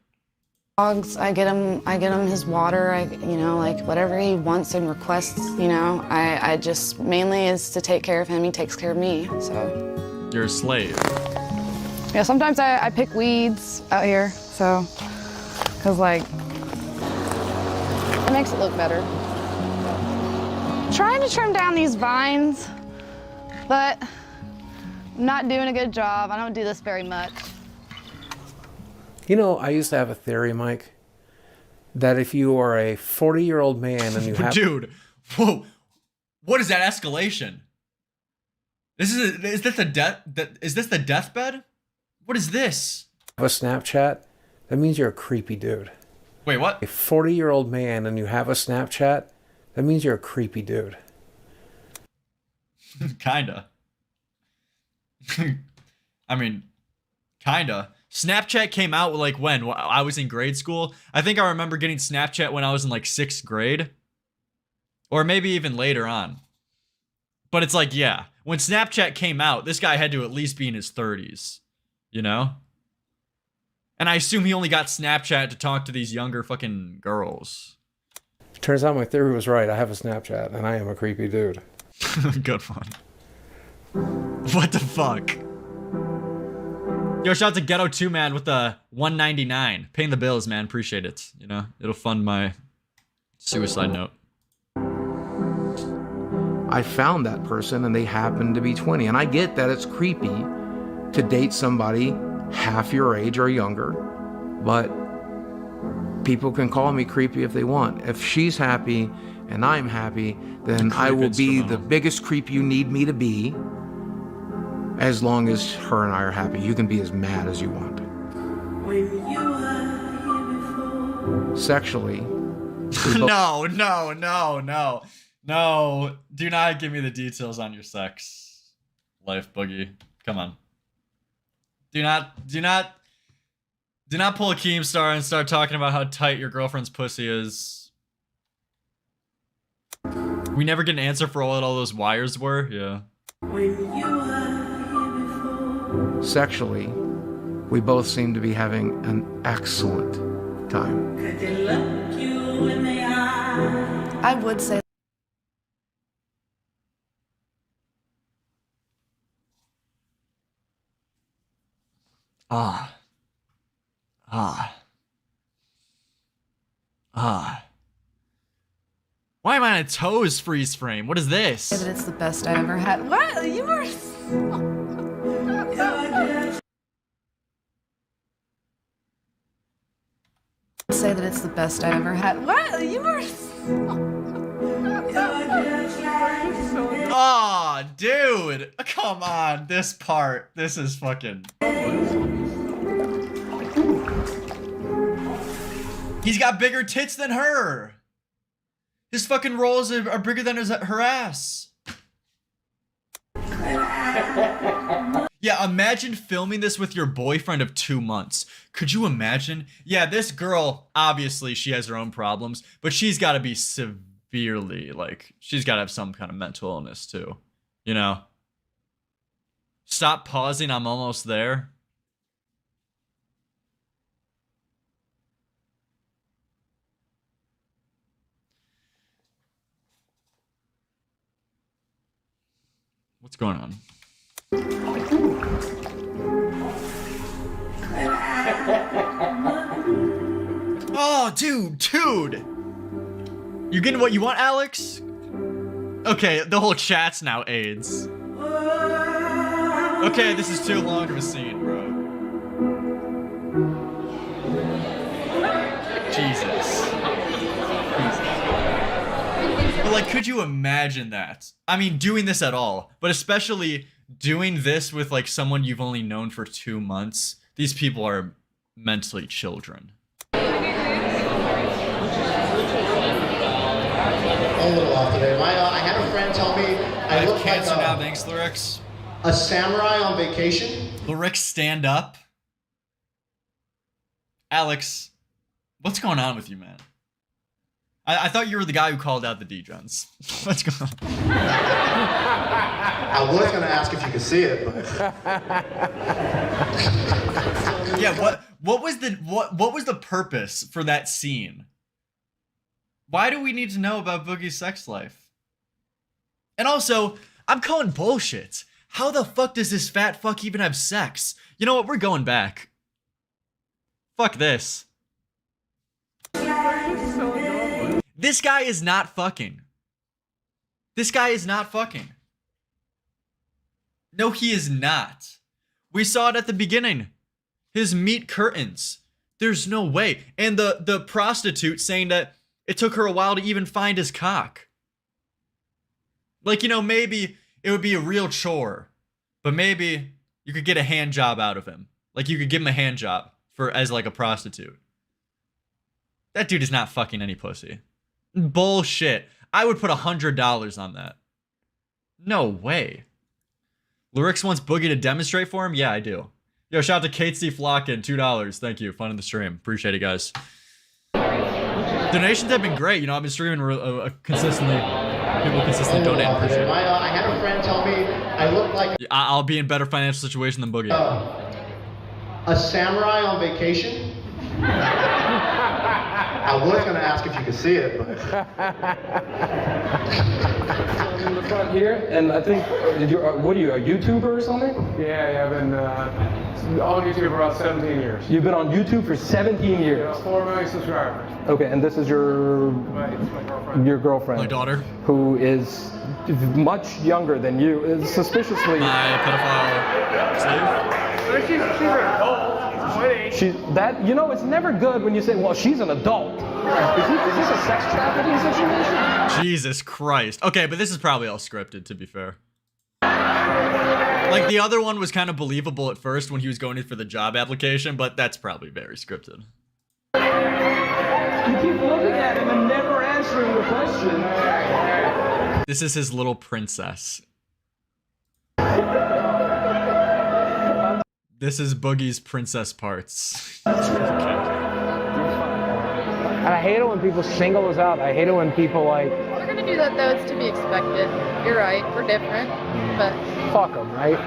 [SPEAKER 4] Dogs, I get him his water, like whatever he wants and requests, I just mainly is to take care of him. He takes care of me, so.
[SPEAKER 1] You're a slave.
[SPEAKER 4] Yeah, sometimes I pick weeds out here, so, cause like, it makes it look better. Trying to trim down these vines, but I'm not doing a good job. I don't do this very much.
[SPEAKER 10] You know, I used to have a theory, Mike, that if you are a 40-year-old man and you have...
[SPEAKER 1] Dude, whoa. What is that escalation? Is this the deathbed? What is this?
[SPEAKER 10] ...have a Snapchat, that means you're a creepy dude.
[SPEAKER 1] Wait, what?
[SPEAKER 10] A 40-year-old man and you have a Snapchat, that means you're a creepy dude.
[SPEAKER 1] Kinda. I mean, kinda. Snapchat came out like when? I was in grade school. I think I remember getting Snapchat when I was in like 6th grade. Or maybe even later on. But it's like, yeah. When Snapchat came out, this guy had to at least be in his 30s. You know? And I assume he only got Snapchat to talk to these younger fucking girls.
[SPEAKER 10] Turns out my theory was right. I have a Snapchat and I am a creepy dude.
[SPEAKER 1] Good one. What the fuck? Yo, shout out to Ghetto 2 Man with the $1.99. Paying the bills, man. Appreciate it. You know, it'll fund my suicide note.
[SPEAKER 10] I found that person and they happened to be 20. And I get that it's creepy to date somebody half your age or younger, but people can call me creepy if they want. If she's happy and I'm happy, then I will be the biggest creep you need me to be, as long as her and I are happy. You can be as mad as you want. Sexually.
[SPEAKER 1] No. Do not give me the details on your sex life, Boogie. Come on. Do not pull a Keemstar and start talking about how tight your girlfriend's pussy is. We never get an answer for what all those wires were. Yeah.
[SPEAKER 10] Sexually, we both seem to be having an excellent time.
[SPEAKER 4] I would say
[SPEAKER 1] Why am I on a toes freeze frame? What is this?
[SPEAKER 4] that it's the best I ever had. What? You were say that it's the best I ever had. What? You were
[SPEAKER 1] Aw, dude. Come on. This part. This is fucking... He's got bigger tits than her. His fucking rolls are bigger than her ass. Yeah, imagine filming this with your boyfriend of 2 months. Could you imagine? Yeah, this girl, obviously she has her own problems, but she's got to be severely, like, she's got to have some kind of mental illness too. You know? Stop pausing, I'm almost there. What's going on? Oh, dude! You getting what you want, Alex? Okay, the whole chat's now AIDS. Okay, this is too long of a scene, bro. Jesus. But like, could you imagine that? I mean, doing this at all, but especially doing this with like someone you've only known for 2 months. These people are mentally children.
[SPEAKER 7] A little off today. I had a friend tell me I look like
[SPEAKER 1] now. Thanks, Lerix.
[SPEAKER 7] A samurai on vacation.
[SPEAKER 1] Lerix, stand up. Alex, what's going on with you, man? I thought you were the guy who called out the D-Gens. What's going on?
[SPEAKER 7] I was gonna ask if you could see it, but
[SPEAKER 1] yeah. What was the purpose for that scene? Why do we need to know about Boogie's sex life? And also, I'm calling bullshit. How the fuck does this fat fuck even have sex? You know what? We're going back. Fuck this. This guy is not fucking. This guy is not fucking. No, he is not. We saw it at the beginning. His meat curtains. There's no way. And the prostitute saying that it took her a while to even find his cock. Like, you know, maybe it would be a real chore, but maybe you could get a hand job out of him. Like, you could give him a hand job as like a prostitute. That dude is not fucking any pussy. Bullshit. I would put $100 on that. No way. Lerix wants Boogie to demonstrate for him? Yeah, I do. Yo, shout out to Kate C. Flockin, $2. Thank you. Fun in the stream. Appreciate it, guys. Donations have been great. You know, I've been streaming consistently. People consistently donate. Appreciate it.
[SPEAKER 7] I had a friend tell me I look like
[SPEAKER 1] I'll be in better financial situation than Boogie.
[SPEAKER 7] a samurai on vacation. I was going to ask if you could see it, but...
[SPEAKER 10] in the front here, and I think, what are you, a YouTuber or something?
[SPEAKER 3] Yeah, I've been on YouTube for about 17 years.
[SPEAKER 10] You've been on YouTube for 17 years?
[SPEAKER 3] 4 million subscribers.
[SPEAKER 10] Okay, and this is your girlfriend.
[SPEAKER 1] My daughter.
[SPEAKER 10] Who is much younger than you, is suspiciously...
[SPEAKER 1] My pedophile slave?
[SPEAKER 3] She's an adult.
[SPEAKER 10] She's that, you know, it's never good when you say, well, she's an adult. Is this a sex trafficking situation?
[SPEAKER 1] Jesus Christ. Okay, but this is probably all scripted, to be fair. Like, the other one was kind of believable at first when he was going in for the job application, but that's probably very scripted.
[SPEAKER 10] You keep looking at him and never answering the question.
[SPEAKER 1] This is his little princess. This is Boogie's princess parts.
[SPEAKER 3] And I hate it when people single us out. I hate it when people like...
[SPEAKER 8] We're gonna do that though, it's to be expected. You're right, we're different, but...
[SPEAKER 3] Fuck them, right?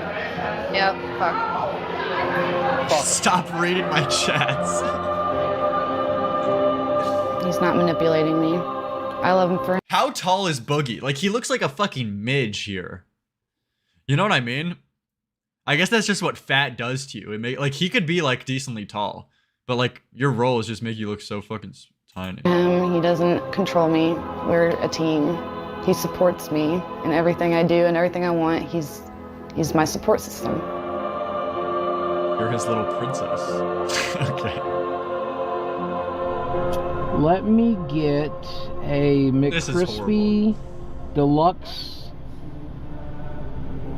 [SPEAKER 8] Yep, fuck.
[SPEAKER 1] Stop reading my chats.
[SPEAKER 4] He's not manipulating me. I love him for...
[SPEAKER 1] How tall is Boogie? Like, he looks like a fucking midge here. You know what I mean? I guess that's just what fat does to you. It like, he could be like decently tall, but like your roles just make you look so fucking tiny.
[SPEAKER 4] He doesn't control me. We're a team. He supports me in everything I do and everything I want. He's my support system.
[SPEAKER 1] You're his little princess. Okay.
[SPEAKER 10] Let me get a McCrispy Deluxe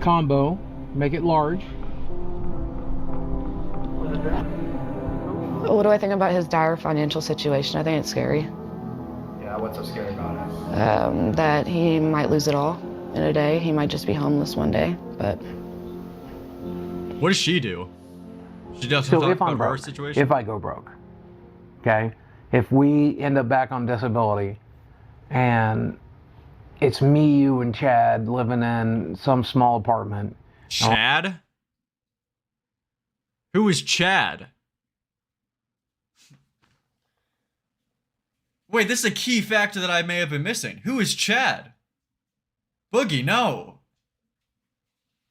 [SPEAKER 10] combo. Make it large.
[SPEAKER 4] What do I think about his dire financial situation? I think it's scary.
[SPEAKER 3] Yeah, what's so scary about it?
[SPEAKER 4] That he might lose it all in a day. He might just be homeless one day, but...
[SPEAKER 1] What does she do? She doesn't
[SPEAKER 3] So
[SPEAKER 1] talk
[SPEAKER 3] if I'm
[SPEAKER 1] about her
[SPEAKER 3] broke,
[SPEAKER 1] situation?
[SPEAKER 3] if I go broke, okay? If we end up back on disability and it's me, you, and Chad living in some small apartment...
[SPEAKER 1] Chad? Who is Chad? Wait, this is a key factor that I may have been missing. Who is Chad? Boogie, no.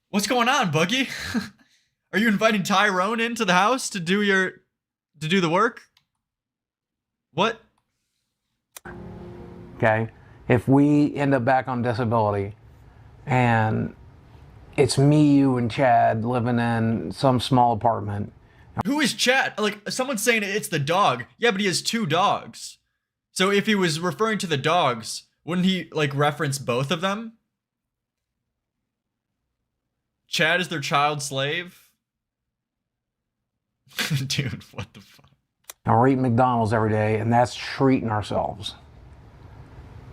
[SPEAKER 1] What's going on, Boogie? Are you inviting Tyrone into the house to do the work? What?
[SPEAKER 3] Okay? If we end up back on disability and it's me, you, and Chad living in some small apartment.
[SPEAKER 1] Who is Chad? Like, someone's saying it's the dog. Yeah, but he has 2 dogs. So if he was referring to the dogs, wouldn't he, like, reference both of them? Chad is their child slave? Dude, what the fuck?
[SPEAKER 3] And we're eating McDonald's every day, and that's treating ourselves.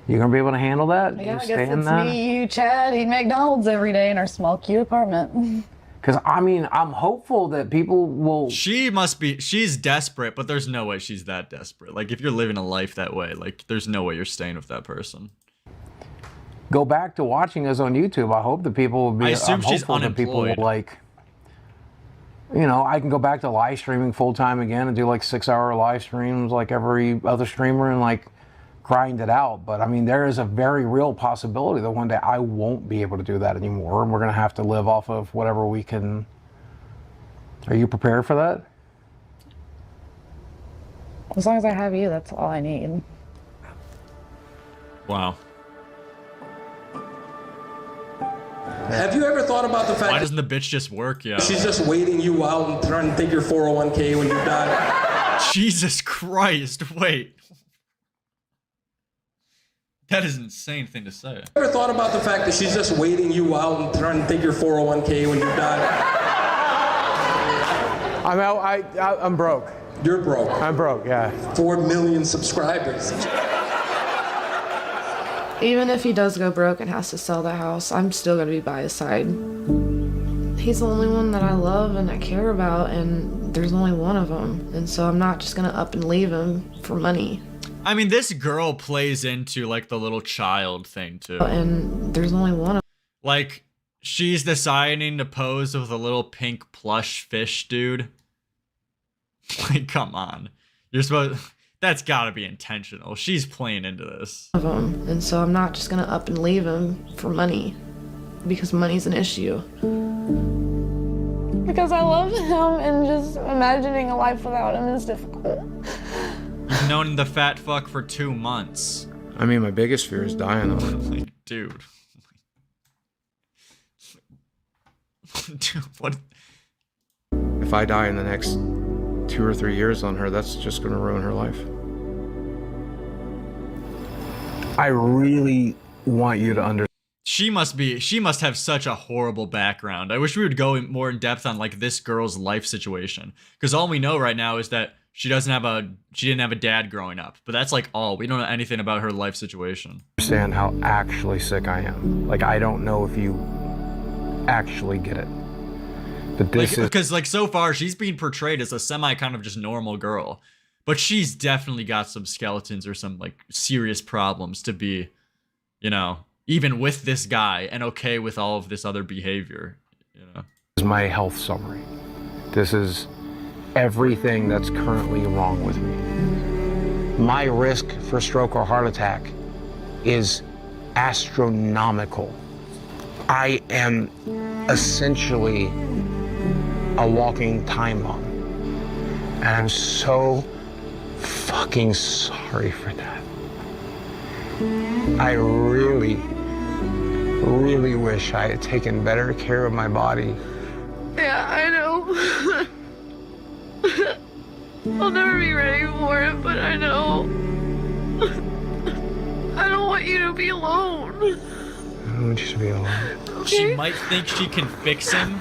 [SPEAKER 3] You gonna be able to handle that?
[SPEAKER 4] Yeah,
[SPEAKER 3] You
[SPEAKER 4] I guess
[SPEAKER 3] stay in
[SPEAKER 4] it's
[SPEAKER 3] that?
[SPEAKER 4] me, you, Chad, eating McDonald's every day in our small, cute apartment.
[SPEAKER 3] Because, I mean, I'm hopeful that people will...
[SPEAKER 1] She's desperate, but there's no way she's that desperate. Like, if you're living a life that way, like, there's no way you're staying with that person.
[SPEAKER 3] Go back to watching us on YouTube. I hope that people will be...
[SPEAKER 1] I assume she's
[SPEAKER 3] hopeful that people will,
[SPEAKER 1] unemployed.
[SPEAKER 3] like... You know, I can go back to live streaming full time again and do, like, 6-hour live streams like every other streamer and, like, grind it out. But, I mean, there is a very real possibility that one day I won't be able to do that anymore, and we're going to have to live off of whatever we can... Are you prepared for that?
[SPEAKER 4] As long as I have you, that's all I need.
[SPEAKER 1] Wow.
[SPEAKER 5] Have you ever thought about the fact
[SPEAKER 1] Why doesn't the bitch just work? Yeah.
[SPEAKER 5] she's just waiting you out and trying to take your 401k when you die?
[SPEAKER 1] Jesus Christ! Wait. That is an insane thing to say.
[SPEAKER 5] Ever thought about the fact that she's just waiting you out and trying to take your 401k when you die?
[SPEAKER 3] I'm out. I'm broke.
[SPEAKER 5] You're broke.
[SPEAKER 3] I'm broke. Yeah.
[SPEAKER 5] 4 million subscribers.
[SPEAKER 4] Even if he does go broke and has to sell the house, I'm still gonna be by his side. He's the only one that I love and I care about, and there's only one of them. And so I'm not just gonna up and leave him for money.
[SPEAKER 1] I mean, this girl plays into like the little child thing too.
[SPEAKER 4] And there's only one of
[SPEAKER 1] Like, she's deciding to pose with a little pink plush fish dude. Like, come on. You're supposed... That's gotta be intentional. She's playing into this.
[SPEAKER 4] them. And so I'm not just gonna up and leave him for money. Because money's an issue.
[SPEAKER 9] Because I love him, and just imagining a life without him is difficult.
[SPEAKER 1] You've known the fat fuck for 2 months.
[SPEAKER 6] I mean, my biggest fear is dying on it.
[SPEAKER 1] Like, dude. Dude, what?
[SPEAKER 6] If I die in the next 2 or 3 years on her, that's just gonna ruin her life.
[SPEAKER 3] I really want you to understand.
[SPEAKER 1] She must have such a horrible background. I wish we would go more in depth on like this girl's life situation. Because all we know right now is that she didn't have a dad growing up. But that's like all. We don't know anything about her life situation.
[SPEAKER 3] Understand how actually sick I am. Like, I don't know if you actually get it. But this is
[SPEAKER 1] because like so far she's being portrayed as a semi kind of just normal girl. But she's definitely got some skeletons or some like serious problems to be, you know, even with this guy and okay with all of this other behavior, you know.
[SPEAKER 3] This is my health summary. This is everything that's currently wrong with me. My risk for stroke or heart attack is astronomical. I am essentially a walking time bomb. And I'm so fucking sorry for that. I really, really wish I had taken better care of my body.
[SPEAKER 9] Yeah, I know. I'll never be ready for it, but I know. I don't want you to be alone.
[SPEAKER 3] I don't want you to be alone.
[SPEAKER 9] Okay?
[SPEAKER 1] She might think she can fix him.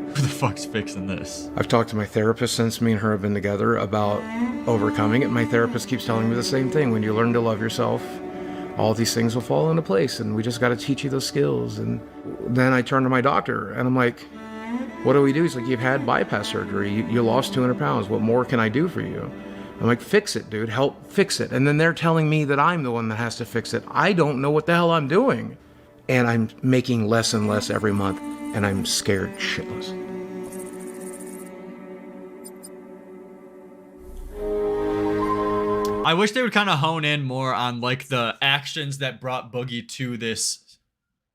[SPEAKER 1] Who the fuck's fixing this?
[SPEAKER 6] I've talked to my therapist since me and her have been together about overcoming it. My therapist keeps telling me the same thing. When you learn to love yourself, all these things will fall into place, and we just got to teach you those skills. And then I turn to my doctor and I'm like, what do we do? He's like, you've had bypass surgery. You lost 200 pounds. What more can I do for you? I'm like, fix it, dude. Help fix it. And then they're telling me that I'm the one that has to fix it. I don't know what the hell I'm doing. And I'm making less and less every month, and I'm scared shitless.
[SPEAKER 1] I wish they would kind of hone in more on like the actions that brought Boogie to this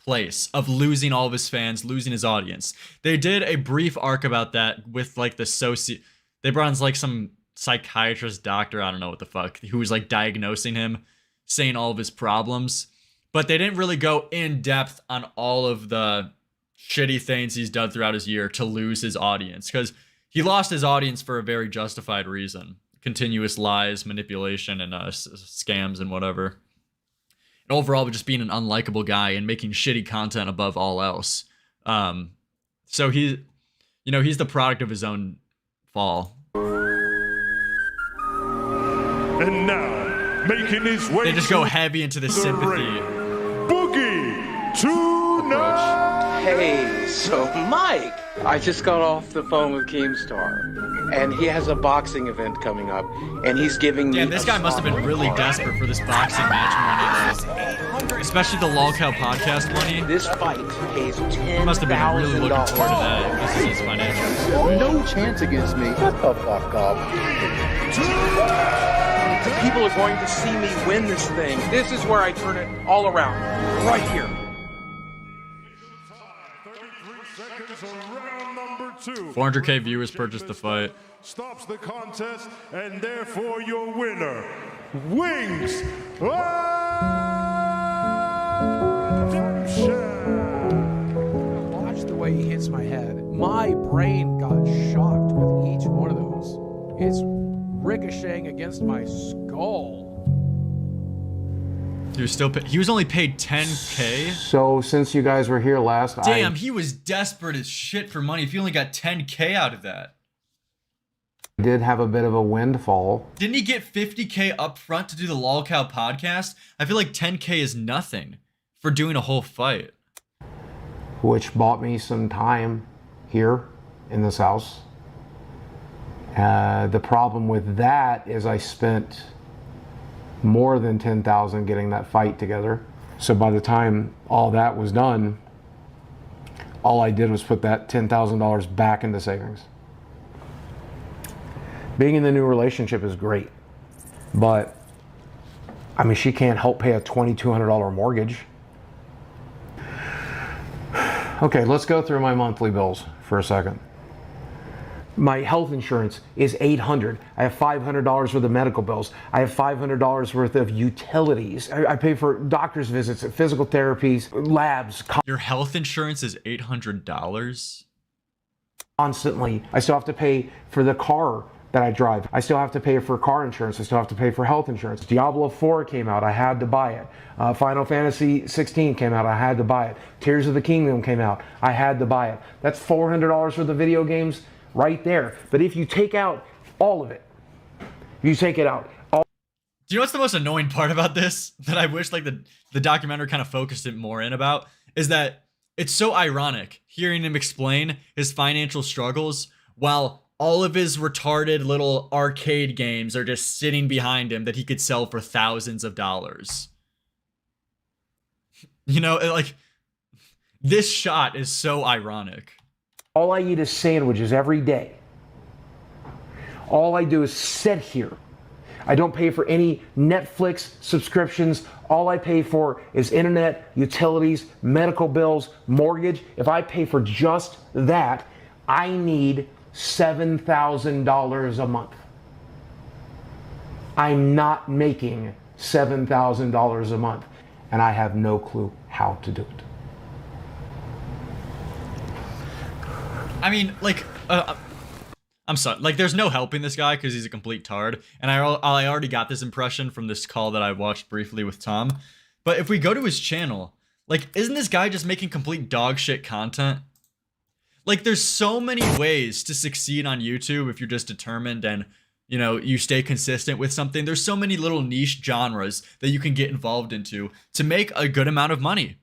[SPEAKER 1] place of losing all of his fans, losing his audience. They did a brief arc about that with like the they brought in like some psychiatrist doctor, I don't know what the fuck, who was like diagnosing him, saying all of his problems. But they didn't really go in depth on all of the shitty things he's done throughout his year to lose his audience. Because he lost his audience for a very justified reason. Continuous lies, manipulation, and scams and whatever. And overall, just being an unlikable guy and making shitty content above all else. So he's the product of his own fall.
[SPEAKER 12] And now, making his way
[SPEAKER 1] they just go heavy into the sympathy.
[SPEAKER 12] Boogie2988.
[SPEAKER 13] Hey, so Mike, I just got off the phone with Keemstar, and he has a boxing event coming up, and he's giving me.
[SPEAKER 1] Yeah, this guy must have been really desperate for this boxing match money, especially the LolCow podcast money.
[SPEAKER 13] This fight pays $10,000.
[SPEAKER 1] He must have been really looking forward to that. This is his financials.
[SPEAKER 13] No chance against me. Shut the fuck up. People are going to see me win this thing. This is where I turn it all around. Right here.
[SPEAKER 1] 400K viewers purchased the fight.
[SPEAKER 12] Stops the contest, and therefore your winner, wings.
[SPEAKER 10] Watch the way he hits my head. My brain got shocked with each one of those. It's ricocheting against my skull.
[SPEAKER 1] He was only paid 10K.
[SPEAKER 3] So since you guys were here last,
[SPEAKER 1] damn, he was desperate as shit for money. If he only got 10K out of that.
[SPEAKER 3] I did have a bit of a windfall.
[SPEAKER 1] Didn't he get 50K up front to do the LolCow podcast? I feel like 10K is nothing for doing a whole fight.
[SPEAKER 3] Which bought me some time here in this house. The problem with that is I spent more than $10,000 getting that fight together. So by the time all that was done, all I did was put that $10,000 back into savings. Being in the new relationship is great, but I mean, she can't help pay a $2,200 mortgage. Okay, let's go through my monthly bills for a second. My health insurance is $800. I have $500 worth of medical bills. I have $500 worth of utilities. I pay for doctor's visits, physical therapies, labs.
[SPEAKER 1] Your health insurance is $800?
[SPEAKER 3] Constantly. I still have to pay for the car that I drive. I still have to pay for car insurance. I still have to pay for health insurance. Diablo 4 came out. I had to buy it. Final Fantasy 16 came out. I had to buy it. Tears of the Kingdom came out. I had to buy it. That's $400 worth of video games right there. But if you take out all of it, you take it out.
[SPEAKER 1] Do you know what's the most annoying part about this that I wish like the documentary kind of focused it more in about is that it's so ironic hearing him explain his financial struggles while all of his retarded little arcade games are just sitting behind him that he could sell for thousands of dollars. You know, like this shot is so ironic.
[SPEAKER 3] All I eat is sandwiches every day. All I do is sit here. I don't pay for any Netflix subscriptions. All I pay for is internet, utilities, medical bills, mortgage. If I pay for just that, I need $7,000 a month. I'm not making $7,000 a month, and I have no clue how to do it.
[SPEAKER 1] I mean, like, I'm sorry, like, there's no helping this guy because he's a complete tard, and I already got this impression from this call that I watched briefly with Tom. But if we go to his channel, like, isn't this guy just making complete dog shit content? Like, there's so many ways to succeed on YouTube if you're just determined and, you know, you stay consistent with something. There's so many little niche genres that you can get involved into to make a good amount of money.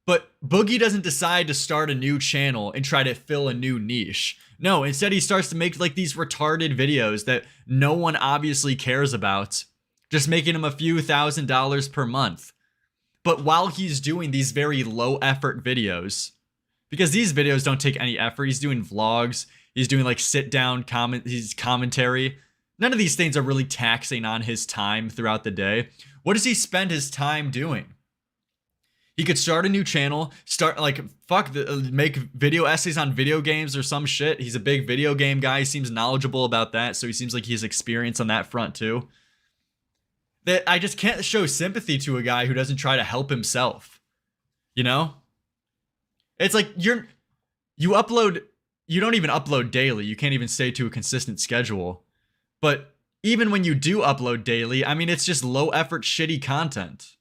[SPEAKER 1] But Boogie doesn't decide to start a new channel and try to fill a new niche. No, instead he starts to make like these retarded videos that no one obviously cares about, just making him a few $1,000s per month. But while he's doing these very low effort videos, because these videos don't take any effort. He's doing vlogs. He's doing like sit down commentary. None of these things are really taxing on his time throughout the day. What does he spend his time doing? He could start a new channel, make video essays on video games or some shit. He's a big video game guy. He seems knowledgeable about that. So he seems like he has experience on that front too. That I just can't show sympathy to a guy who doesn't try to help himself. You know? It's like you don't even upload daily. You can't even stay to a consistent schedule. But even when you do upload daily, I mean, it's just low effort, shitty content.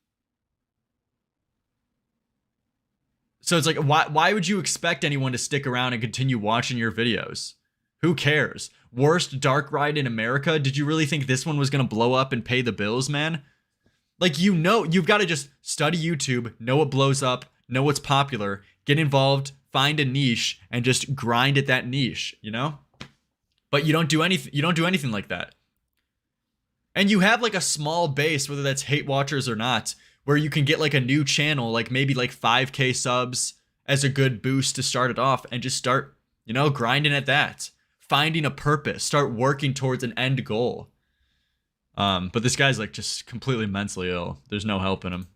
[SPEAKER 1] So it's like, why would you expect anyone to stick around and continue watching your videos? Who cares? Worst dark ride in America? Did you really think this one was going to blow up and pay the bills, man? Like, you know, you've got to just study YouTube, know what blows up, know what's popular, get involved, find a niche, and just grind at that niche, you know? But you don't do anything like that. And you have like a small base, whether that's hate watchers or not, where you can get like a new channel, like maybe like 5K subs as a good boost to start it off and just start, you know, grinding at that. Finding a purpose, start working towards an end goal. But this guy's like just completely mentally ill. There's no helping him.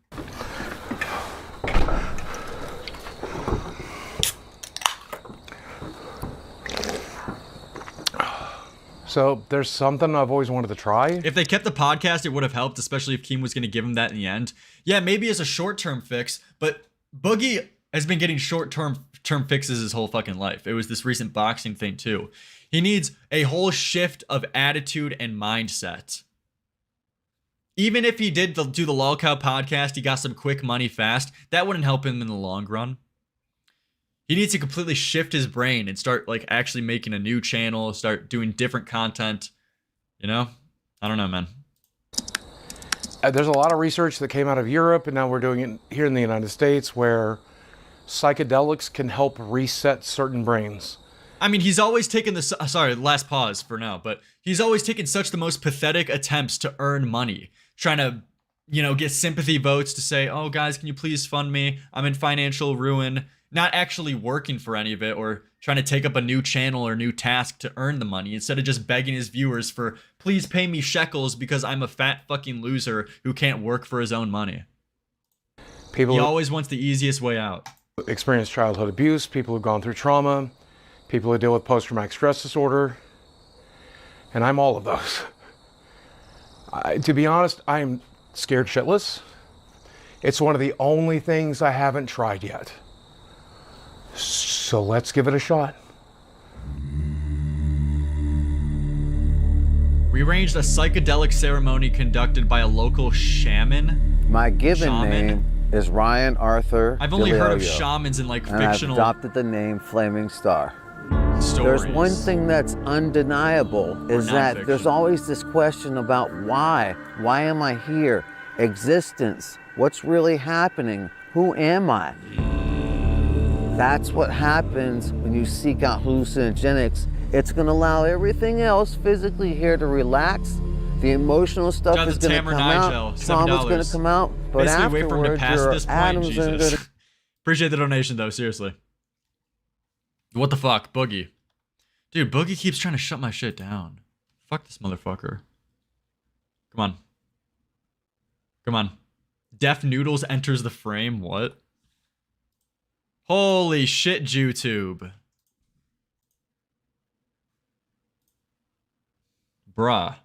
[SPEAKER 3] So there's something I've always wanted to try.
[SPEAKER 1] If they kept the podcast, it would have helped, especially if Keem was going to give him that in the end. Yeah, maybe as a short-term fix, but Boogie has been getting short-term fixes his whole fucking life. It was this recent boxing thing too. He needs a whole shift of attitude and mindset. Even if he did do the Lolcow podcast, he got some quick money fast, that wouldn't help him in the long run. He needs to completely shift his brain and start like actually making a new channel, start doing different content. You know? I don't know, man.
[SPEAKER 3] There's a lot of research that came out of Europe, and now we're doing it here in the United States, where psychedelics can help reset certain brains.
[SPEAKER 1] I mean, he's always taken the, sorry, last pause for now, but he's always taken such the most pathetic attempts to earn money, trying to, you know, get sympathy votes to say, oh guys, can you please fund me? I'm in financial ruin. Not actually working for any of it or trying to take up a new channel or new task to earn the money, instead of just begging his viewers for, please pay me shekels because I'm a fat fucking loser who can't work for his own money. He always wants the easiest way out.
[SPEAKER 3] Experience childhood abuse, people who've gone through trauma, people who deal with post-traumatic stress disorder, and I'm all of those. To be honest, I'm scared shitless. It's one of the only things I haven't tried yet. So let's give it a shot.
[SPEAKER 1] We arranged a psychedelic ceremony conducted by a local shaman.
[SPEAKER 11] My given name is Ryan Arthur.
[SPEAKER 1] I've only heard of
[SPEAKER 11] D'Elio,
[SPEAKER 1] shamans in like
[SPEAKER 11] and
[SPEAKER 1] fictional
[SPEAKER 11] I've adopted the name Flaming Star.
[SPEAKER 1] stories.
[SPEAKER 11] There's one thing that's undeniable is that there's always this question about why. Why am I here? Existence. What's really happening? Who am I? That's what happens when you seek out hallucinogenics. It's going to allow everything else physically here to relax. The emotional stuff is going to come out. Trauma's going to come out. But
[SPEAKER 1] basically, wait for him to pass
[SPEAKER 11] your
[SPEAKER 1] this point.
[SPEAKER 11] atoms are
[SPEAKER 1] Jesus.
[SPEAKER 11] going to...
[SPEAKER 1] Appreciate the donation, though. Seriously. What the fuck, Boogie? Dude, Boogie keeps trying to shut my shit down. Fuck this motherfucker. Come on. Come on. Def Noodles enters the frame. What? Holy shit, YouTube. Bruh.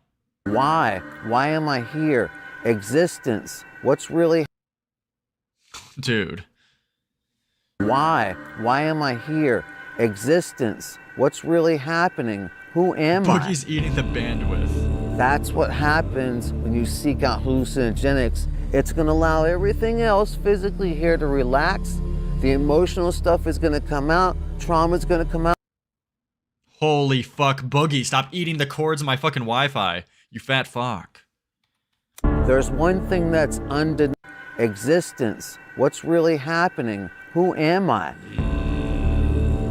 [SPEAKER 11] Why? Why am I here? Existence. What's really...
[SPEAKER 1] Dude.
[SPEAKER 11] Why? Why am I here? Existence. What's really happening? Who am I?
[SPEAKER 1] Boogie's eating the bandwidth.
[SPEAKER 11] That's what happens when you seek out hallucinogenics. It's going to allow everything else physically here to relax. The emotional stuff is going to come out. Trauma's going to come out.
[SPEAKER 1] Holy fuck, Boogie, stop eating the cords of my fucking Wi-Fi, you fat fuck.
[SPEAKER 11] There's one thing that's undeniable. Existence. What's really happening? Who am I?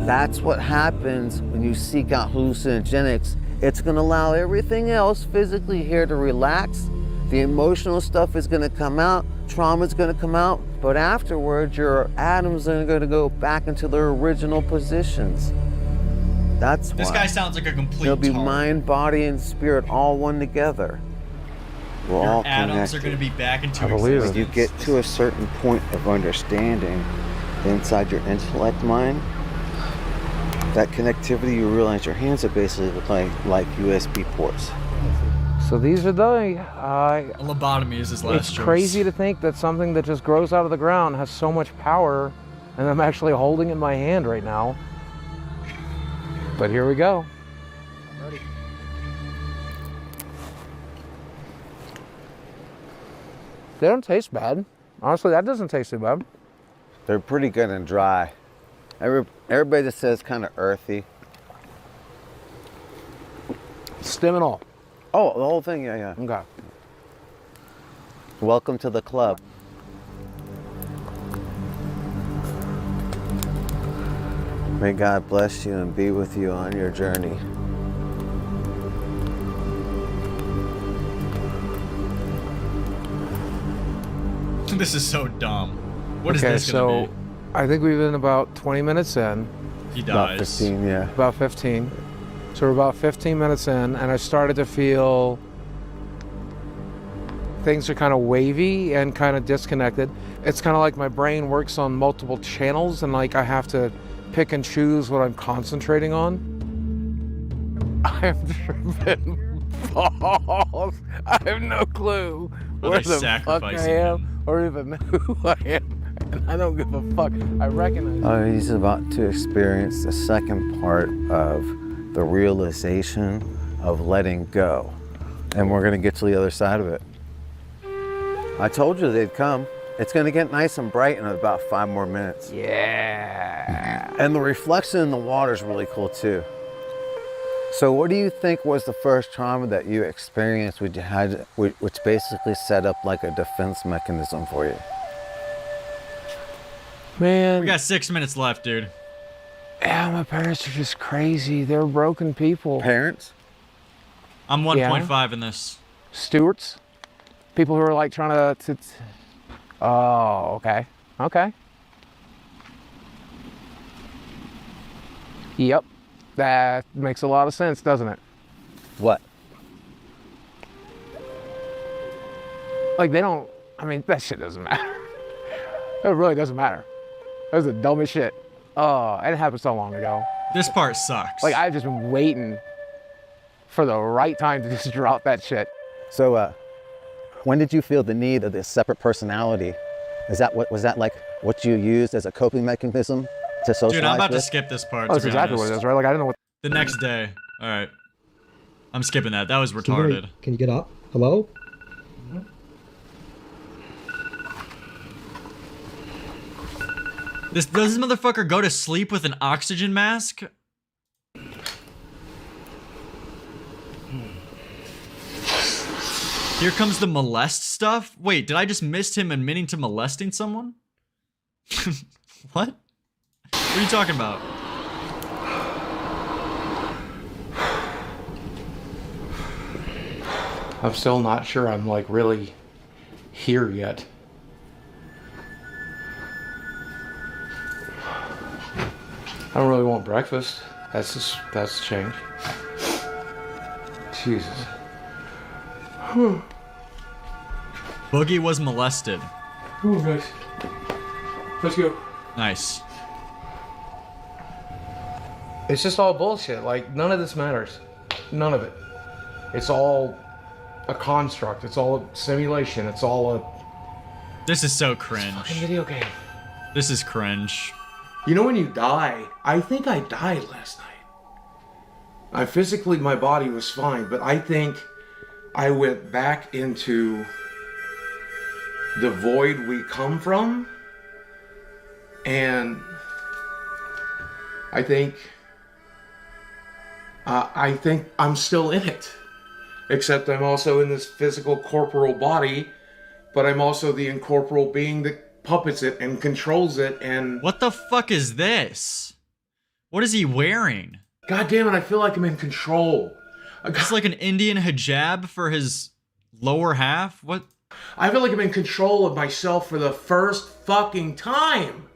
[SPEAKER 11] That's what happens when you seek out hallucinogenics. It's going to allow everything else physically here to relax. The emotional stuff is going to come out. Trauma's going to come out. But afterwards, your atoms are going to go back into their original positions. That's why.
[SPEAKER 1] This guy sounds like a complete
[SPEAKER 11] It'll be
[SPEAKER 1] tard.
[SPEAKER 11] mind, body, and spirit all one together. We're
[SPEAKER 1] Your
[SPEAKER 11] all
[SPEAKER 1] atoms
[SPEAKER 11] connected.
[SPEAKER 1] are going to be back into
[SPEAKER 11] When you get to a certain point of understanding inside your intellect mind, that connectivity, you realize your hands are basically like USB ports.
[SPEAKER 3] So these are the...
[SPEAKER 1] a lobotomy is his last
[SPEAKER 3] It's
[SPEAKER 1] choice.
[SPEAKER 3] crazy to think that something that just grows out of the ground has so much power, and I'm actually holding it in my hand right now. But here we go.
[SPEAKER 16] Ready.
[SPEAKER 3] They don't taste bad. Honestly, that doesn't taste too bad.
[SPEAKER 11] They're pretty good and dry. Everybody just says kind of earthy.
[SPEAKER 3] Stem and all.
[SPEAKER 11] Oh, the whole thing, yeah.
[SPEAKER 3] Okay.
[SPEAKER 11] Welcome to the club. May God bless you and be with you on your journey.
[SPEAKER 1] This is so dumb. What is
[SPEAKER 3] Okay,
[SPEAKER 1] this going to be?
[SPEAKER 3] I think we've been about 20 minutes in.
[SPEAKER 1] He dies.
[SPEAKER 11] About 15, yeah.
[SPEAKER 3] About 15. So we're about 15 minutes in, and I started to feel things are kind of wavy and kind of disconnected. It's kind of like my brain works on multiple channels, and like I have to pick and choose what I'm concentrating on. I've driven balls. I have no clue
[SPEAKER 1] Are
[SPEAKER 3] where
[SPEAKER 1] they
[SPEAKER 3] the fuck I
[SPEAKER 1] sacrificing
[SPEAKER 3] am or even who I am. And I don't give a fuck. I recognize.
[SPEAKER 11] He's about to experience the second part of the realization of letting go. And we're gonna get to the other side of it. I told you they'd come. It's gonna get nice and bright in about 5 more minutes.
[SPEAKER 3] Yeah.
[SPEAKER 11] And the reflection in the water is really cool too. So what do you think was the first trauma that you experienced which basically set up like a defense mechanism for you?
[SPEAKER 3] Man.
[SPEAKER 1] We got 6 minutes left, dude.
[SPEAKER 3] Yeah, my parents are just crazy. They're broken people.
[SPEAKER 11] Parents?
[SPEAKER 1] I'm 1.5 in this.
[SPEAKER 3] Stewards? People who are like trying to oh, okay. Okay. Yep. That makes a lot of sense, doesn't it?
[SPEAKER 11] What?
[SPEAKER 3] Like they don't, I mean, that shit doesn't matter. It really doesn't matter. That was the dumbest shit. Oh, it happened so long ago.
[SPEAKER 1] This part sucks.
[SPEAKER 3] Like I've just been waiting for the right time to just drop that shit.
[SPEAKER 11] So, when did you feel the need of this separate personality? Was that like what you used as a coping mechanism to socialize
[SPEAKER 1] Dude, I'm about
[SPEAKER 11] with?
[SPEAKER 1] to skip this part.
[SPEAKER 3] Oh, that's exactly what it is, right? Like I don't know what.
[SPEAKER 1] The next day. All right. I'm skipping that. That was retarded.
[SPEAKER 14] Can you get up? Hello?
[SPEAKER 1] Does this motherfucker go to sleep with an oxygen mask? Here comes the molest stuff? Wait, did I just miss him admitting to molesting someone? What? What are you talking about?
[SPEAKER 6] I'm still not sure I'm like really here yet. I don't really want breakfast. That's a change. Jesus.
[SPEAKER 1] Boogie was molested.
[SPEAKER 6] Oh, guys. Let's go.
[SPEAKER 1] Nice.
[SPEAKER 6] It's just all bullshit. Like, none of this matters. None of it. It's all a construct. It's all a simulation. It's all a...
[SPEAKER 1] This is so cringe.
[SPEAKER 6] Fucking video game.
[SPEAKER 1] This is cringe.
[SPEAKER 6] You know when you die, I think I died last night. My body was fine, but I think I went back into the void we come from, and I think I'm still in it. Except I'm also in this physical corporal body, but I'm also the incorporeal being that puppets it and controls it and...
[SPEAKER 1] What the fuck is this? What is he wearing?
[SPEAKER 6] God damn it, I feel like I'm in control.
[SPEAKER 1] It's like an Indian hijab for his lower half? What?
[SPEAKER 6] I feel like I'm in control of myself for the first fucking time.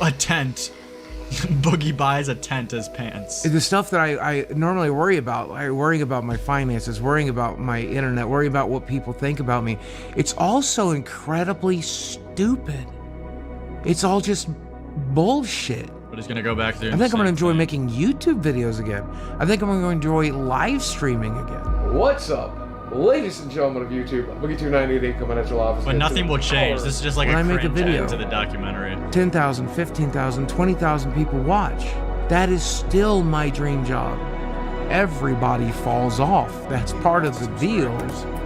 [SPEAKER 1] A tent. Boogie buys a tent as pants.
[SPEAKER 10] The stuff that I normally worry about, worrying about my finances, worrying about my internet, worrying about what people think about me, it's all so incredibly stupid. It's all just bullshit.
[SPEAKER 1] But he's gonna go back there.
[SPEAKER 10] I think I'm gonna enjoy making YouTube videos again. I think I'm gonna enjoy live streaming again.
[SPEAKER 6] What's up, ladies and gentlemen of YouTube? Boogie2988 coming at your office.
[SPEAKER 1] But nothing will change. This is just like
[SPEAKER 10] When
[SPEAKER 1] a
[SPEAKER 10] I make a
[SPEAKER 1] cringe
[SPEAKER 10] video,
[SPEAKER 1] end to the documentary.
[SPEAKER 10] 10,000, 15,000, 20,000 people watch. That is still my dream job. Everybody falls off. That's part of the deal.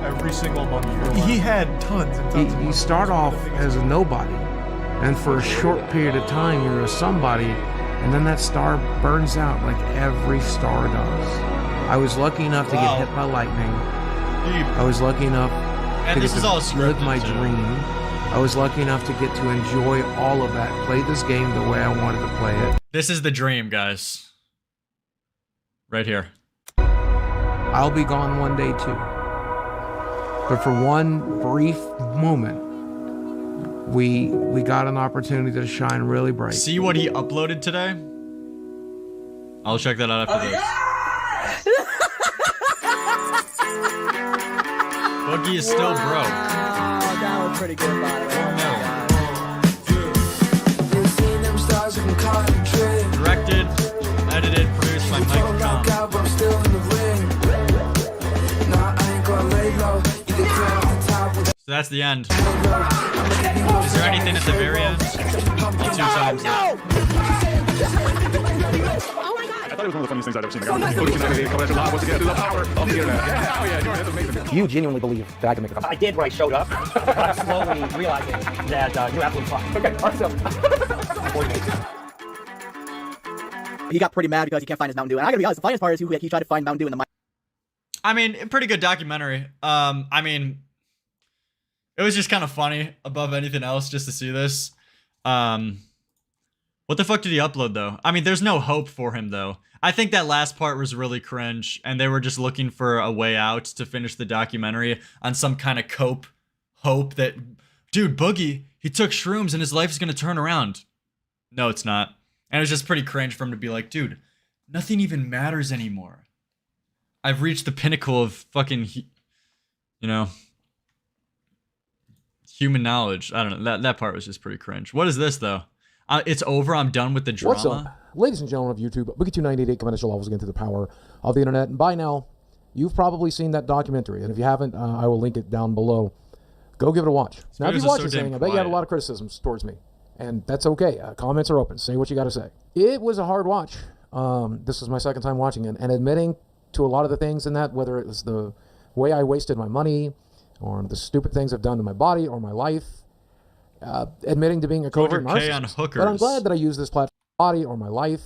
[SPEAKER 15] Every single month. He had tons and tons.
[SPEAKER 10] You start off as a nobody, and for a short period of time you're a somebody, and then that star burns out like every star does. I was lucky enough to get hit by lightning. I was lucky enough to get to live my dream. I was lucky enough to get to enjoy all of that, play this game the way I wanted to play it.
[SPEAKER 1] This is the dream, guys. Right here.
[SPEAKER 10] I'll be gone one day too. But for one brief moment, we got an opportunity to shine really bright.
[SPEAKER 1] See what he uploaded today? I'll check that out after this. Boogie is still broke.
[SPEAKER 17] That was pretty good, by the way.
[SPEAKER 1] Oh no.
[SPEAKER 17] You seen them stars
[SPEAKER 1] Directed, edited, produced by Mike Kahn. So that's the end. Is there anything at the very end? Two times.
[SPEAKER 12] I thought it was one of the funniest things I'd ever seen. Boogie2988 live once again through the power of the internet. Yeah, yeah, Jordan, that's amazing.
[SPEAKER 3] You genuinely believe that I can make a comeback?
[SPEAKER 14] I did when I showed up, but I'm slowly realizing that you're absolutely fine. Okay, awesome. He got pretty mad because he can't find his Mountain Dew. And I gotta be honest, the funniest part is he tried to find Mountain Dew in the mic.
[SPEAKER 1] I mean, pretty good documentary. I mean, it was just kind of funny above anything else just to see this. What the fuck did he upload, though? I mean, there's no hope for him, though. I think that last part was really cringe, and they were just looking for a way out to finish the documentary on some kind of hope that, dude, Boogie, he took shrooms and his life is going to turn around. No, it's not. And it was just pretty cringe for him to be like, dude, nothing even matters anymore. I've reached the pinnacle of fucking, you know, human knowledge. I don't know. That part was just pretty cringe. What is this, though? It's over. I'm done with the drama.
[SPEAKER 3] What's up, ladies and gentlemen of YouTube? Boogie2988 coming at your levels again through the power of the internet. And by now, you've probably seen that documentary. And if you haven't, I will link it down below. Go give it a watch. Now, if you watch this thing, I bet you had a lot of criticisms towards me. And that's okay. Comments are open. Say what you got to say. It was a hard watch. This was my second time watching it. And admitting to a lot of the things in that, whether it was the way I wasted my money, or the stupid things I've done to my body or my life, admitting to being a covert narcissist. But I'm glad that I use this platform, body or my life,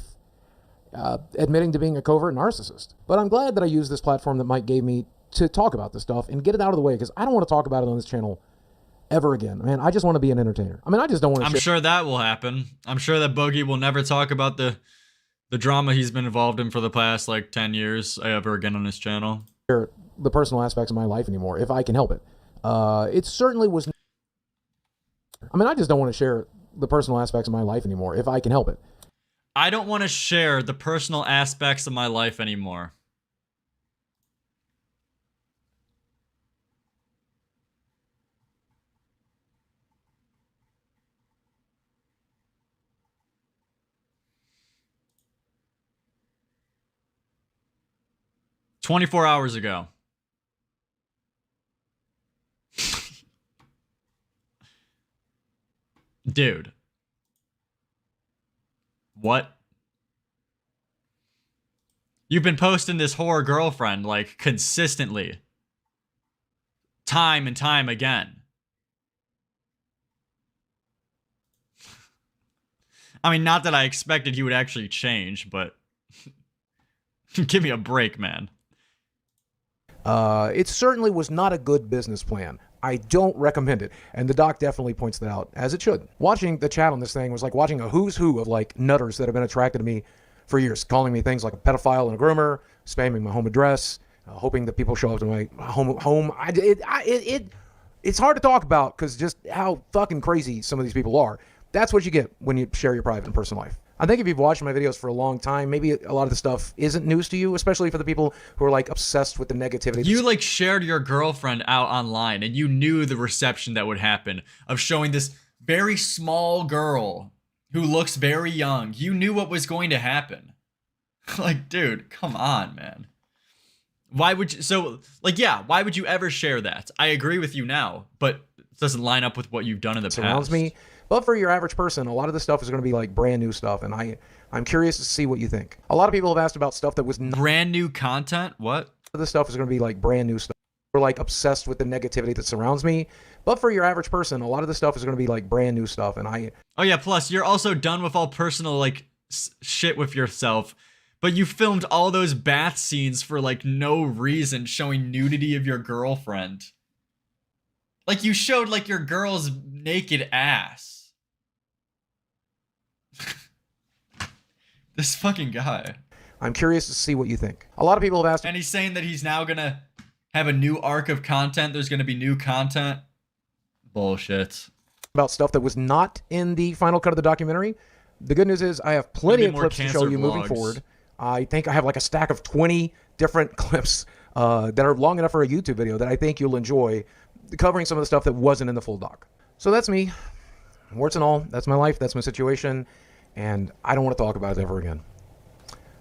[SPEAKER 3] admitting to being a covert narcissist. But I'm glad that I use this platform that Mike gave me to talk about this stuff and get it out of the way, because I don't want to talk about it on this channel ever again. Man, I just want to be an entertainer. I mean, I just don't want to.
[SPEAKER 1] I'm sure that will happen. I'm sure that Boogie will never talk about the drama he's been involved in for the past like 10 years ever again on his channel.
[SPEAKER 3] The personal aspects of my life anymore, if I can help it. It certainly was. I mean, I just don't want to share the personal aspects of my life anymore, if I can help it.
[SPEAKER 1] I don't want to share the personal aspects of my life anymore. "24 hours ago. Dude. What? You've been posting this horror girlfriend, like, consistently. Time and time again. I mean, not that I expected he would actually change, but... give me a break, man.
[SPEAKER 3] It certainly was not a good business plan. I don't recommend it. And the doc definitely points that out, as it should. Watching the chat on this thing was like watching a who's who of like nutters that have been attracted to me for years, calling me things like a pedophile and a groomer, spamming my home address, hoping that people show up to my home. It's hard to talk about because just how fucking crazy some of these people are. That's what you get when you share your private and personal life. I think if you've watched my videos for a long time, maybe a lot of the stuff isn't news to you, especially for the people who are like obsessed with the negativity.
[SPEAKER 1] You like shared your girlfriend out online and you knew the reception that would happen of showing this very small girl who looks very young. You knew what was going to happen. Like, dude, come on, man. Why would you, so like, yeah, why would you ever share that? I agree with you now, but it doesn't line up with what you've done in the past.
[SPEAKER 3] Surrounds me. But for your average person, a lot of this stuff is going to be like brand new stuff, and I'm curious to see what you think. A lot of people have asked about stuff that was not
[SPEAKER 1] brand new content. What?
[SPEAKER 3] This stuff is going to be like brand new stuff. We're like obsessed with the negativity that surrounds me. But for your average person, a lot of this stuff is going to be like brand new stuff, and
[SPEAKER 1] oh yeah, plus you're also done with all personal like shit with yourself. But you filmed all those bath scenes for like no reason, showing nudity of your girlfriend. Like you showed like your girl's naked ass. This fucking guy.
[SPEAKER 3] I'm curious to see what you think. A lot of people have asked.
[SPEAKER 1] And he's saying that he's now gonna have a new arc of content. There's gonna be new content. Bullshit.
[SPEAKER 3] About stuff that was not in the final cut of the documentary. The good news is I have plenty of clips to show you moving forward. I think I have like a stack of 20 different clips that are long enough for a YouTube video that I think you'll enjoy, covering some of the stuff that wasn't in the full doc. So that's me. Warts and all. That's my life. That's my situation.
[SPEAKER 10] and I don't want to talk about it ever again.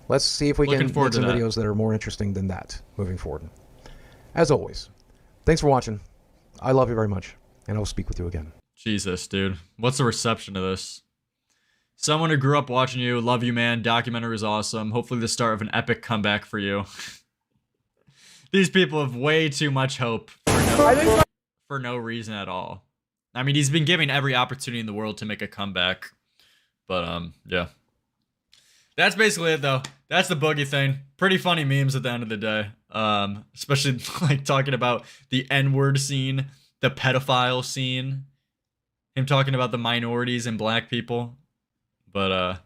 [SPEAKER 10] Let's see if we
[SPEAKER 1] Looking
[SPEAKER 10] can
[SPEAKER 1] forward
[SPEAKER 10] make some
[SPEAKER 1] to that.
[SPEAKER 10] videos that are more interesting than that moving forward. As always, thanks for watching. I love you very much, and I will speak with you again.
[SPEAKER 1] Jesus, dude. What's the reception to this? Someone who grew up watching you, love you, man. Documentary is awesome. Hopefully the start of an epic comeback for you. These people have way too much hope for no reason at all. I mean, he's been given every opportunity in the world to make a comeback. But, yeah. That's basically it, though. That's the Boogie thing. Pretty funny memes at the end of the day. Especially, like, talking about the N-word scene, the pedophile scene, him talking about the minorities and black people. But,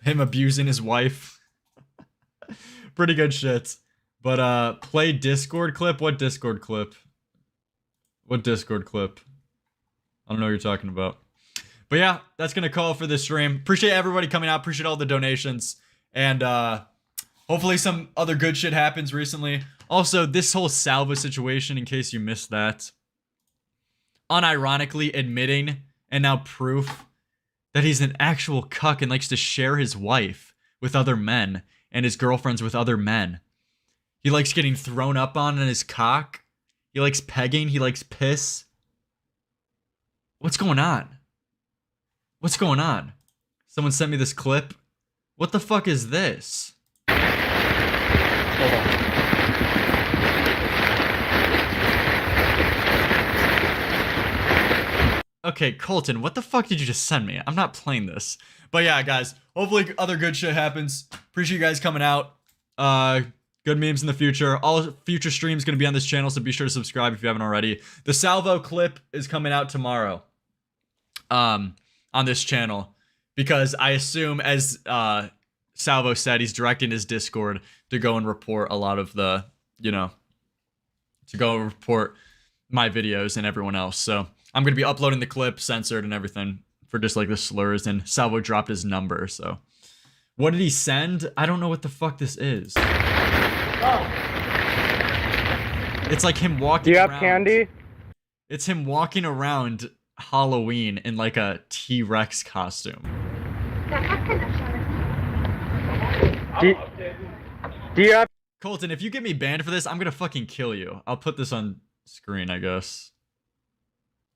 [SPEAKER 1] him abusing his wife. Pretty good shit. But, play Discord clip? What Discord clip? What Discord clip? I don't know what you're talking about. But yeah, that's going to call for this stream. Appreciate everybody coming out. Appreciate all the donations. And hopefully some other good shit happens recently. Also, this whole Salvo situation, in case you missed that. Unironically admitting, and now proof, that he's an actual cuck and likes to share his wife with other men. And his girlfriends with other men. He likes getting thrown up on his cock. He likes pegging. He likes piss. What's going on? What's going on? Someone sent me this clip. What the fuck is this? Hold on. Okay, Colton, what the fuck did you just send me? I'm not playing this. But yeah, guys, hopefully other good shit happens. Appreciate you guys coming out. Good memes in the future. All future streams going to be on this channel, so be sure to subscribe if you haven't already. The Salvo clip is coming out tomorrow. On this channel, because I assume, as Salvo said, he's directing his Discord to go and report a lot of the, you know, to go and report my videos and everyone else. So I'm going to be uploading the clip, censored and everything, for just like the slurs, and Salvo dropped his number. So what did he send? I don't know what the fuck this is. It's like him walking around.
[SPEAKER 17] Do you have candy?
[SPEAKER 1] It's him walking around Halloween in like a T-Rex costume.
[SPEAKER 17] Do you have...
[SPEAKER 1] Colton, if you get me banned for this, I'm gonna fucking kill you. I'll put this on screen, I guess.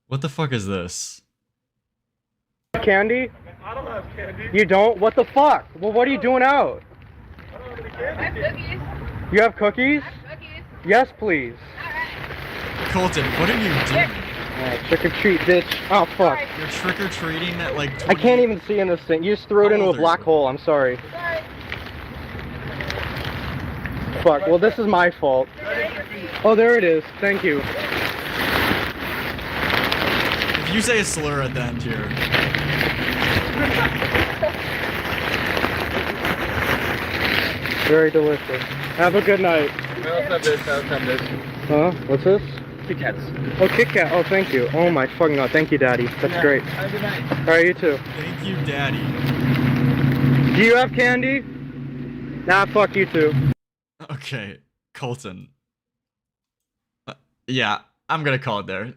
[SPEAKER 1] What the fuck is this?
[SPEAKER 17] Candy? I don't have candy. You don't? What the fuck? Well, what are you doing out?
[SPEAKER 8] I have cookies.
[SPEAKER 17] You have cookies?
[SPEAKER 8] I have cookies.
[SPEAKER 17] Yes, please.
[SPEAKER 1] Colton, what are you doing?
[SPEAKER 17] Trick or treat, bitch. Oh, fuck.
[SPEAKER 1] You're trick-or-treating at like 20...
[SPEAKER 17] I can't even see in this thing. You just threw it into a black hole. I'm sorry. Fuck. Well, this is my fault. Oh, there it is. Thank you.
[SPEAKER 1] If you say a slur at the end here...
[SPEAKER 17] Very delicious. Have a good night. Huh? What's this?
[SPEAKER 14] Kit Kats.
[SPEAKER 17] Oh, Kit Kat. Oh, thank you. Oh my fucking god. Thank you, Daddy. That's great.
[SPEAKER 14] Have a good night.
[SPEAKER 17] Alright, you too.
[SPEAKER 1] Thank you, Daddy.
[SPEAKER 17] Do you have candy? Nah, fuck you too.
[SPEAKER 1] Okay, Colton. Yeah, I'm gonna call it there.